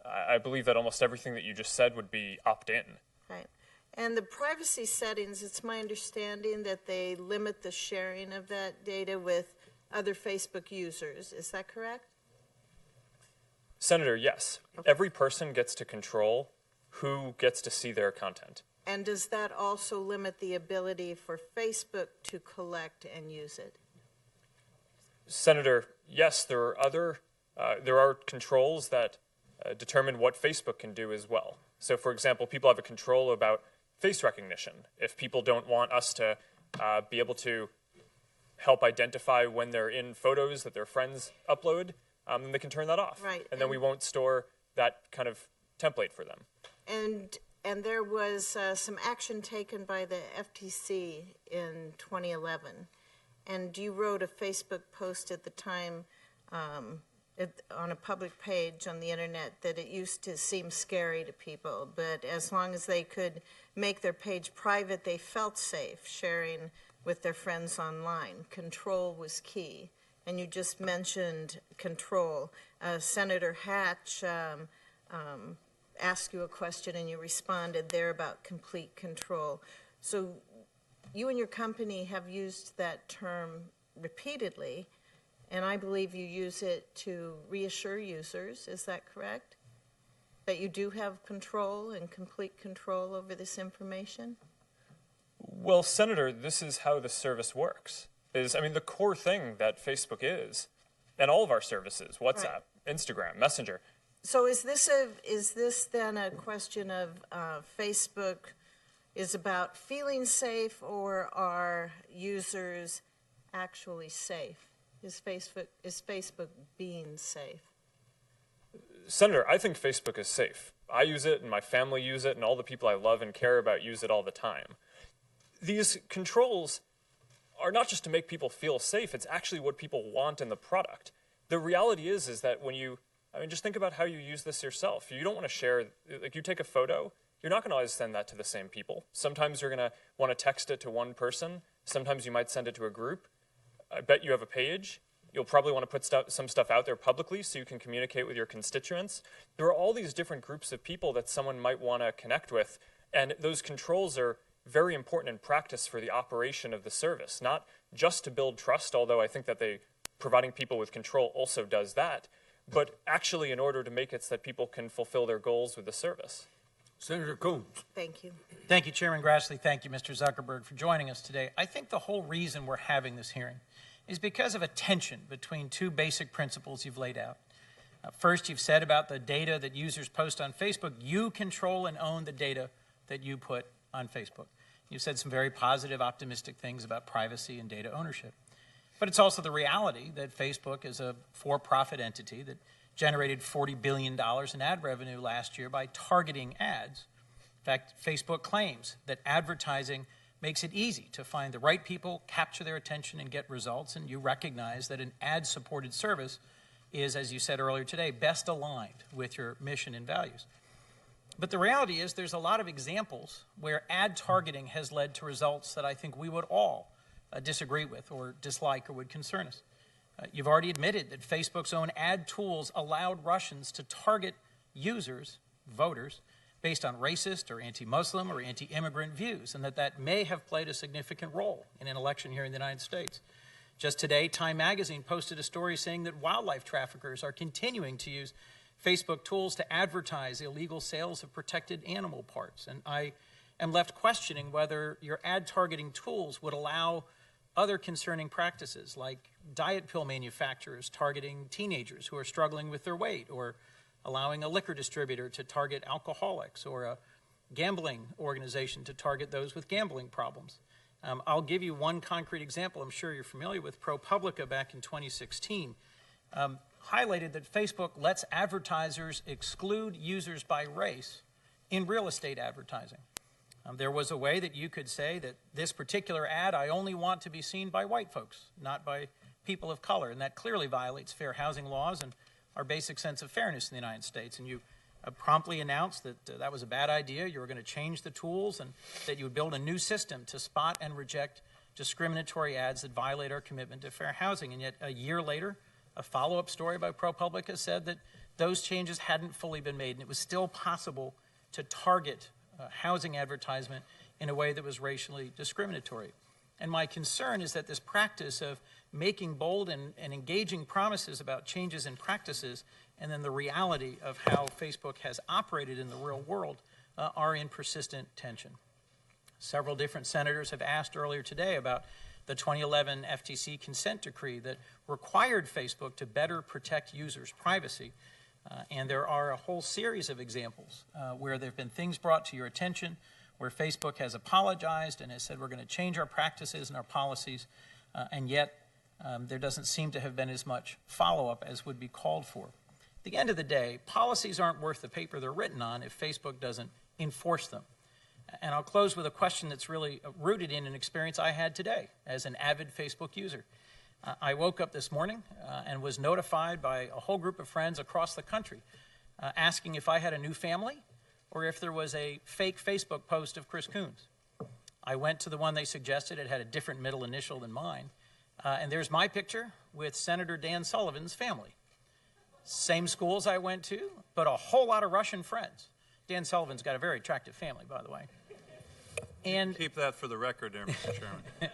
I believe that almost everything that you just said would be opt-in. Right. And the privacy settings, it's my understanding that they limit the sharing of that data with other Facebook users. Is that correct? Senator, yes. Okay. Every person gets to control who gets to see their content. And does that also limit the ability for Facebook to collect and use it? Senator, yes, there are controls that determine what Facebook can do as well. So, for example, people have a control about face recognition. If people don't want us to be able to help identify when they're in photos that their friends upload, then they can turn that off. Right. And then we won't store that kind of template for them. And there was some action taken by the FTC in 2011. And you wrote a Facebook post at the time on a public page on the internet that it used to seem scary to people, but as long as they could make their page private, they felt safe sharing with their friends online. Control was key. And you just mentioned control. Senator Hatch asked you a question and you responded there about complete control. So you and your company have used that term repeatedly, and I believe you use it to reassure users. Is that correct? That you do have control and complete control over this information? Well, Senator, this is how the service works. The core thing that Facebook is, and all of our services, WhatsApp, right, Instagram, Messenger. So is this then a question of Facebook is about feeling safe, or are users actually safe? Is Facebook being safe? Senator, I think Facebook is safe. I use it, and my family use it, and all the people I love and care about use it all the time. These controls are not just to make people feel safe, it's actually what people want in the product. The reality is that when you, just think about how you use this yourself. You don't want to share, like you take a photo, you're not going to always send that to the same people. Sometimes you're going to want to text it to one person. Sometimes you might send it to a group. I bet you have a page. You'll probably want to put some stuff out there publicly so you can communicate with your constituents. There are all these different groups of people that someone might want to connect with, and those controls are very important in practice for the operation of the service, not just to build trust, although I think that providing people with control also does that, but actually in order to make it so that people can fulfill their goals with the service. Senator Combs. Thank you. Thank you, Chairman Grassley. Thank you, Mr. Zuckerberg, for joining us today. I think the whole reason we're having this hearing is because of a tension between two basic principles you've laid out. First, you've said about the data that users post on Facebook, you control and own the data that you put on Facebook. You've said some very positive, optimistic things about privacy and data ownership. But it's also the reality that Facebook is a for-profit entity that generated $40 billion in ad revenue last year by targeting ads. In fact, Facebook claims that advertising makes it easy to find the right people, capture their attention, and get results, and you recognize that an ad-supported service is, as you said earlier today, best aligned with your mission and values. But the reality is there's a lot of examples where ad targeting has led to results that I think we would all disagree with or dislike or would concern us. You've already admitted that Facebook's own ad tools allowed Russians to target users, voters, based on racist or anti-Muslim or anti-immigrant views, and that may have played a significant role in an election here in the United States. Just today, Time magazine posted a story saying that wildlife traffickers are continuing to use Facebook tools to advertise illegal sales of protected animal parts. And I am left questioning whether your ad targeting tools would allow other concerning practices like diet pill manufacturers targeting teenagers who are struggling with their weight, or allowing a liquor distributor to target alcoholics, or a gambling organization to target those with gambling problems. I'll give you one concrete example I'm sure you're familiar with. ProPublica back in 2016 highlighted that Facebook lets advertisers exclude users by race in real estate advertising. There was a way that you could say that this particular ad, I only want to be seen by white folks, not by people of color, and that clearly violates fair housing laws and our basic sense of fairness in the United States. And you promptly announced that that was a bad idea, you were going to change the tools, and that you would build a new system to spot and reject discriminatory ads that violate our commitment to fair housing. And yet a year later, a follow-up story by ProPublica said that those changes hadn't fully been made, and it was still possible to target housing advertisement in a way that was racially discriminatory. And my concern is that this practice of making bold and engaging promises about changes in practices and then the reality of how Facebook has operated in the real world are in persistent tension. Several different senators have asked earlier today about the 2011 FTC consent decree that required Facebook to better protect users' privacy. And there are a whole series of examples where there have been things brought to your attention, where Facebook has apologized and has said we're going to change our practices and our policies, and yet there doesn't seem to have been as much follow-up as would be called for. At the end of the day, policies aren't worth the paper they're written on if Facebook doesn't enforce them. And I'll close with a question that's really rooted in an experience I had today as an avid Facebook user. I woke up this morning and was notified by a whole group of friends across the country asking if I had a new family or if there was a fake Facebook post of Chris Coons. I went to the one they suggested. It had a different middle initial than mine. And there's my picture with Senator Dan Sullivan's family. Same schools I went to, but a whole lot of Russian friends. Dan Sullivan's got a very attractive family, by the way. And keep that for the record there, Mr. Chairman.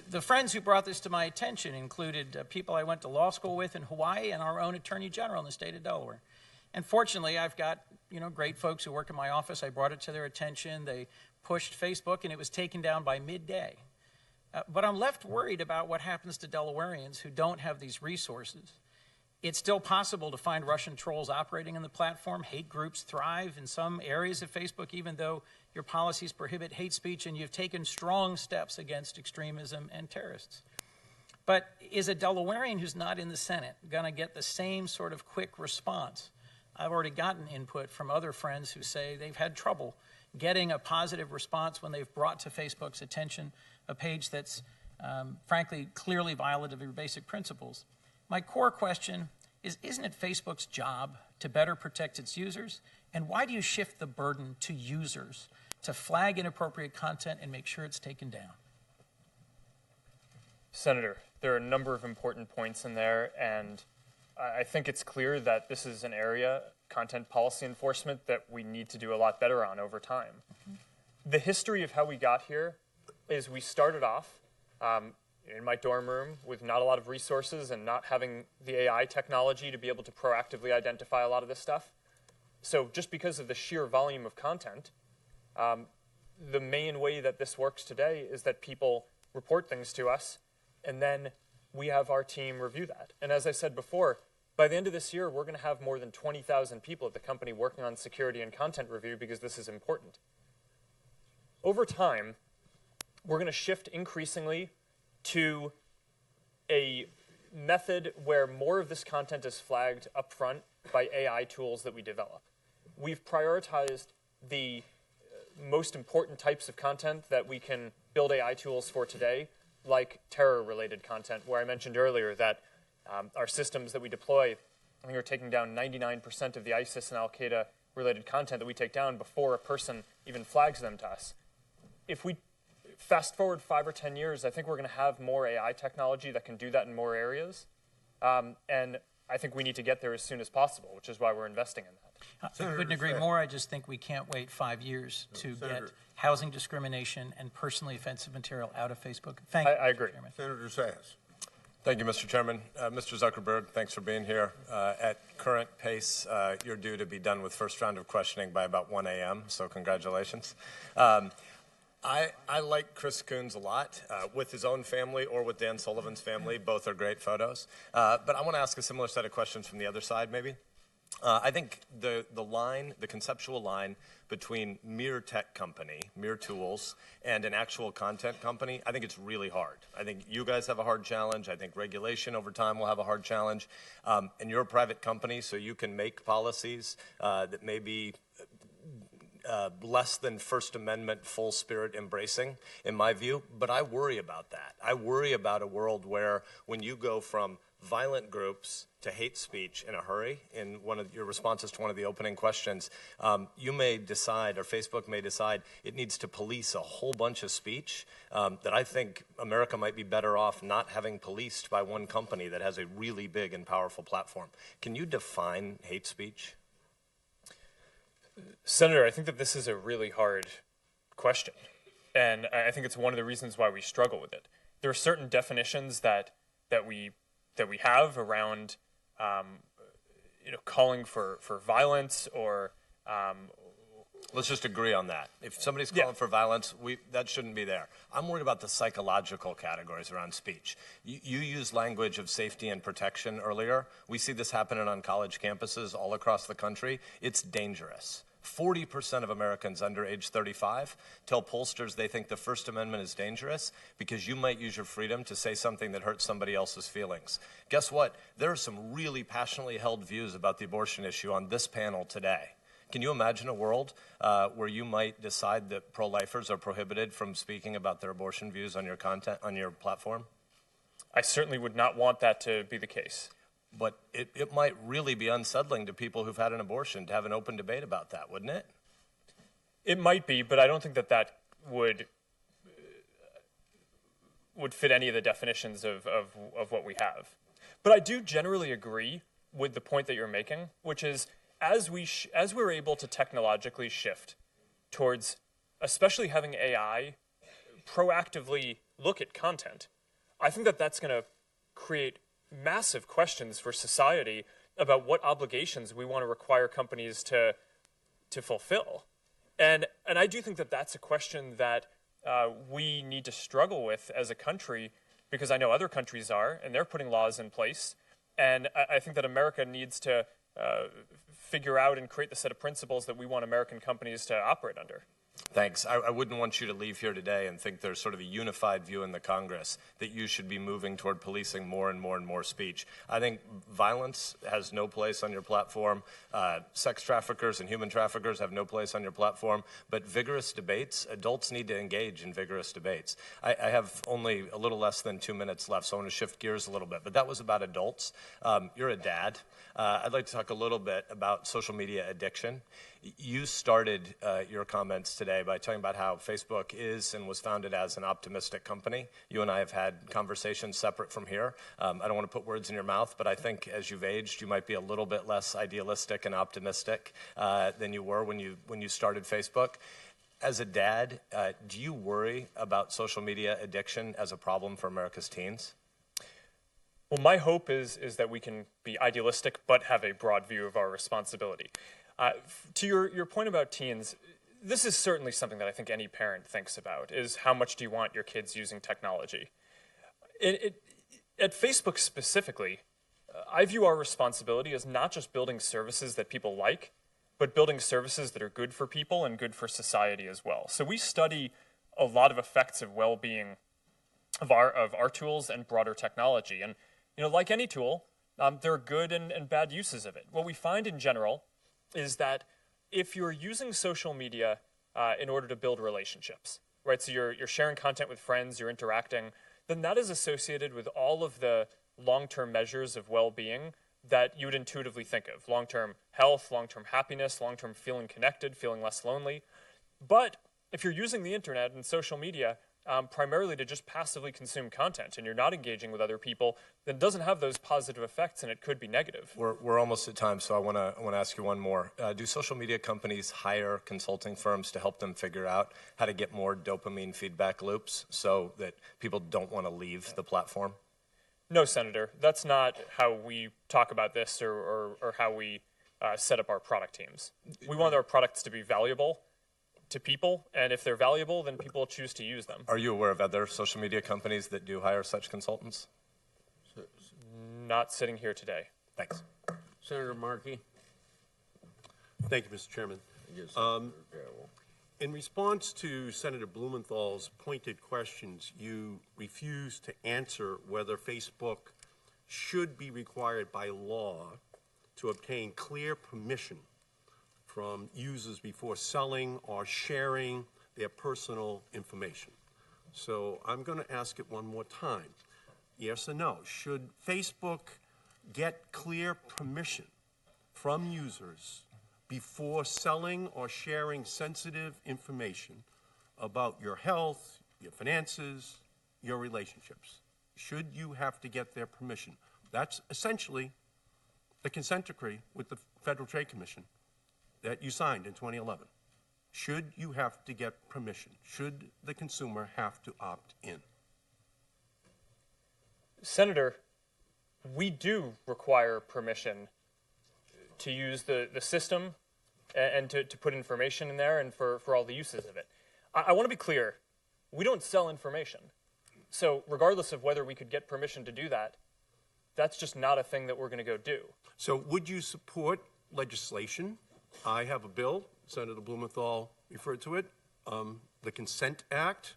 The friends who brought this to my attention included people I went to law school with in Hawaii and our own Attorney General in the state of Delaware. And fortunately, I've got great folks who work in my office. I brought it to their attention. They pushed Facebook, and it was taken down by midday. But I'm left worried about what happens to Delawareans who don't have these resources. It's still possible to find Russian trolls operating on the platform. Hate groups thrive in some areas of Facebook, even though your policies prohibit hate speech and you've taken strong steps against extremism and terrorists. But is a Delawarean who's not in the Senate going to get the same sort of quick response? I've already gotten input from other friends who say they've had trouble getting a positive response when they've brought to Facebook's attention a page that's, frankly, clearly violative of your basic principles. My core question is, isn't it Facebook's job to better protect its users? And why do you shift the burden to users to flag inappropriate content and make sure it's taken down? Senator, there are a number of important points in there, and I think it's clear that this is an area, content policy enforcement, that we need to do a lot better on over time. The history of how we got here is we started off in my dorm room with not a lot of resources and not having the AI technology to be able to proactively identify a lot of this stuff. So just because of the sheer volume of content, the main way that this works today is that people report things to us, and then we have our team review that. And as I said before, by the end of this year, we're going to have more than 20,000 people at the company working on security and content review because this is important. Over time, we're going to shift increasingly to a method where more of this content is flagged upfront by AI tools that we develop. We've prioritized the most important types of content that we can build AI tools for today, like terror-related content, where I mentioned earlier that our systems that we deploy, I think we're taking down 99% of the ISIS and Al-Qaeda related content that we take down before a person even flags them to us. If we fast forward 5 or 10 years, I think we're going to have more AI technology that can do that in more areas. And I think we need to get there as soon as possible, which is why we're investing in that. I couldn't agree more. I just think we can't wait 5 years to get housing discrimination and personally offensive material out of Facebook. Thank you, I agree. Chairman. Senator Sass. Thank you, Mr. Chairman. Mr. Zuckerberg, thanks for being here. At current pace, you're due to be done with first round of questioning by about 1 a.m., so congratulations. I like Chris Coons a lot, with his own family or with Dan Sullivan's family. Both are great photos. But I want to ask a similar set of questions from the other side, maybe. I think the conceptual line between mere tech company, mere tools, and an actual content company, I think it's really hard. I think you guys have a hard challenge. I think regulation over time will have a hard challenge. And you're a private company, so you can make policies that may be less than First Amendment full spirit embracing, in my view. But I worry about that. I worry about a world where when you go from violent groups to hate speech in a hurry, in one of your responses to one of the opening questions, you may decide, or Facebook may decide, it needs to police a whole bunch of speech that I think America might be better off not having policed by one company that has a really big and powerful platform. Can you define hate speech? Senator, I think that this is a really hard question, and I think it's one of the reasons why we struggle with it. There are certain definitions that we have around calling for violence or let's just agree on that. If somebody's calling for violence, that shouldn't be there. I'm worried about the psychological categories around speech. You used language of safety and protection earlier. We see this happening on college campuses all across the country. It's dangerous. 40% of Americans under age 35 tell pollsters they think the First Amendment is dangerous because you might use your freedom to say something that hurts somebody else's feelings. Guess what? There are some really passionately held views about the abortion issue on this panel today. Can you imagine a world where you might decide that pro-lifers are prohibited from speaking about their abortion views on your content, on your platform? I certainly would not want that to be the case. But it might really be unsettling to people who've had an abortion to have an open debate about that, wouldn't it? It might be, but I don't think that would fit any of the definitions of what we have. But I do generally agree with the point that you're making, which is as we're able to technologically shift towards especially having AI proactively look at content, I think that that's going to create massive questions for society about what obligations we want to require companies to fulfill. And I do think that that's a question that we need to struggle with as a country, because I know other countries are, and they're putting laws in place. And I think that America needs to figure out and create the set of principles that we want American companies to operate under. Thanks. I wouldn't want you to leave here today and think there's sort of a unified view in the Congress that you should be moving toward policing more and more and more speech. I think violence has no place on your platform. Sex traffickers and human traffickers have no place on your platform. But vigorous debates, adults need to engage in vigorous debates. I have only a little less than 2 minutes left, so I want to shift gears a little bit. But that was about adults. You're a dad. I'd like to talk a little bit about social media addiction. You started your comments today by talking about how Facebook is and was founded as an optimistic company. You and I have had conversations separate from here. I don't want to put words in your mouth, but I think as you've aged, you might be a little bit less idealistic and optimistic than you were when you started Facebook. As a dad, do you worry about social media addiction as a problem for America's teens? Well, my hope is that we can be idealistic but have a broad view of our responsibility. To your point about teens, this is certainly something that I think any parent thinks about, is how much do you want your kids using technology? At Facebook specifically, I view our responsibility as not just building services that people like, but building services that are good for people and good for society as well. So we study a lot of effects of well-being of our tools and broader technology. And like any tool, there are good and bad uses of it. What we find in general is that if you're using social media in order to build relationships, right? So you're sharing content with friends, you're interacting, then that is associated with all of the long-term measures of well-being that you would intuitively think of. Long-term health, long-term happiness, long-term feeling connected, feeling less lonely. But if you're using the internet and social media primarily to just passively consume content and you're not engaging with other people, then it doesn't have those positive effects and it could be negative. We're almost at time, so I want to ask you one more. Do social media companies hire consulting firms to help them figure out how to get more dopamine feedback loops so that people don't want to leave the platform? No, Senator, that's not how we talk about this or how we set up our product teams. We want our products to be valuable to people, and if they're valuable, then people choose to use them. Are you aware of other social media companies that do hire such consultants? Not sitting here today. Thanks. Senator Markey. Thank you, Mr. Chairman. In response to Senator Blumenthal's pointed questions, you refused to answer whether Facebook should be required by law to obtain clear permission from users before selling or sharing their personal information. So I'm going to ask it one more time. Yes or no? Should Facebook get clear permission from users before selling or sharing sensitive information about your health, your finances, your relationships? Should you have to get their permission? That's essentially the consent decree with the Federal Trade Commission that you signed in 2011. Should you have to get permission? Should the consumer have to opt in? Senator, we do require permission to use the system and to put information in there and for all the uses of it. I want to be clear, we don't sell information. So regardless of whether we could get permission to do that, that's just not a thing that we're going to go do. So would you support legislation? I have a bill, Senator Blumenthal referred to it, the Consent Act,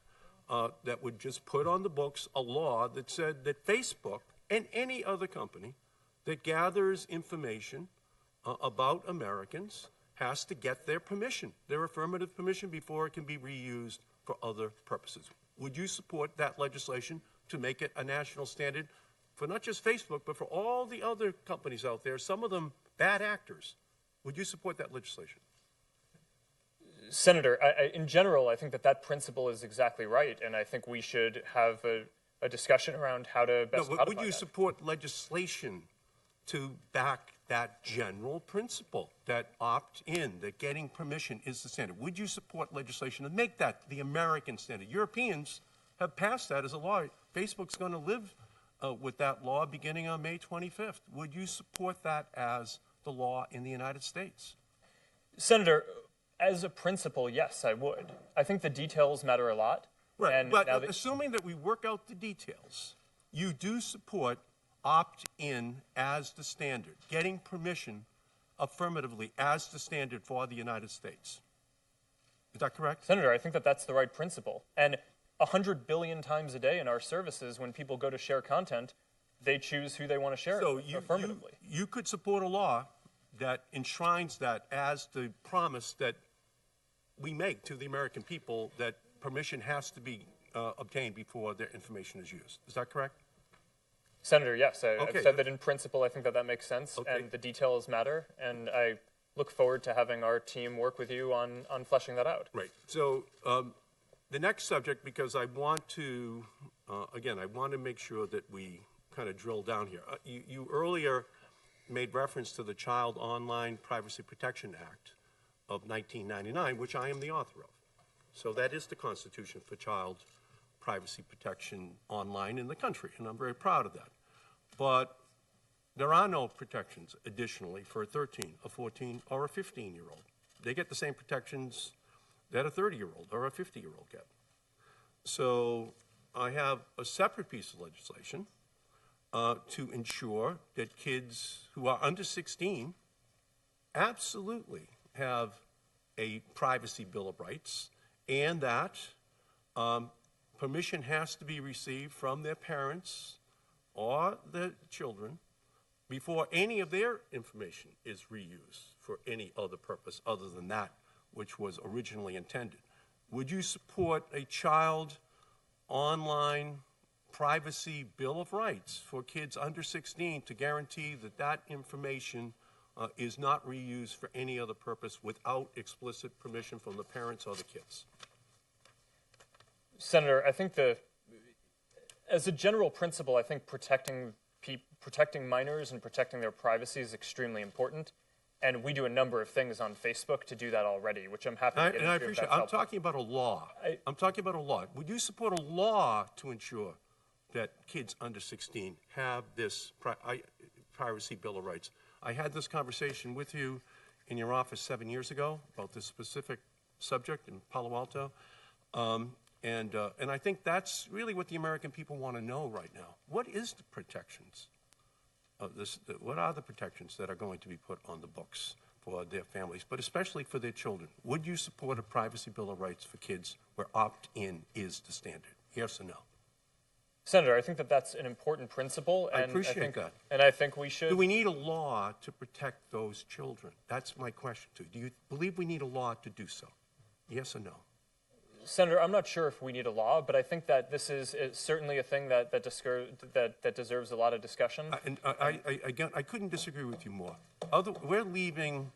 that would just put on the books a law that said that Facebook and any other company that gathers information about Americans has to get their permission, their affirmative permission, before it can be reused for other purposes. Would you support that legislation to make it a national standard for not just Facebook, but for all the other companies out there, some of them bad actors? Would you support that legislation? Senator, in general, I think that principle is exactly right, and I think we should have a discussion around how to best codify would you support legislation to back that general principle, that opt-in, that getting permission is the standard? Would you support legislation to make that the American standard? Europeans have passed that as a law. Facebook's going to live with that law beginning on May 25th. Would you support that as the law in the United States? Senator, as a principle, yes, I would. I think the details matter a lot. Right, but assuming that we work out the details, you do support opt-in as the standard, getting permission affirmatively as the standard for the United States. Is that correct? Senator, I think that's the right principle. And 100 billion times a day in our services, when people go to share content, they choose who they want to share it affirmatively. You could support a law that enshrines that as the promise that we make to the American people, that permission has to be obtained before their information is used. Is that correct? Senator, yes. I've said that in principle. I think that makes sense, and the details matter, and I look forward to having our team work with you on fleshing that out. Right. So the next subject, because I want to, again, I want to make sure that we kind of drill down here. You earlier made reference to the Child Online Privacy Protection Act of 1999, which I am the author of. So that is the Constitution for child privacy protection online in the country, and I'm very proud of that. But there are no protections additionally for a 13, a 14, or a 15-year-old. They get the same protections that a 30-year-old or a 50-year-old get. So I have a separate piece of legislation to ensure that kids who are under 16 absolutely have a privacy bill of rights, and that permission has to be received from their parents or the children before any of their information is reused for any other purpose other than that which was originally intended. Would you support a child online privacy bill of rights for kids under 16 to guarantee that that information is not reused for any other purpose without explicit permission from the parents or the kids? Senator, I think as a general principle, I think protecting minors and protecting their privacy is extremely important. And we do a number of things on Facebook to do that already, which I'm happy to get into. And I appreciate it. I'm talking about a law. I'm talking about a law. Would you support a law to ensure that kids under 16 have this privacy bill of rights? I had this conversation with you in your office 7 years ago about this specific subject in Palo Alto. And I think that's really what the American people want to know right now. What is the protections of this? What are the protections that are going to be put on the books for their families, but especially for their children? Would you support a privacy bill of rights for kids where opt-in is the standard? Yes or no? Senator, I think that that's an important principle. And I appreciate that. And I think we should. Do we need a law to protect those children? That's my question to you. Do you believe we need a law to do so? Yes or no? Senator, I'm not sure if we need a law, but I think that this is certainly a thing that deserves a lot of discussion. Again, I couldn't disagree with you more. We're leaving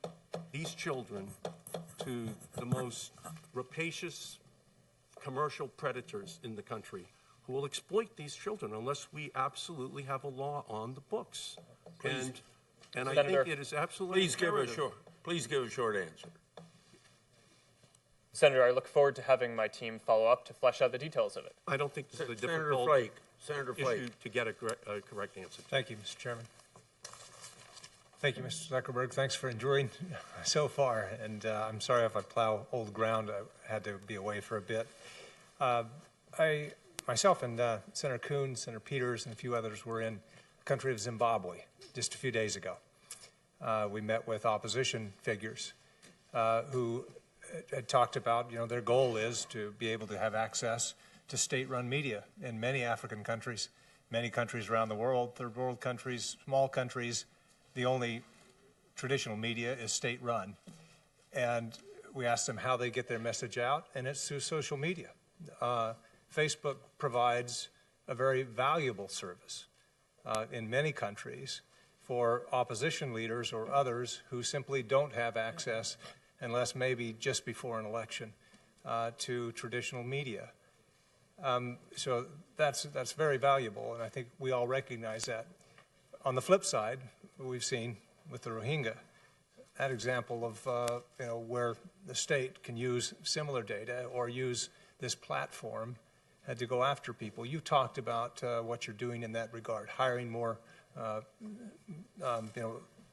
these children to the most rapacious commercial predators in the country who will exploit these children unless we absolutely have a law on the books. And I think it is absolutely imperative. Please give a short answer. Senator, I look forward to having my team follow up to flesh out the details of it. I don't think this is a difficult issue to get a correct answer. Thank you, Mr. Chairman. Thank you, Mr. Zuckerberg. Thanks for enjoying so far. And I'm sorry if I plow old ground. I had to be away for a bit. Myself and Senator Kuhn, Senator Peters, and a few others were in the country of Zimbabwe just a few days ago. We met with opposition figures who had talked about, their goal is to be able to have access to state-run media in many African countries, many countries around the world, third world countries, small countries. The only traditional media is state-run. And we asked them how they get their message out, and it's through social media. Facebook provides a very valuable service in many countries for opposition leaders or others who simply don't have access, unless maybe just before an election, to traditional media. So that's very valuable, and I think we all recognize that. On the flip side, we've seen with the Rohingya, that example of where the state can use similar data or use this platform to go after people. You talked about what you're doing in that regard, hiring more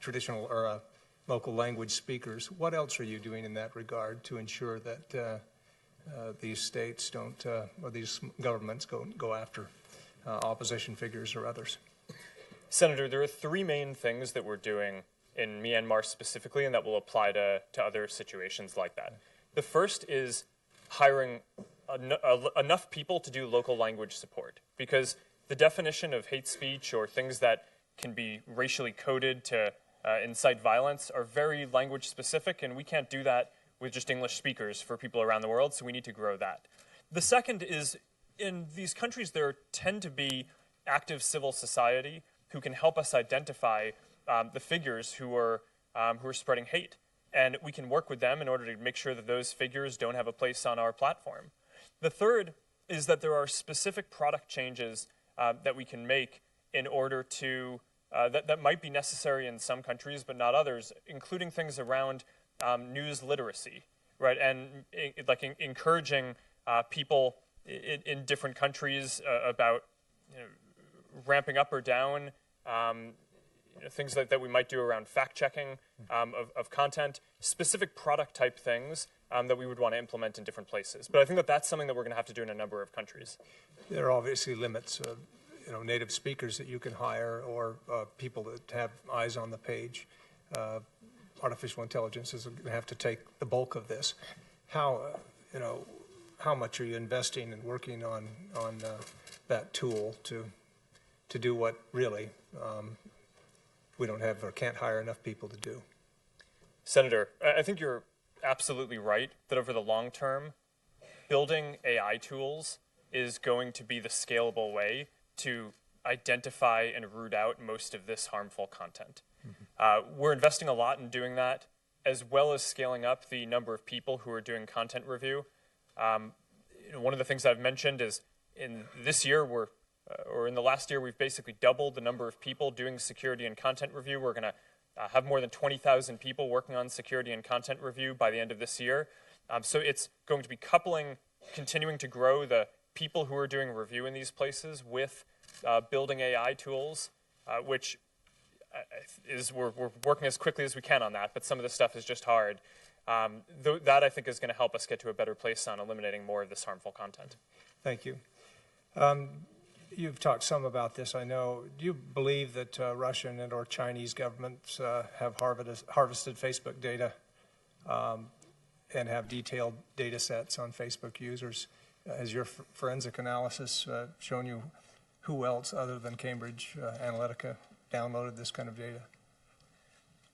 traditional or local language speakers. What else are you doing in that regard to ensure that these states don't, or these governments go after opposition figures or others? Senator, there are three main things that we're doing in Myanmar specifically, and that will apply to other situations like that. The first is hiring enough people to do local language support, because the definition of hate speech or things that can be racially coded to incite violence are very language specific, and we can't do that with just English speakers for people around the world, so we need to grow that. The second is, in these countries there tend to be active civil society who can help us identify the figures who are spreading hate, and we can work with them in order to make sure that those figures don't have a place on our platform. The third is that there are specific product changes that we can make in order to, that might be necessary in some countries but not others, including things around news literacy, right? And encouraging people in different countries about ramping up or down things that we might do around fact-checking of content, specific product-type things that we would want to implement in different places. But I think that that's something that we're going to have to do in a number of countries. There are obviously limits of native speakers that you can hire, or people that have eyes on the page. Artificial intelligence is going to have to take the bulk of this. How much are you investing and working on that tool to do what really we don't have or can't hire enough people to do? Senator, I think you're absolutely right that over the long term, building AI tools is going to be the scalable way to identify and root out most of this harmful content. We're investing a lot in doing that, as well as scaling up the number of people who are doing content review. One of the things I've mentioned is in this year, or in the last year, we've basically doubled the number of people doing security and content review. We're going to have more than 20,000 people working on security and content review by the end of this year. So it's going to be continuing to grow the people who are doing review in these places with building AI tools, which we're working as quickly as we can on that, but some of this stuff is just hard. That, I think, is going to help us get to a better place on eliminating more of this harmful content. Thank you. You've talked some about this, I know. Do you believe that Russian and or Chinese governments have harvested Facebook data and have detailed data sets on Facebook users? Has your forensic analysis shown you who else other than Cambridge Analytica downloaded this kind of data?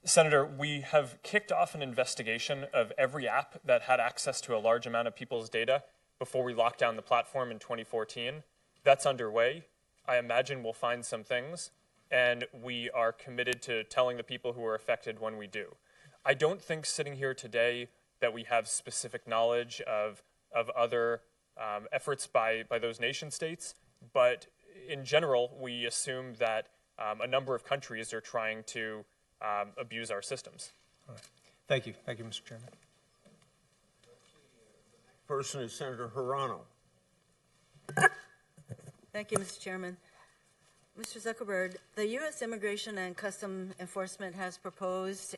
Senator, we have kicked off an investigation of every app that had access to a large amount of people's data before we locked down the platform in 2014. That's underway. I imagine we'll find some things, and we are committed to telling the people who are affected when we do. I don't think sitting here today that we have specific knowledge of other efforts by those nation states, but in general, we assume that a number of countries are trying to abuse our systems. All right. Thank you. Thank you, Mr. Chairman. Person is Senator Hirano. Thank you, Mr. Chairman. Mr. Zuckerberg, the U.S. Immigration and Customs Enforcement has proposed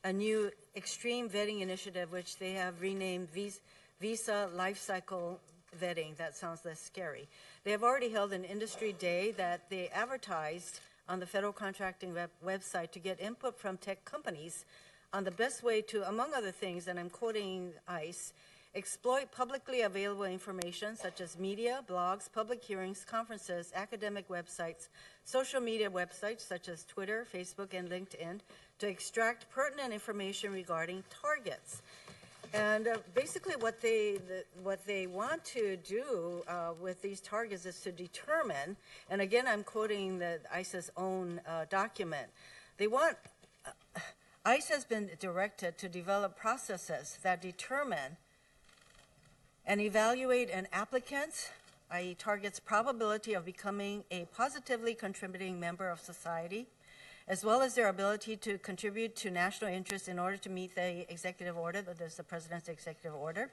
a new extreme vetting initiative, which they have renamed Visa Lifecycle Vetting. That sounds less scary. They have already held an industry day that they advertised on the federal contracting website to get input from tech companies on the best way to, among other things, and I'm quoting ICE, exploit publicly available information such as media, blogs, public hearings, conferences, academic websites, social media websites such as Twitter, Facebook, and LinkedIn to extract pertinent information regarding targets. And basically what they want to do with these targets is to determine, and again I'm quoting the ICE's own document, they want, ICE has been directed to develop processes that determine and evaluate an applicant's, i.e. target's, probability of becoming a positively contributing member of society, as well as their ability to contribute to national interests in order to meet the executive order, that is the president's executive order.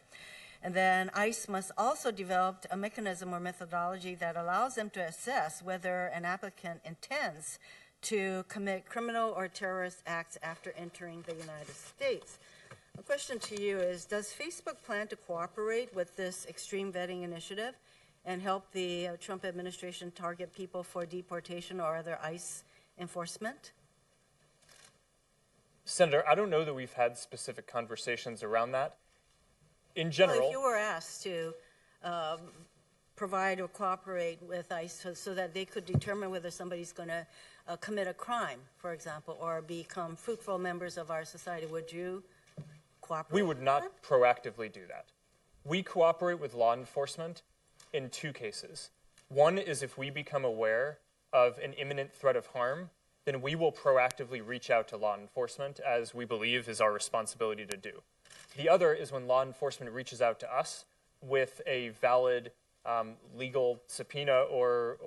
And then ICE must also develop a mechanism or methodology that allows them to assess whether an applicant intends to commit criminal or terrorist acts after entering the United States. The question to you is, does Facebook plan to cooperate with this extreme vetting initiative and help the Trump administration target people for deportation or other ICE enforcement? Senator, I don't know that we've had specific conversations around that. In general, well, if you were asked to provide or cooperate with ICE so that they could determine whether somebody's going to commit a crime, for example, or become fruitful members of our society, would you cooperate? We would not proactively do that. We cooperate with law enforcement in two cases. One is if we become aware of an imminent threat of harm, then we will proactively reach out to law enforcement, as we believe is our responsibility to do. The other is when law enforcement reaches out to us with a valid legal subpoena or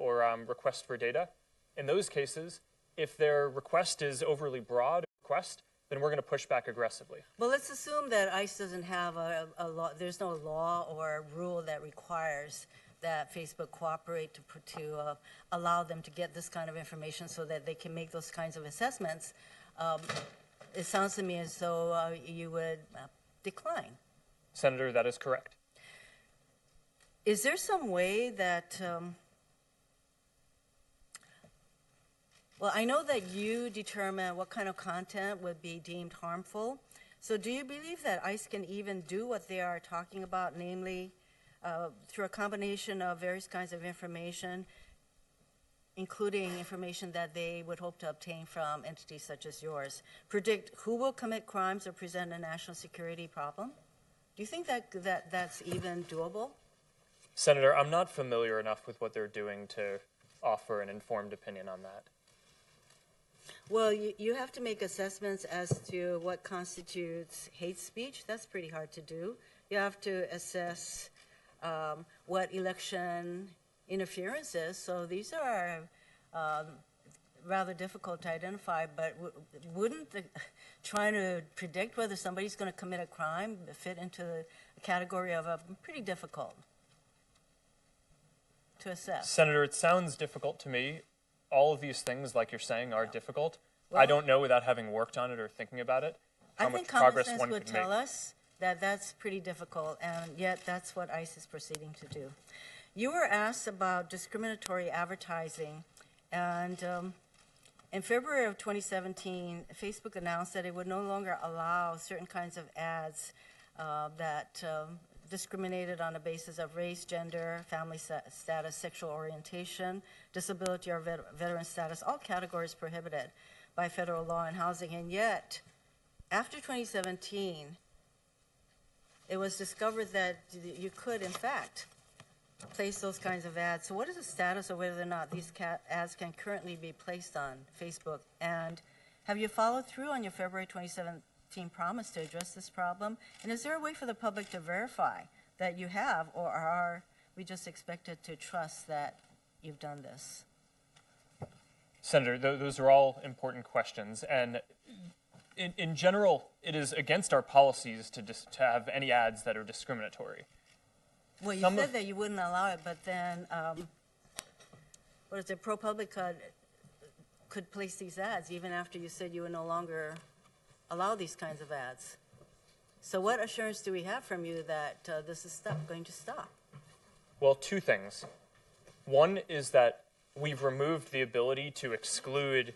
request for data. In those cases, if their request is overly broad request, then we're going to push back aggressively. Well, let's assume that ICE doesn't have a law, there's no law or rule that requires that Facebook cooperate to allow them to get this kind of information so that they can make those kinds of assessments. It sounds to me as though you would decline. Senator, that is correct. Is there some way that, well, I know that you determine what kind of content would be deemed harmful. So do you believe that ICE can even do what they are talking about, namely through a combination of various kinds of information, including information that they would hope to obtain from entities such as yours, predict who will commit crimes or present a national security problem? Do you think that's even doable? Senator, I'm not familiar enough with what they're doing to offer an informed opinion on that. Well, you have to make assessments as to what constitutes hate speech. That's pretty hard to do. You have to assess what election interference is. So these are rather difficult to identify, but wouldn't trying to predict whether somebody's going to commit a crime fit into the category of pretty difficult to assess? Senator, it sounds difficult to me. All of these things, like you're saying, are difficult. Well, I don't know, without having worked on it or thinking about it, how I much think common progress sense one would could tell make. us that that's pretty difficult, and yet that's what ICE is proceeding to do. You were asked about discriminatory advertising, and in February of 2017, Facebook announced that it would no longer allow certain kinds of ads that discriminated on the basis of race, gender, family status, sexual orientation, disability, or veteran status, all categories prohibited by federal law and housing. And yet, after 2017, it was discovered that you could, in fact, place those kinds of ads. So what is the status of whether or not these ads can currently be placed on Facebook? And have you followed through on your February 2017 promise to address this problem? And is there a way for the public to verify that you have, or are we just expected to trust that you've done this? Senator, those are all important questions. And in general, it is against our policies to have any ads that are discriminatory. Well, you said that you wouldn't allow it, but then, what is it, ProPublica could place these ads even after you said you would no longer allow these kinds of ads. So what assurance do we have from you that this is going to stop? Well, two things. One is that we've removed the ability to exclude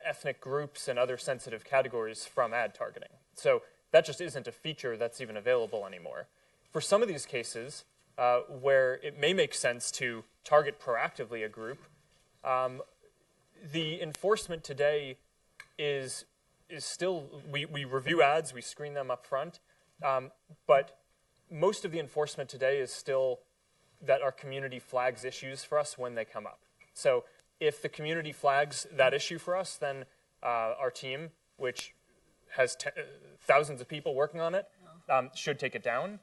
ethnic groups and other sensitive categories from ad targeting. So that just isn't a feature that's even available anymore. For some of these cases where it may make sense to target proactively a group, the enforcement today is still, we review ads, we screen them up front, but most of the enforcement today is still that our community flags issues for us when they come up. So if the community flags that issue for us, then our team, which has thousands of people working on it, should take it down.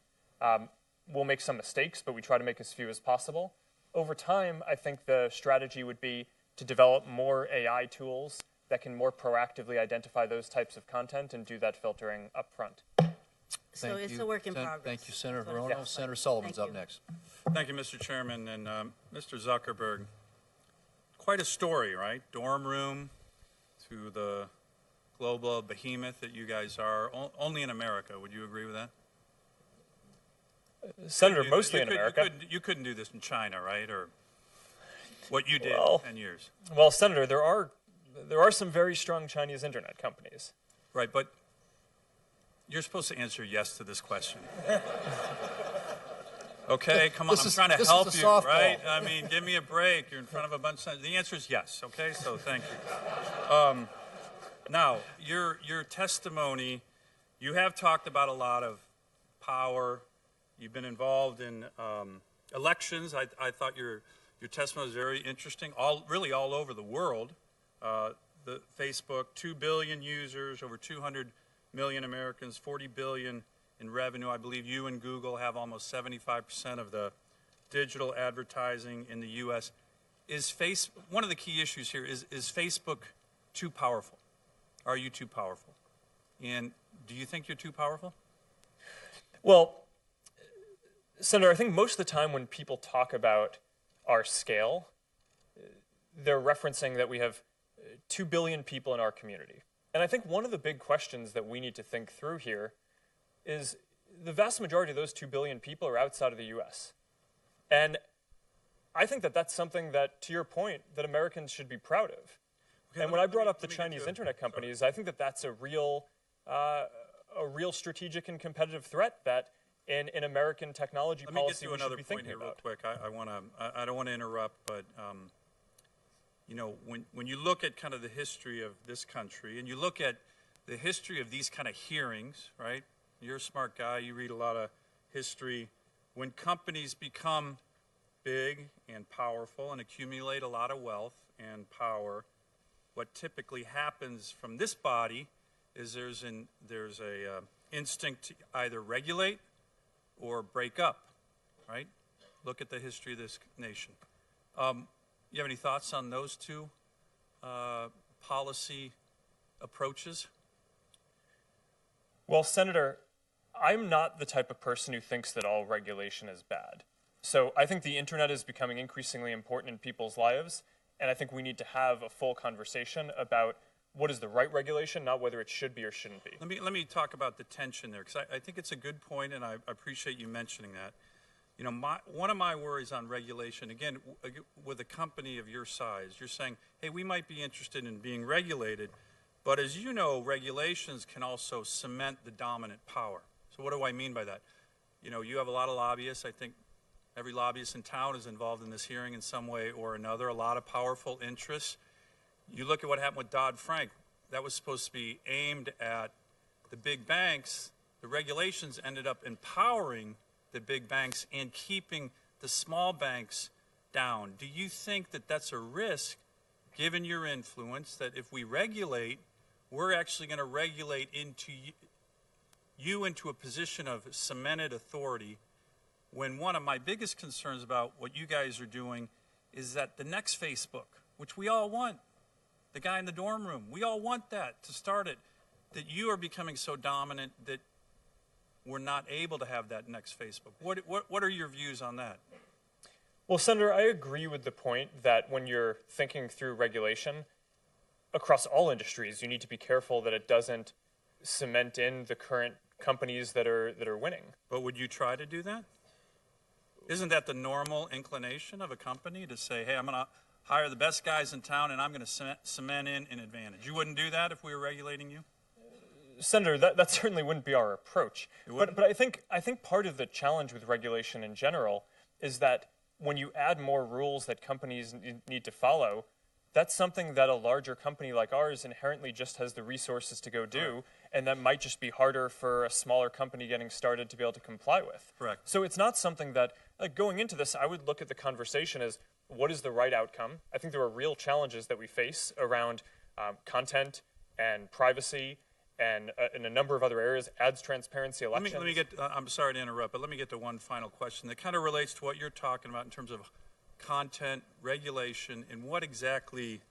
We'll make some mistakes, but we try to make as few as possible. Over time, I think the strategy would be to develop more AI tools that can more proactively identify those types of content and do that filtering up front. So it's a work in progress. Thank you, Senator Hirono. Senator Sullivan's up next. Thank you, Mr. Chairman. And Mr. Zuckerberg, quite a story, right? Dorm room to the global behemoth that you guys are, only in America. Would you agree with that? Senator, mostly in America. You couldn't do this in China, right? Or what you did in 10 years. Well, Senator, there are some very strong Chinese internet companies. Right, but you're supposed to answer yes to this question. Okay, come on, I'm trying to help you, right? I mean, give me a break. You're in front of a bunch of... The answer is yes, okay? So thank you. Now, your testimony, you have talked about a lot of power. You've been involved in elections. I thought your testimony was very interesting, really all over the world. The Facebook, 2 billion users, over 200 million Americans, 40 billion in revenue. I believe you and Google have almost 75% of the digital advertising in the U.S. One of the key issues here is Facebook too powerful? Are you too powerful? And do you think you're too powerful? Well, Senator, I think most of the time when people talk about our scale, they're referencing that we have 2 billion people in our community. And I think one of the big questions that we need to think through here is the vast majority of those 2 billion people are outside of the U.S. And I think that that's something that, to your point, that Americans should be proud of. Okay, and when I brought up the Chinese internet companies, I think that that's a real strategic and competitive threat that in American technology Let me policy get to we should another be point thinking here real about. quick. I don't want to interrupt, but you know, when you look at kind of the history of this country, and you look at the history of these kind of hearings, right? You're a smart guy. You read a lot of history. When companies become big and powerful and accumulate a lot of wealth and power, what typically happens from this body is there's a instinct to either regulate or break up, right? Look at the history of this nation. You have any thoughts on those two policy approaches? Well, Senator, I'm not the type of person who thinks that all regulation is bad. So I think the internet is becoming increasingly important in people's lives, and I think we need to have a full conversation about what is the right regulation, not whether it should be or shouldn't be. Let me talk about the tension there, because I think it's a good point, and I appreciate you mentioning that. You know, one of my worries on regulation, again, with a company of your size, you're saying, hey, we might be interested in being regulated, but as you know, regulations can also cement the dominant power. So what do I mean by that? You know, you have a lot of lobbyists. I think every lobbyist in town is involved in this hearing in some way or another, a lot of powerful interests. You look at what happened with Dodd-Frank. That was supposed to be aimed at the big banks. The regulations ended up empowering the big banks and keeping the small banks down. Do you think that that's a risk, given your influence, that if we regulate, we're actually going to regulate into you into a position of cemented authority, when one of my biggest concerns about what you guys are doing is that the next Facebook, which we all want, the guy in the dorm room, we all want that to start it, that you are becoming so dominant that we're not able to have that next Facebook. What are your views on that? Well, Senator, I agree with the point that when you're thinking through regulation across all industries, you need to be careful that it doesn't cement in the current companies that are winning. But would you try to do that? Isn't that the normal inclination of a company to say, hey, I'm going to hire the best guys in town and I'm going to cement in an advantage? You wouldn't do that if we were regulating you? Senator, that certainly wouldn't be our approach. But I think part of the challenge with regulation in general is that when you add more rules that companies need to follow, that's something that a larger company like ours inherently just has the resources to go do, and that might just be harder for a smaller company getting started to be able to comply with. Correct. So it's not something that, like, going into this, I would look at the conversation as what is the right outcome. I think there are real challenges that we face around content and privacy and in a number of other areas, ads, transparency, elections. Let me get, I'm sorry to interrupt, but let me get to one final question that kind of relates to what you're talking about in terms of content, regulation, and what exactly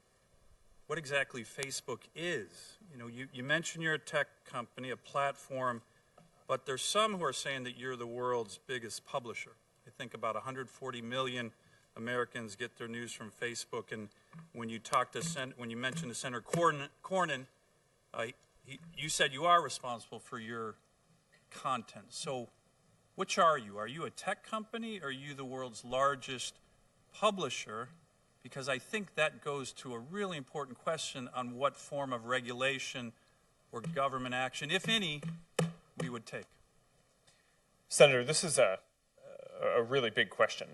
Facebook is. You know, you mentioned you're a tech company, a platform, but there's some who are saying that you're the world's biggest publisher. I think about 140 million Americans get their news from Facebook, and when you talk to when you mentioned to Senator Cornyn, you said you are responsible for your content. So which are you? Are you a tech company, or are you the world's largest publisher? Because I think that goes to a really important question on what form of regulation or government action, if any, we would take. Senator, this is a really big question.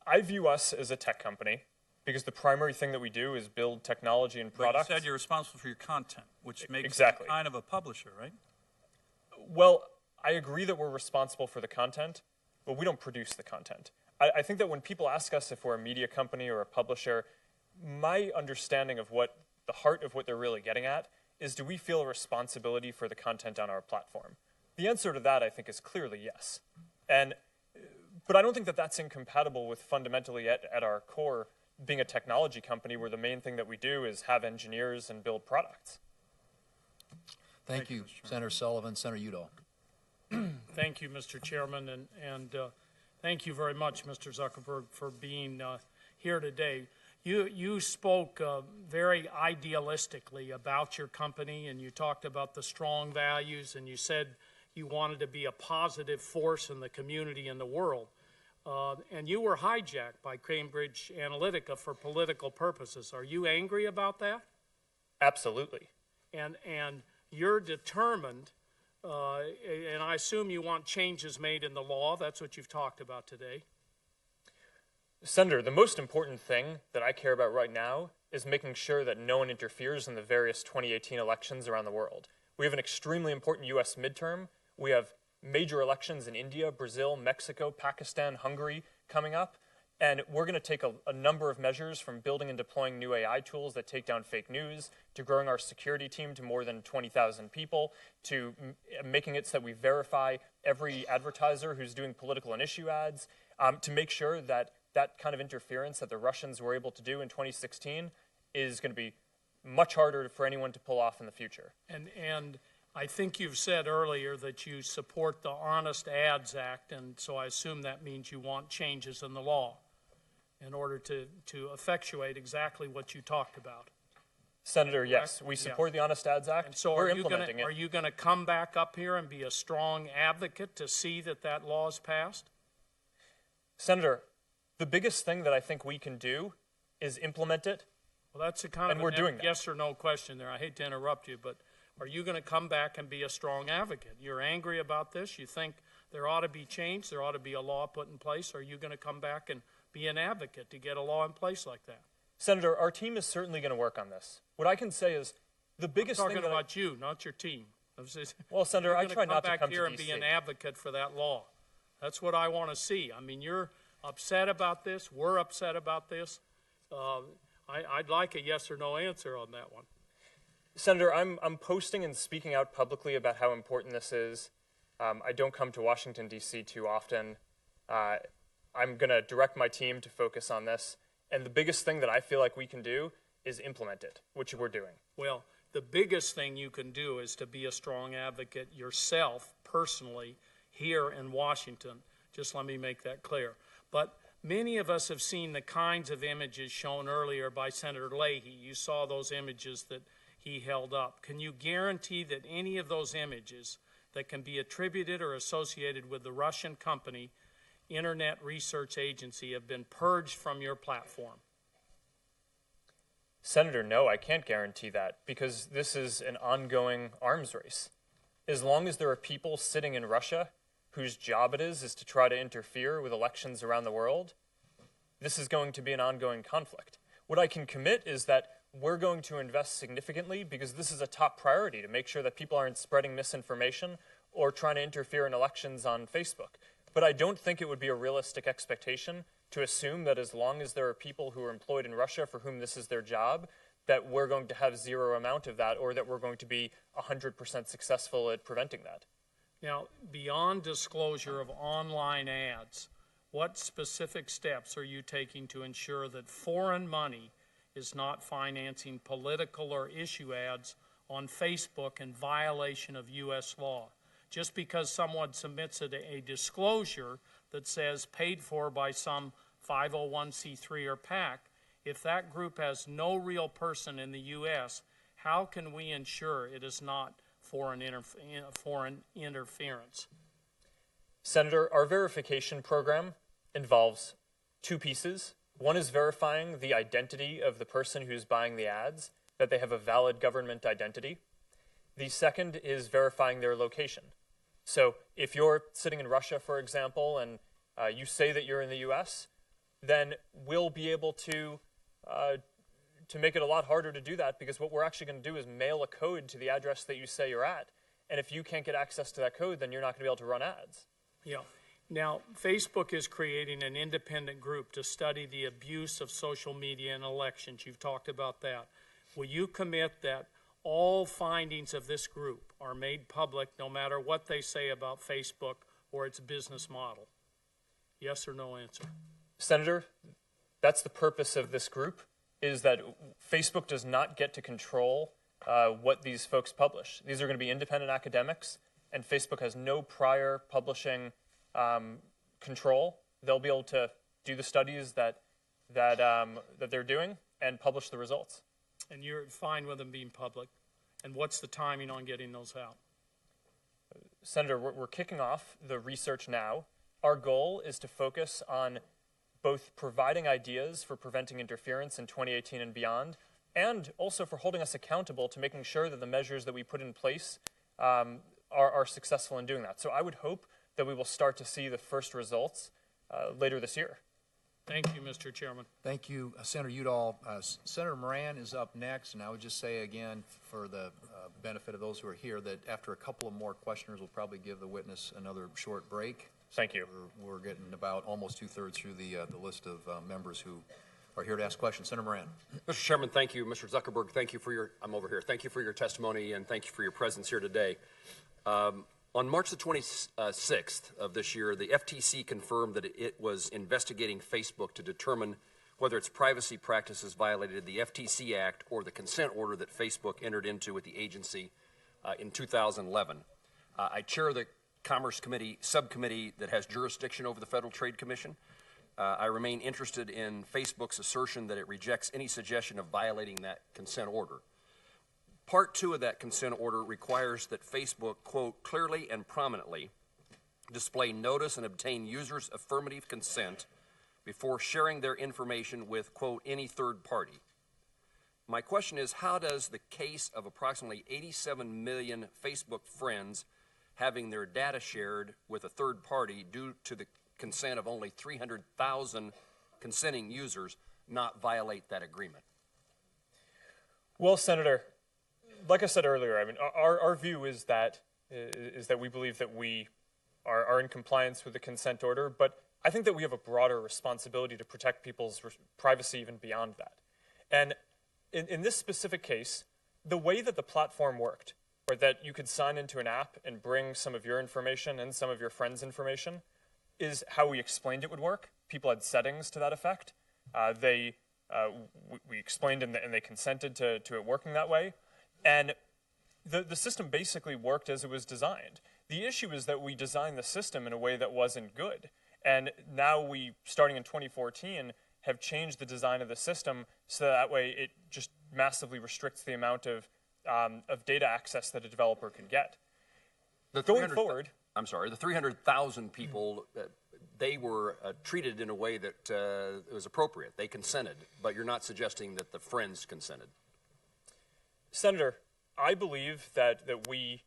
I view us as a tech company because the primary thing that we do is build technology and products. But you said you're responsible for your content, which makes exactly. you kind of a publisher, right? Well, I agree that we're responsible for the content, but we don't produce the content. I think that when people ask us if we're a media company or a publisher, my understanding of what the heart of what they're really getting at is, do we feel a responsibility for the content on our platform? The answer to that, I think, is clearly yes. But I don't think that that's incompatible with fundamentally at our core being a technology company where the main thing that we do is have engineers and build products. Thank you, Senator Sullivan. Senator Udall. Thank you, Mr. Chairman, and thank you very much, Mr. Zuckerberg, for being here today. You spoke very idealistically about your company, and you talked about the strong values, and you said you wanted to be a positive force in the community and the world. And you were hijacked by Cambridge Analytica for political purposes. Are you angry about that? Absolutely. And you're determined and I assume you want changes made in the law. That's what you've talked about today. Senator, the most important thing that I care about right now is making sure that no one interferes in the various 2018 elections around the world. We have an extremely important U.S. midterm. We have major elections in India, Brazil, Mexico, Pakistan, Hungary coming up. And we're going to take a number of measures, from building and deploying new AI tools that take down fake news, to growing our security team to more than 20,000 people, to making it so that we verify every advertiser who's doing political and issue ads, to make sure that that kind of interference that the Russians were able to do in 2016 is going to be much harder for anyone to pull off in the future. And I think you've said earlier that you support the Honest Ads Act, and so I assume that means you want changes in the law in order to effectuate exactly what you talked about. Senator, yes, we support the Honest Ads Act. And so we're implementing it. Are you going to come back up here and be a strong advocate to see that that law is passed? Senator, the biggest thing that I think we can do is implement it. Well, that's a kind of a yes or no question there. I hate to interrupt you, but are you going to come back and be a strong advocate? You're angry about this? You think there ought to be change? There ought to be a law put in place? Are you going to come back and be an advocate to get a law in place like that? Senator, our team is certainly going to work on this. What I can say is the biggest I'm thing talking about you, not your team. Well, Senator, I try not to come back here to and D.C. be an advocate for that law. That's what I want to see. I mean, you're upset about this. We're upset about this. I'd like a yes or no answer on that one. Senator, I'm posting and speaking out publicly about how important this is. I don't come to Washington, D.C. too often. I'm going to direct my team to focus on this. And the biggest thing that I feel like we can do is implement it, which we're doing. Well, the biggest thing you can do is to be a strong advocate yourself, personally, here in Washington. Just let me make that clear. But many of us have seen the kinds of images shown earlier by Senator Leahy. You saw those images that he held up. Can you guarantee that any of those images that can be attributed or associated with the Russian company Internet Research Agency have been purged from your platform? Senator, no, I can't guarantee that, because this is an ongoing arms race. As long as there are people sitting in Russia whose job it is to try to interfere with elections around the world, this is going to be an ongoing conflict. What I can commit is that we're going to invest significantly, because this is a top priority, to make sure that people aren't spreading misinformation or trying to interfere in elections on Facebook. But I don't think it would be a realistic expectation to assume that as long as there are people who are employed in Russia for whom this is their job, that we're going to have zero amount of that, or that we're going to be 100% successful at preventing that. Now, beyond disclosure of online ads, what specific steps are you taking to ensure that foreign money is not financing political or issue ads on Facebook in violation of U.S. law? Just because someone submits a disclosure that says paid for by some 501c3 or PAC, if that group has no real person in the U.S., how can we ensure it is not foreign interference? Senator, our verification program involves two pieces. One is verifying the identity of the person who's buying the ads, that they have a valid government identity. The second is verifying their location. So if you're sitting in Russia, for example, and you say that you're in the U.S., then we'll be able to make it a lot harder to do that, because what we're actually going to do is mail a code to the address that you say you're at. And if you can't get access to that code, then you're not going to be able to run ads. Yeah. Now, Facebook is creating an independent group to study the abuse of social media in elections. You've talked about that. Will you commit that all findings of this group are made public, no matter what they say about Facebook or its business model? Yes or no answer? Senator, that's the purpose of this group, is that Facebook does not get to control what these folks publish. These are going to be independent academics, and Facebook has no prior publishing control. They'll be able to do the studies that they're doing and publish the results. And you're fine with them being public. And what's the timing on getting those out? Senator, we're kicking off the research now. Our goal is to focus on both providing ideas for preventing interference in 2018 and beyond, and also for holding us accountable to making sure that the measures that we put in place are successful in doing that. So I would hope that we will start to see the first results later this year. Thank you, Mr. Chairman. Thank you, Senator Udall. Senator Moran is up next, and I would just say again, for the benefit of those who are here, that after a couple of more questioners, we'll probably give the witness another short break. Thank you. We're getting about almost 2/3 through the list of members who are here to ask questions. Senator Moran. Mr. Chairman, thank you. Mr. Zuckerberg, thank you for your, I'm over here. Thank you for your testimony and thank you for your presence here today. On March the 26th of this year, the FTC confirmed that it was investigating Facebook to determine whether its privacy practices violated the FTC Act or the consent order that Facebook entered into with the agency in 2011. I chair the Commerce Committee subcommittee that has jurisdiction over the Federal Trade Commission. I remain interested in Facebook's assertion that it rejects any suggestion of violating that consent order. Part 2 of that consent order requires that Facebook, quote, clearly and prominently display notice and obtain users' affirmative consent before sharing their information with, quote, any third party. My question is, how does the case of approximately 87 million Facebook friends having their data shared with a third party due to the consent of only 300,000 consenting users not violate that agreement? Well, Senator, like I said earlier, I mean, our view is that we believe that we are in compliance with the consent order, but I think that we have a broader responsibility to protect people's privacy even beyond that. And in this specific case, the way that the platform worked, or that you could sign into an app and bring some of your information and some of your friends' information, is how we explained it would work. People had settings to that effect. We explained and they consented to it working that way. And the system basically worked as it was designed. The issue is that we designed the system in a way that wasn't good. And now we, starting in 2014, have changed the design of the system so that way it just massively restricts the amount of data access that a developer can get. Going forward, I'm sorry, the 300,000 people, they were treated in a way that it was appropriate. They consented, but you're not suggesting that the friends consented. Senator, I believe that we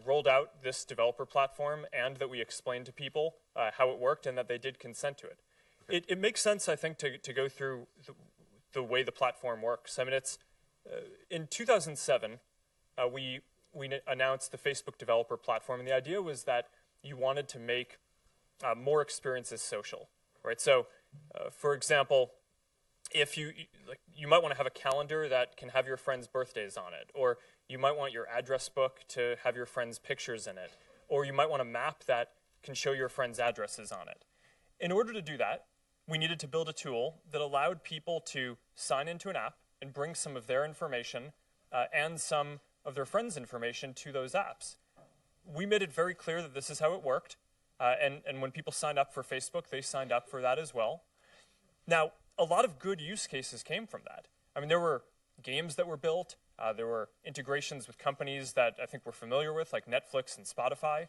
rolled out this developer platform and that we explained to people how it worked and that they did consent to it. Okay. It makes sense, I think, to go through the way the platform works. I mean, it's in 2007, we announced the Facebook developer platform, and the idea was that you wanted to make more experiences social, right? So, for example, if you might want to have a calendar that can have your friends' birthdays on it, or you might want your address book to have your friends' pictures in it, or you might want a map that can show your friends' addresses on it. In order to do that, we needed to build a tool that allowed people to sign into an app and bring some of their information and some of their friends' information to those apps. We made it very clear that this is how it worked, and when people signed up for Facebook, they signed up for that as well. Now, a lot of good use cases came from that. I mean, there were games that were built, there were integrations with companies that I think we're familiar with, like Netflix and Spotify.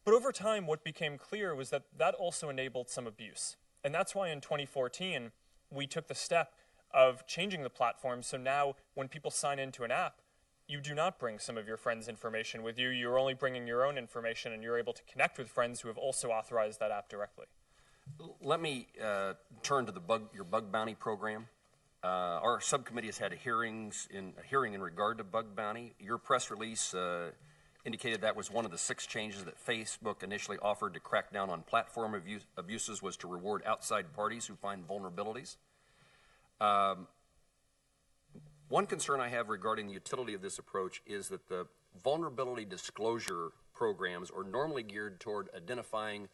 But over time, what became clear was that that also enabled some abuse. And that's why in 2014, we took the step of changing the platform, so now when people sign into an app, you do not bring some of your friends' information with you. You're only bringing your own information, and you're able to connect with friends who have also authorized that app directly. Let me turn to your bug bounty program. Our subcommittee has had a hearing in regard to bug bounty. Your press release indicated that was one of the 6 changes that Facebook initially offered to crack down on platform abuses was to reward outside parties who find vulnerabilities. One concern I have regarding the utility of this approach is that the vulnerability disclosure programs are normally geared toward identifying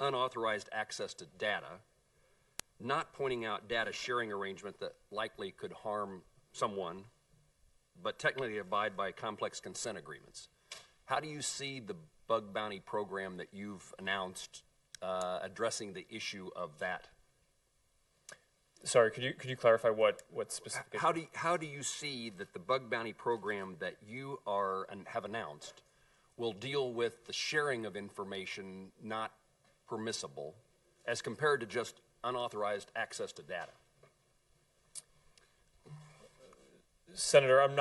unauthorized access to data, not pointing out data sharing arrangement that likely could harm someone, but technically abide by complex consent agreements. How do you see the bug bounty program that you've announced addressing the issue of that? Sorry, could you clarify what specific? How do you see that the bug bounty program that you have announced will deal with the sharing of information not permissible as compared to just unauthorized access to data? Senator, I'm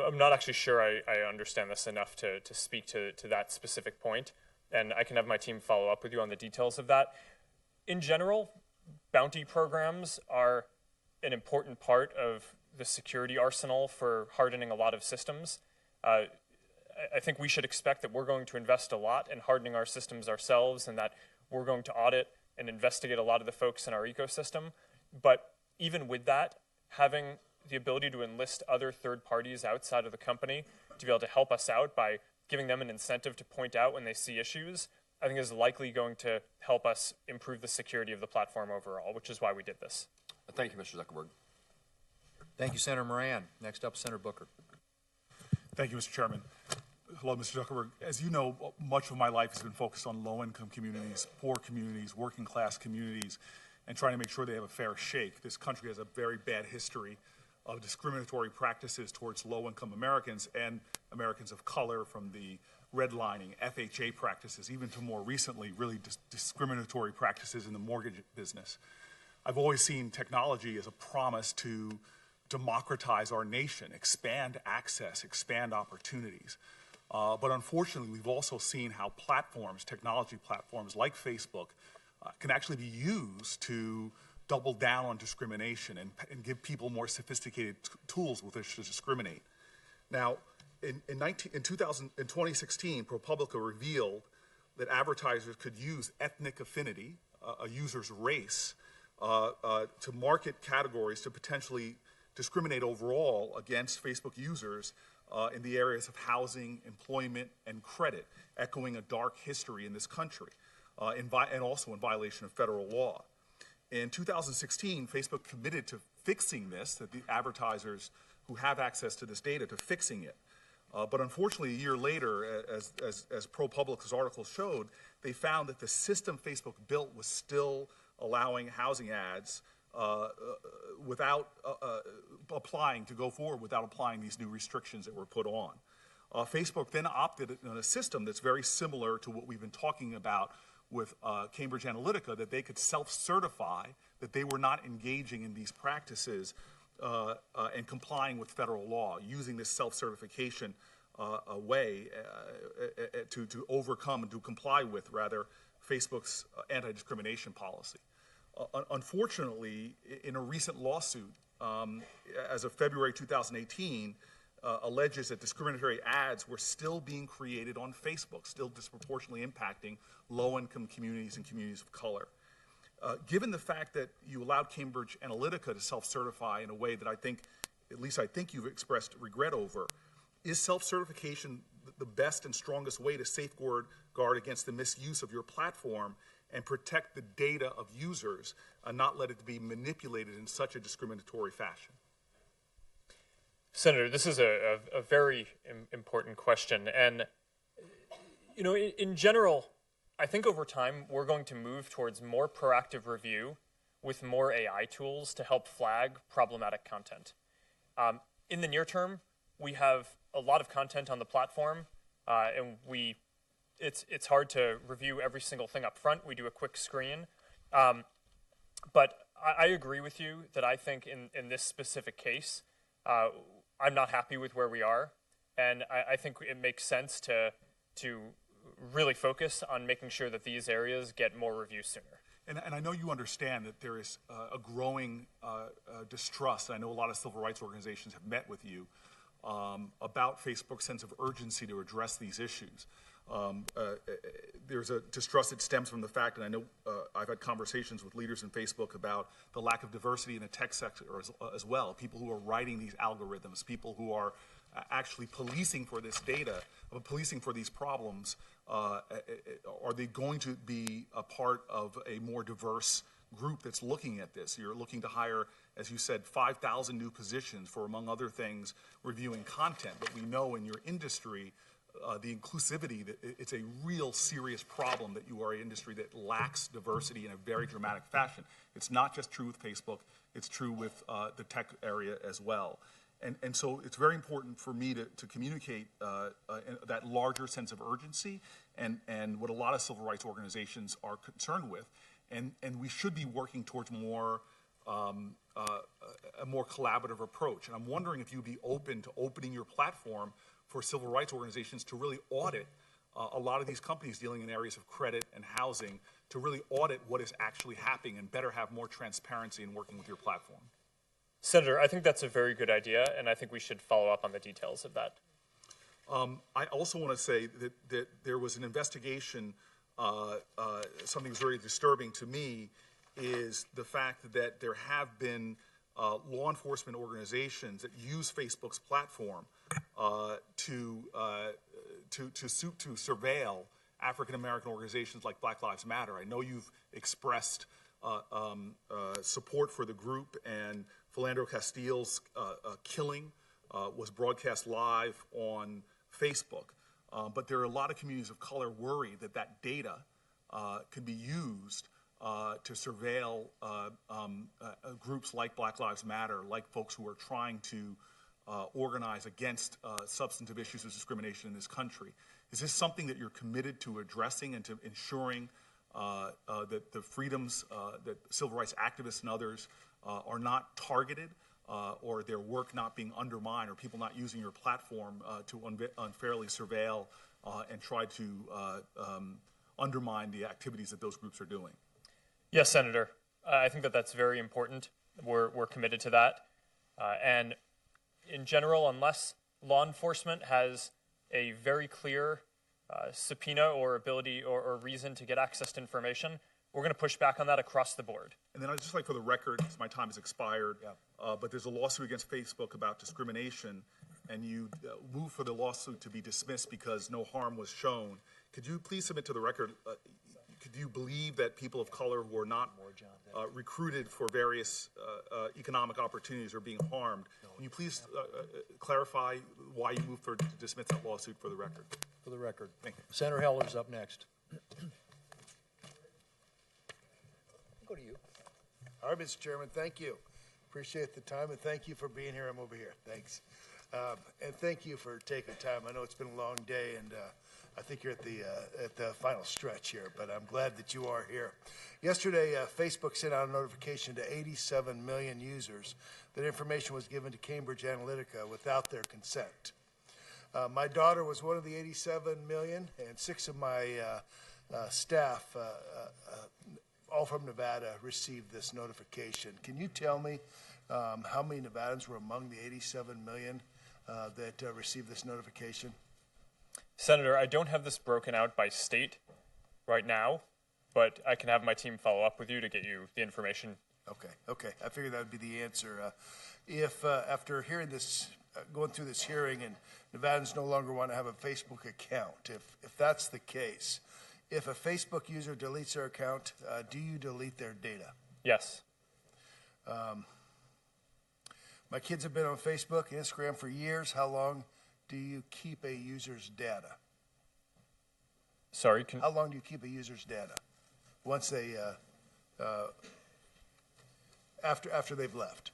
I'm not actually sure I understand this enough to speak to that specific point, and I can have my team follow up with you on the details of that. In general, bounty programs are an important part of the security arsenal for hardening a lot of systems. I think we should expect that we're going to invest a lot in hardening our systems ourselves, and that we're going to audit and investigate a lot of the folks in our ecosystem. But even with that, having the ability to enlist other third parties outside of the company to be able to help us out by giving them an incentive to point out when they see issues, I think is likely going to help us improve the security of the platform overall, which is why we did this. Thank you, Mr. Zuckerberg. Thank you, Senator Moran. Next up, Senator Booker. Thank you, Mr. Chairman. Hello, Mr. Zuckerberg. As you know, much of my life has been focused on low-income communities, poor communities, working-class communities, and trying to make sure they have a fair shake. This country has a very bad history of discriminatory practices towards low-income Americans and Americans of color, from the redlining, FHA practices, even to more recently, really discriminatory practices in the mortgage business. I've always seen technology as a promise to democratize our nation, expand access, expand opportunities. But unfortunately, we've also seen how platforms, technology platforms like Facebook, can actually be used to double down on discrimination and give people more sophisticated tools with which to discriminate. Now, in 2016, ProPublica revealed that advertisers could use ethnic affinity, a user's race, to market categories to potentially discriminate overall against Facebook users in the areas of housing, employment, and credit, echoing a dark history in this country, and also in violation of federal law. In 2016, Facebook committed to fixing this, that the advertisers who have access to this data, to fixing it. But unfortunately, a year later, as ProPublica's article showed, they found that the system Facebook built was still allowing housing ads without applying to go forward, without applying these new restrictions that were put on. Facebook then opted on a system that's very similar to what we've been talking about with Cambridge Analytica, that they could self-certify that they were not engaging in these practices and complying with federal law, using this self-certification way to overcome and to comply with, rather, Facebook's anti-discrimination policy. Unfortunately, in a recent lawsuit, as of February 2018, alleges that discriminatory ads were still being created on Facebook, still disproportionately impacting low-income communities and communities of color. Given the fact that you allowed Cambridge Analytica to self-certify in a way that at least I think you've expressed regret over, is self-certification the best and strongest way to safeguard against the misuse of your platform and protect the data of users and not let it be manipulated in such a discriminatory fashion? Senator, this is a very important question. And, you know, in general, I think over time we're going to move towards more proactive review with more AI tools to help flag problematic content. In the near term, we have a lot of content on the platform, and it's hard to review every single thing up front. We do a quick screen. But I agree with you that I think in this specific case, I'm not happy with where we are, and I think it makes sense to really focus on making sure that these areas get more review sooner. And I know you understand that there is a growing distrust. I know a lot of civil rights organizations have met with you about Facebook's sense of urgency to address these issues. There's a distrust that stems from the fact, and I know I've had conversations with leaders in Facebook about the lack of diversity in the tech sector as well. People who are writing these algorithms, people who are actually policing for this data, policing for these problems. Are they going to be a part of a more diverse group that's looking at this? You're looking to hire, as you said, 5,000 new positions for, among other things, reviewing content. But we know in your industry, the inclusivity, that it's a real serious problem that you are an industry that lacks diversity in a very dramatic fashion. It's not just true with Facebook, it's true with the tech area as well. And so it's very important for me to communicate that larger sense of urgency and what a lot of civil rights organizations are concerned with. And we should be working towards more a more collaborative approach. And I'm wondering if you'd be open to opening your platform for civil rights organizations to really audit a lot of these companies dealing in areas of credit and housing, to really audit what is actually happening and better have more transparency in working with your platform. Senator, I think that's a very good idea, and I think we should follow up on the details of that. I also want to say that there was an investigation, something that's very disturbing to me, is the fact that there have been law enforcement organizations that use Facebook's platform to surveil African-American organizations like Black Lives Matter. I know you've expressed support for the group, and Philandro Castile's killing was broadcast live on Facebook. But there are a lot of communities of color worried that that data could be used to surveil groups like Black Lives Matter, like folks who are trying to organize against substantive issues of discrimination in this country. Is this something that you're committed to addressing and to ensuring that the freedoms that civil rights activists and others are not targeted, or their work not being undermined, or people not using your platform to unfairly surveil and try to undermine the activities that those groups are doing? Yes, Senator. I think that that's very important. We're committed to that. And in general, unless law enforcement has a very clear subpoena or ability or reason to get access to information, we're going to push back on that across the board. And then I'd just like, for the record, because my time has expired, but there's a lawsuit against Facebook about discrimination, and you moved for the lawsuit to be dismissed because no harm was shown. Could you please submit to the record, could you believe that people of color who are not recruited for various economic opportunities are being harmed? Can you please clarify why you moved to dismiss that lawsuit for the record? For the record. Thank you. Senator Heller's up next. Go to you. All right, Mr. Chairman, thank you. Appreciate the time, and thank you for being here. I'm over here. Thanks. And thank you for taking time. I know it's been a long day, and I think you're at the final stretch here, but I'm glad that you are here. Yesterday, Facebook sent out a notification to 87 million users that information was given to Cambridge Analytica without their consent. My daughter was one of the 87 million, and 6 of my staff, all from Nevada, received this notification. Can you tell me how many Nevadans were among the 87 million that received this notification? Senator, I don't have this broken out by state right now, but I can have my team follow up with you to get you the information. Okay. I figured that would be the answer. If after hearing this, going through this hearing, and Nevadans no longer want to have a Facebook account, if that's the case, if a Facebook user deletes their account, do you delete their data? Yes. My kids have been on Facebook and Instagram for years. How long do you keep a user's data? Sorry? How long do you keep a user's data once they, after they've left?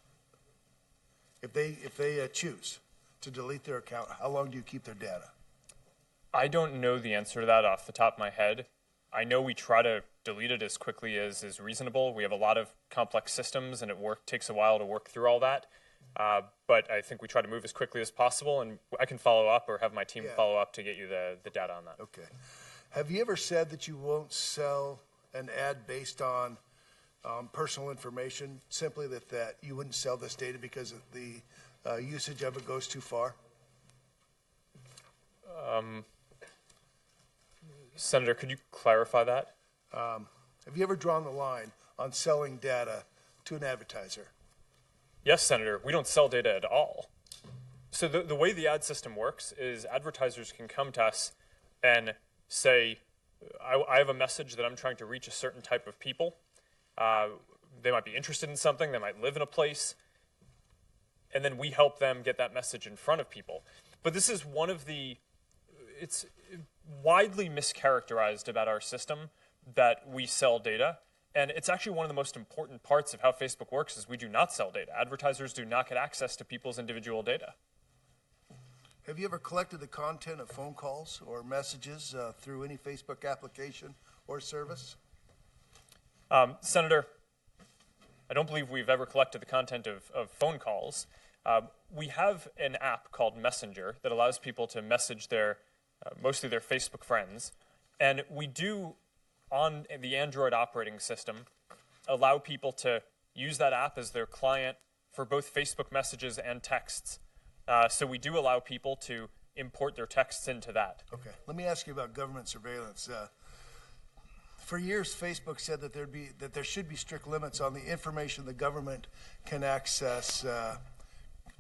If they choose to delete their account, how long do you keep their data? I don't know the answer to that off the top of my head. I know we try to delete it as quickly as is reasonable. We have a lot of complex systems, and it takes a while to work through all that. But I think we try to move as quickly as possible, and I can follow up or have my team follow up to get you the data on that. Okay. Have you ever said that you won't sell an ad based on personal information, simply that you wouldn't sell this data because of the usage of it goes too far? Senator, could you clarify that? Have you ever drawn the line on selling data to an advertiser? Yes, Senator. We don't sell data at all. So the way the ad system works is advertisers can come to us and say, I have a message that I'm trying to reach a certain type of people. They might be interested in something. They might live in a place. And then we help them get that message in front of people. But this is one of it's widely mischaracterized about our system that we sell data. And it's actually one of the most important parts of how Facebook works is we do not sell data. Advertisers do not get access to people's individual data. Have you ever collected the content of phone calls or messages through any Facebook application or service? Senator, I don't believe we've ever collected the content of phone calls. We have an app called Messenger that allows people to message their, mostly their Facebook friends. And we do, on the Android operating system, allow people to use that app as their client for both Facebook messages and texts. So we do allow people to import their texts into that. Okay, let me ask you about government surveillance. For years, Facebook said that there should be strict limits on the information the government can access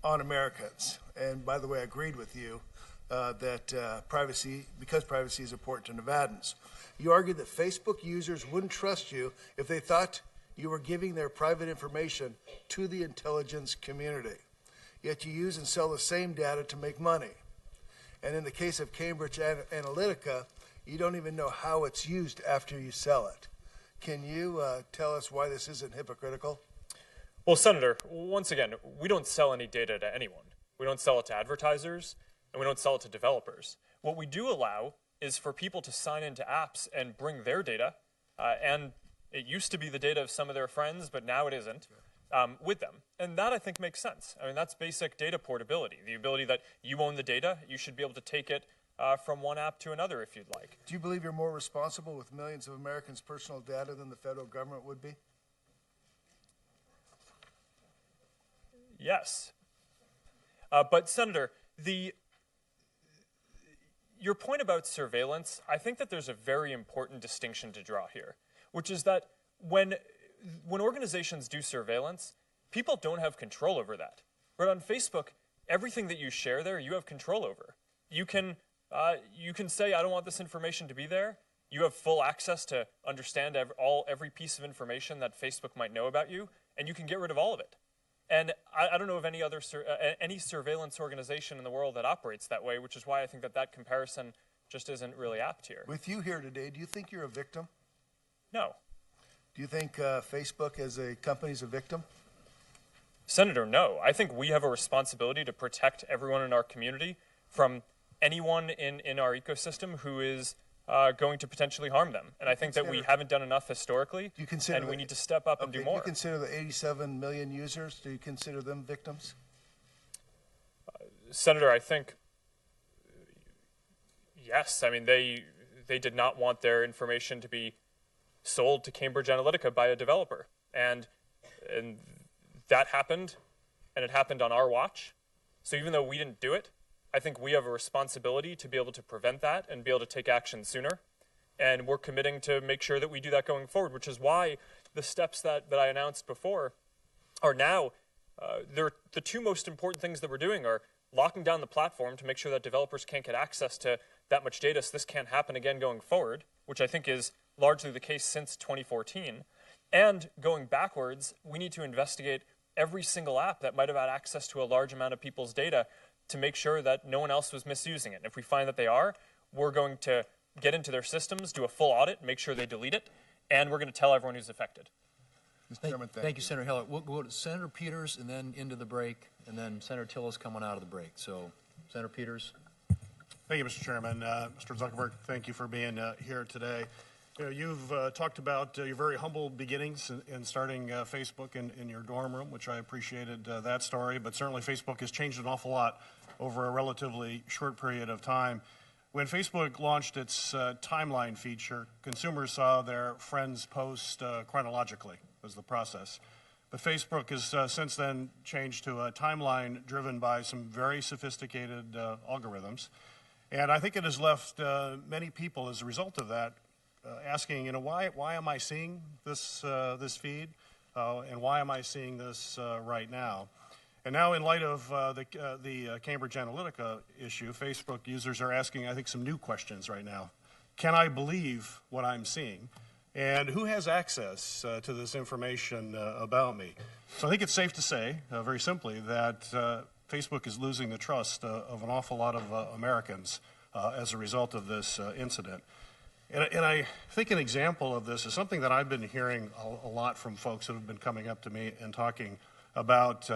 on Americans. And by the way, I agreed with you that privacy, because privacy is important to Nevadans. You argued that Facebook users wouldn't trust you if they thought you were giving their private information to the intelligence community. Yet you use and sell the same data to make money. And in the case of Cambridge Analytica, you don't even know how it's used after you sell it. Can you tell us why this isn't hypocritical? Well, Senator, once again, we don't sell any data to anyone. We don't sell it to advertisers, and we don't sell it to developers. What we do allow is for people to sign into apps and bring their data, and it used to be the data of some of their friends, but now it isn't, with them. And that, I think, makes sense. I mean, that's basic data portability, the ability that you own the data, you should be able to take it from one app to another if you'd like. Do you believe you're more responsible with millions of Americans' personal data than the federal government would be? Yes. But, Senator, your point about surveillance, I think that there's a very important distinction to draw here, which is that when organizations do surveillance, people don't have control over that. But on Facebook, everything that you share there, you have control over. You can say, I don't want this information to be there. You have full access to understand every piece of information that Facebook might know about you, and you can get rid of all of it. And I don't know of any other any surveillance organization in the world that operates that way, which is why I think that comparison just isn't really apt here. With you here today, do you think you're a victim? No. Do you think Facebook as a company is a victim? Senator, no. I think we have a responsibility to protect everyone in our community from anyone in our ecosystem who is going to potentially harm them. And I think that we haven't done enough historically, and we need to step up and do more. Do you consider the 87 million users, do you consider them victims? Senator, I think, yes. I mean, they did not want their information to be sold to Cambridge Analytica by a developer. And that happened, and it happened on our watch. So even though we didn't do it, I think we have a responsibility to be able to prevent that and be able to take action sooner. And we're committing to make sure that we do that going forward, which is why the steps that I announced before are now, the two most important things that we're doing are locking down the platform to make sure that developers can't get access to that much data so this can't happen again going forward, which I think is largely the case since 2014. And going backwards, we need to investigate every single app that might have had access to a large amount of people's data to make sure that no one else was misusing it. And if we find that they are, we're going to get into their systems, do a full audit, make sure they delete it, and we're going to tell everyone who's affected. Mr. Chairman, thank you, Senator Heller. We'll go to Senator Peters and then into the break, and then Senator Till is coming out of the break. So, Senator Peters. Thank you, Mr. Chairman. Mr. Zuckerberg, thank you for being here today. You know, you've talked about your very humble beginnings in starting Facebook in your dorm room, which I appreciated that story, but certainly Facebook has changed an awful lot over a relatively short period of time. When Facebook launched its timeline feature, consumers saw their friends post chronologically as the process. But Facebook has since then changed to a timeline driven by some very sophisticated algorithms. And I think it has left many people, as a result of that, asking, you know, why am I seeing this feed, and why am I seeing this right now? And now, in light of the Cambridge Analytica issue, Facebook users are asking, I think, some new questions right now. Can I believe what I'm seeing? And who has access to this information about me? So I think it's safe to say, very simply, that Facebook is losing the trust of an awful lot of Americans as a result of this incident. And I think an example of this is something that I've been hearing a lot from folks that have been coming up to me and talking about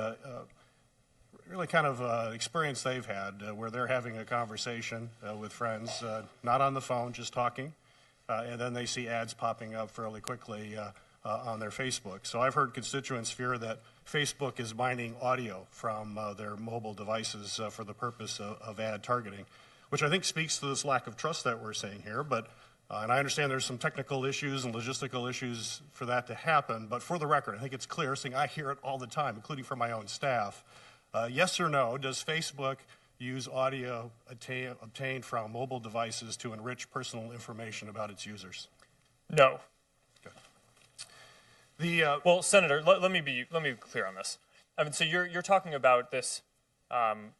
really kind of experience they've had where they're having a conversation with friends, not on the phone, just talking, and then they see ads popping up fairly quickly on their Facebook. So I've heard constituents fear that Facebook is mining audio from their mobile devices for the purpose of ad targeting, which I think speaks to this lack of trust that we're seeing here. But and I understand there's some technical issues and logistical issues for that to happen. But for the record, I think it's clear, seeing I hear it all the time, including from my own staff. Yes or no, does Facebook use audio obtained from mobile devices to enrich personal information about its users? No. The well, Senator, let me be clear on this. I mean, so you're talking about this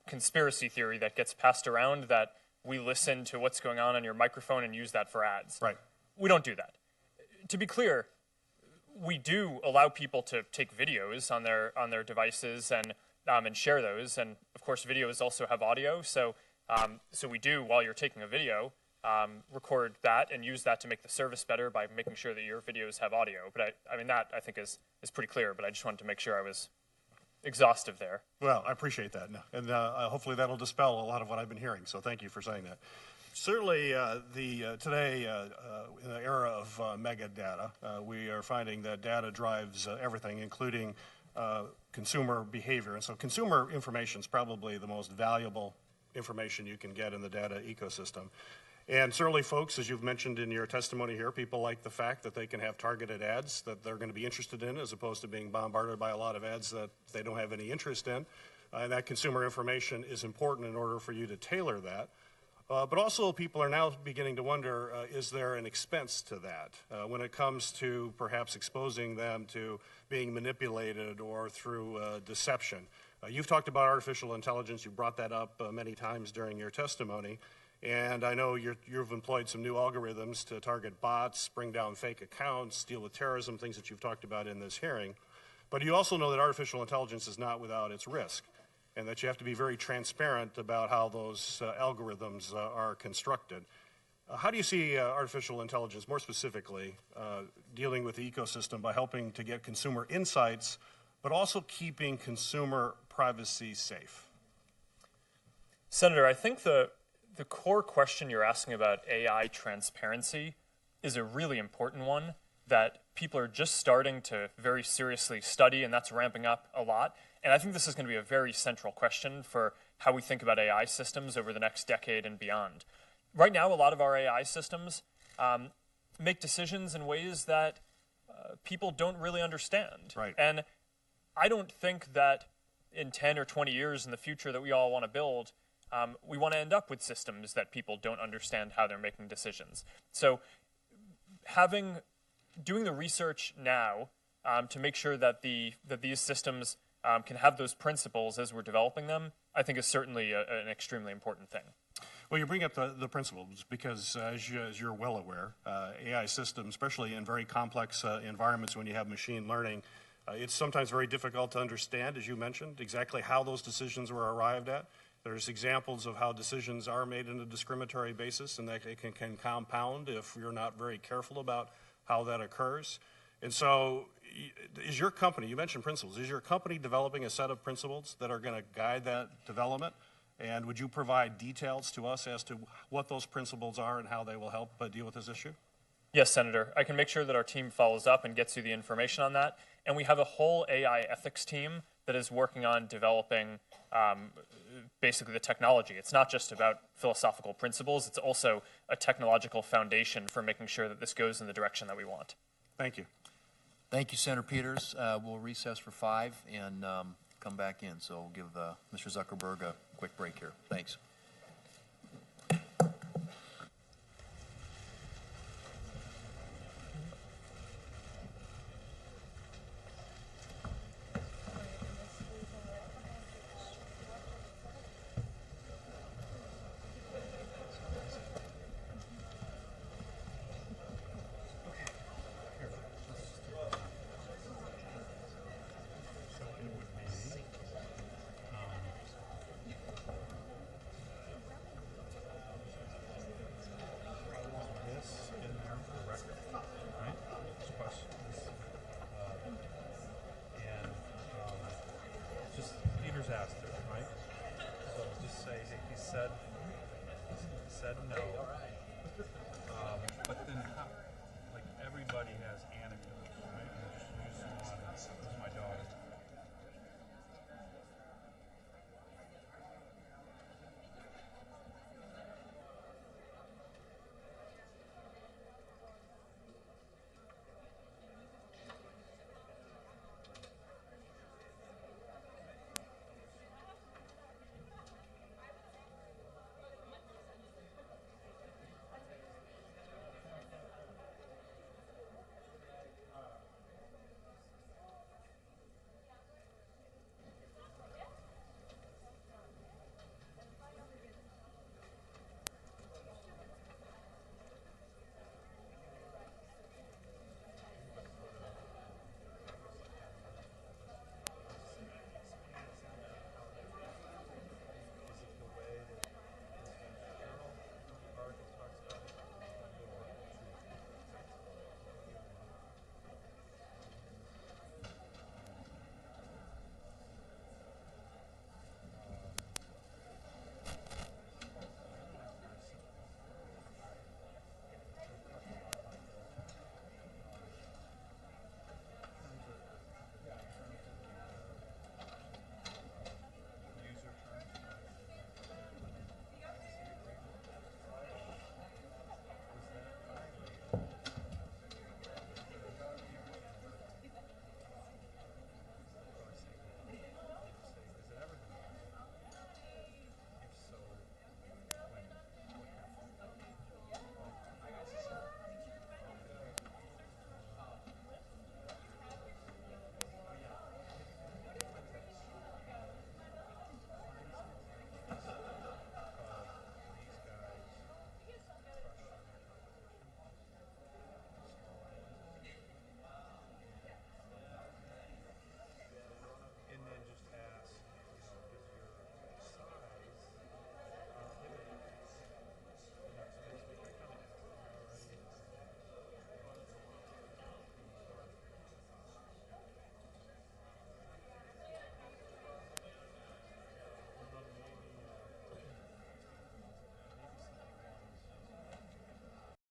conspiracy theory that gets passed around that we listen to what's going on your microphone and use that for ads. Right. We don't do that. To be clear, we do allow people to take videos on their devices and share those. And of course, videos also have audio. So so we do, while you're taking a video, record that and use that to make the service better by making sure that your videos have audio. But I mean, that I think is pretty clear, but I just wanted to make sure I was exhaustive there. Well, I appreciate that. And hopefully that'll dispel a lot of what I've been hearing. So thank you for saying that. Certainly, today, in the era of mega data, we are finding that data drives everything, including consumer behavior. And so consumer information is probably the most valuable information you can get in the data ecosystem. And certainly, folks, as you've mentioned in your testimony here, people like the fact that they can have targeted ads that they're going to be interested in, as opposed to being bombarded by a lot of ads that they don't have any interest in. And that consumer information is important in order for you to tailor that. But also, people are now beginning to wonder, is there an expense to that when it comes to perhaps exposing them to being manipulated or through deception? You've talked about artificial intelligence. You brought that up many times during your testimony. And I know you've employed some new algorithms to target bots, bring down fake accounts, deal with terrorism, things that you've talked about in this hearing. But you also know that artificial intelligence is not without its risk, and that you have to be very transparent about how those algorithms are constructed. How do you see artificial intelligence, more specifically, dealing with the ecosystem by helping to get consumer insights, but also keeping consumer privacy safe? Senator, I think the core question you're asking about AI transparency is a really important one that people are just starting to very seriously study, and that's ramping up a lot. And I think this is going to be a very central question for how we think about AI systems over the next decade and beyond. Right now, a lot of our AI systems make decisions in ways that people don't really understand. Right. And I don't think that in 10 or 20 years in the future that we all want to build, we want to end up with systems that people don't understand how they're making decisions. So doing the research now to make sure that these systems can have those principles as we're developing them, I think is certainly an extremely important thing. Well, you bring up the principles because, as you're well aware, AI systems, especially in very complex environments when you have machine learning, it's sometimes very difficult to understand, as you mentioned, exactly how those decisions were arrived at. There's examples of how decisions are made on a discriminatory basis, and that it can compound if you're not very careful about how that occurs. And so is your company, you mentioned principles, is your company developing a set of principles that are going to guide that development? And would you provide details to us as to what those principles are and how they will help deal with this issue? Yes, Senator. I can make sure that our team follows up and gets you the information on that. And we have a whole AI ethics team that is working on developing basically the technology. It's not just about philosophical principles. It's also a technological foundation for making sure that this goes in the direction that we want. Thank you. Thank you, Senator Peters. We'll recess for 5 and come back in. So we'll give Mr. Zuckerberg a quick break here. Thanks.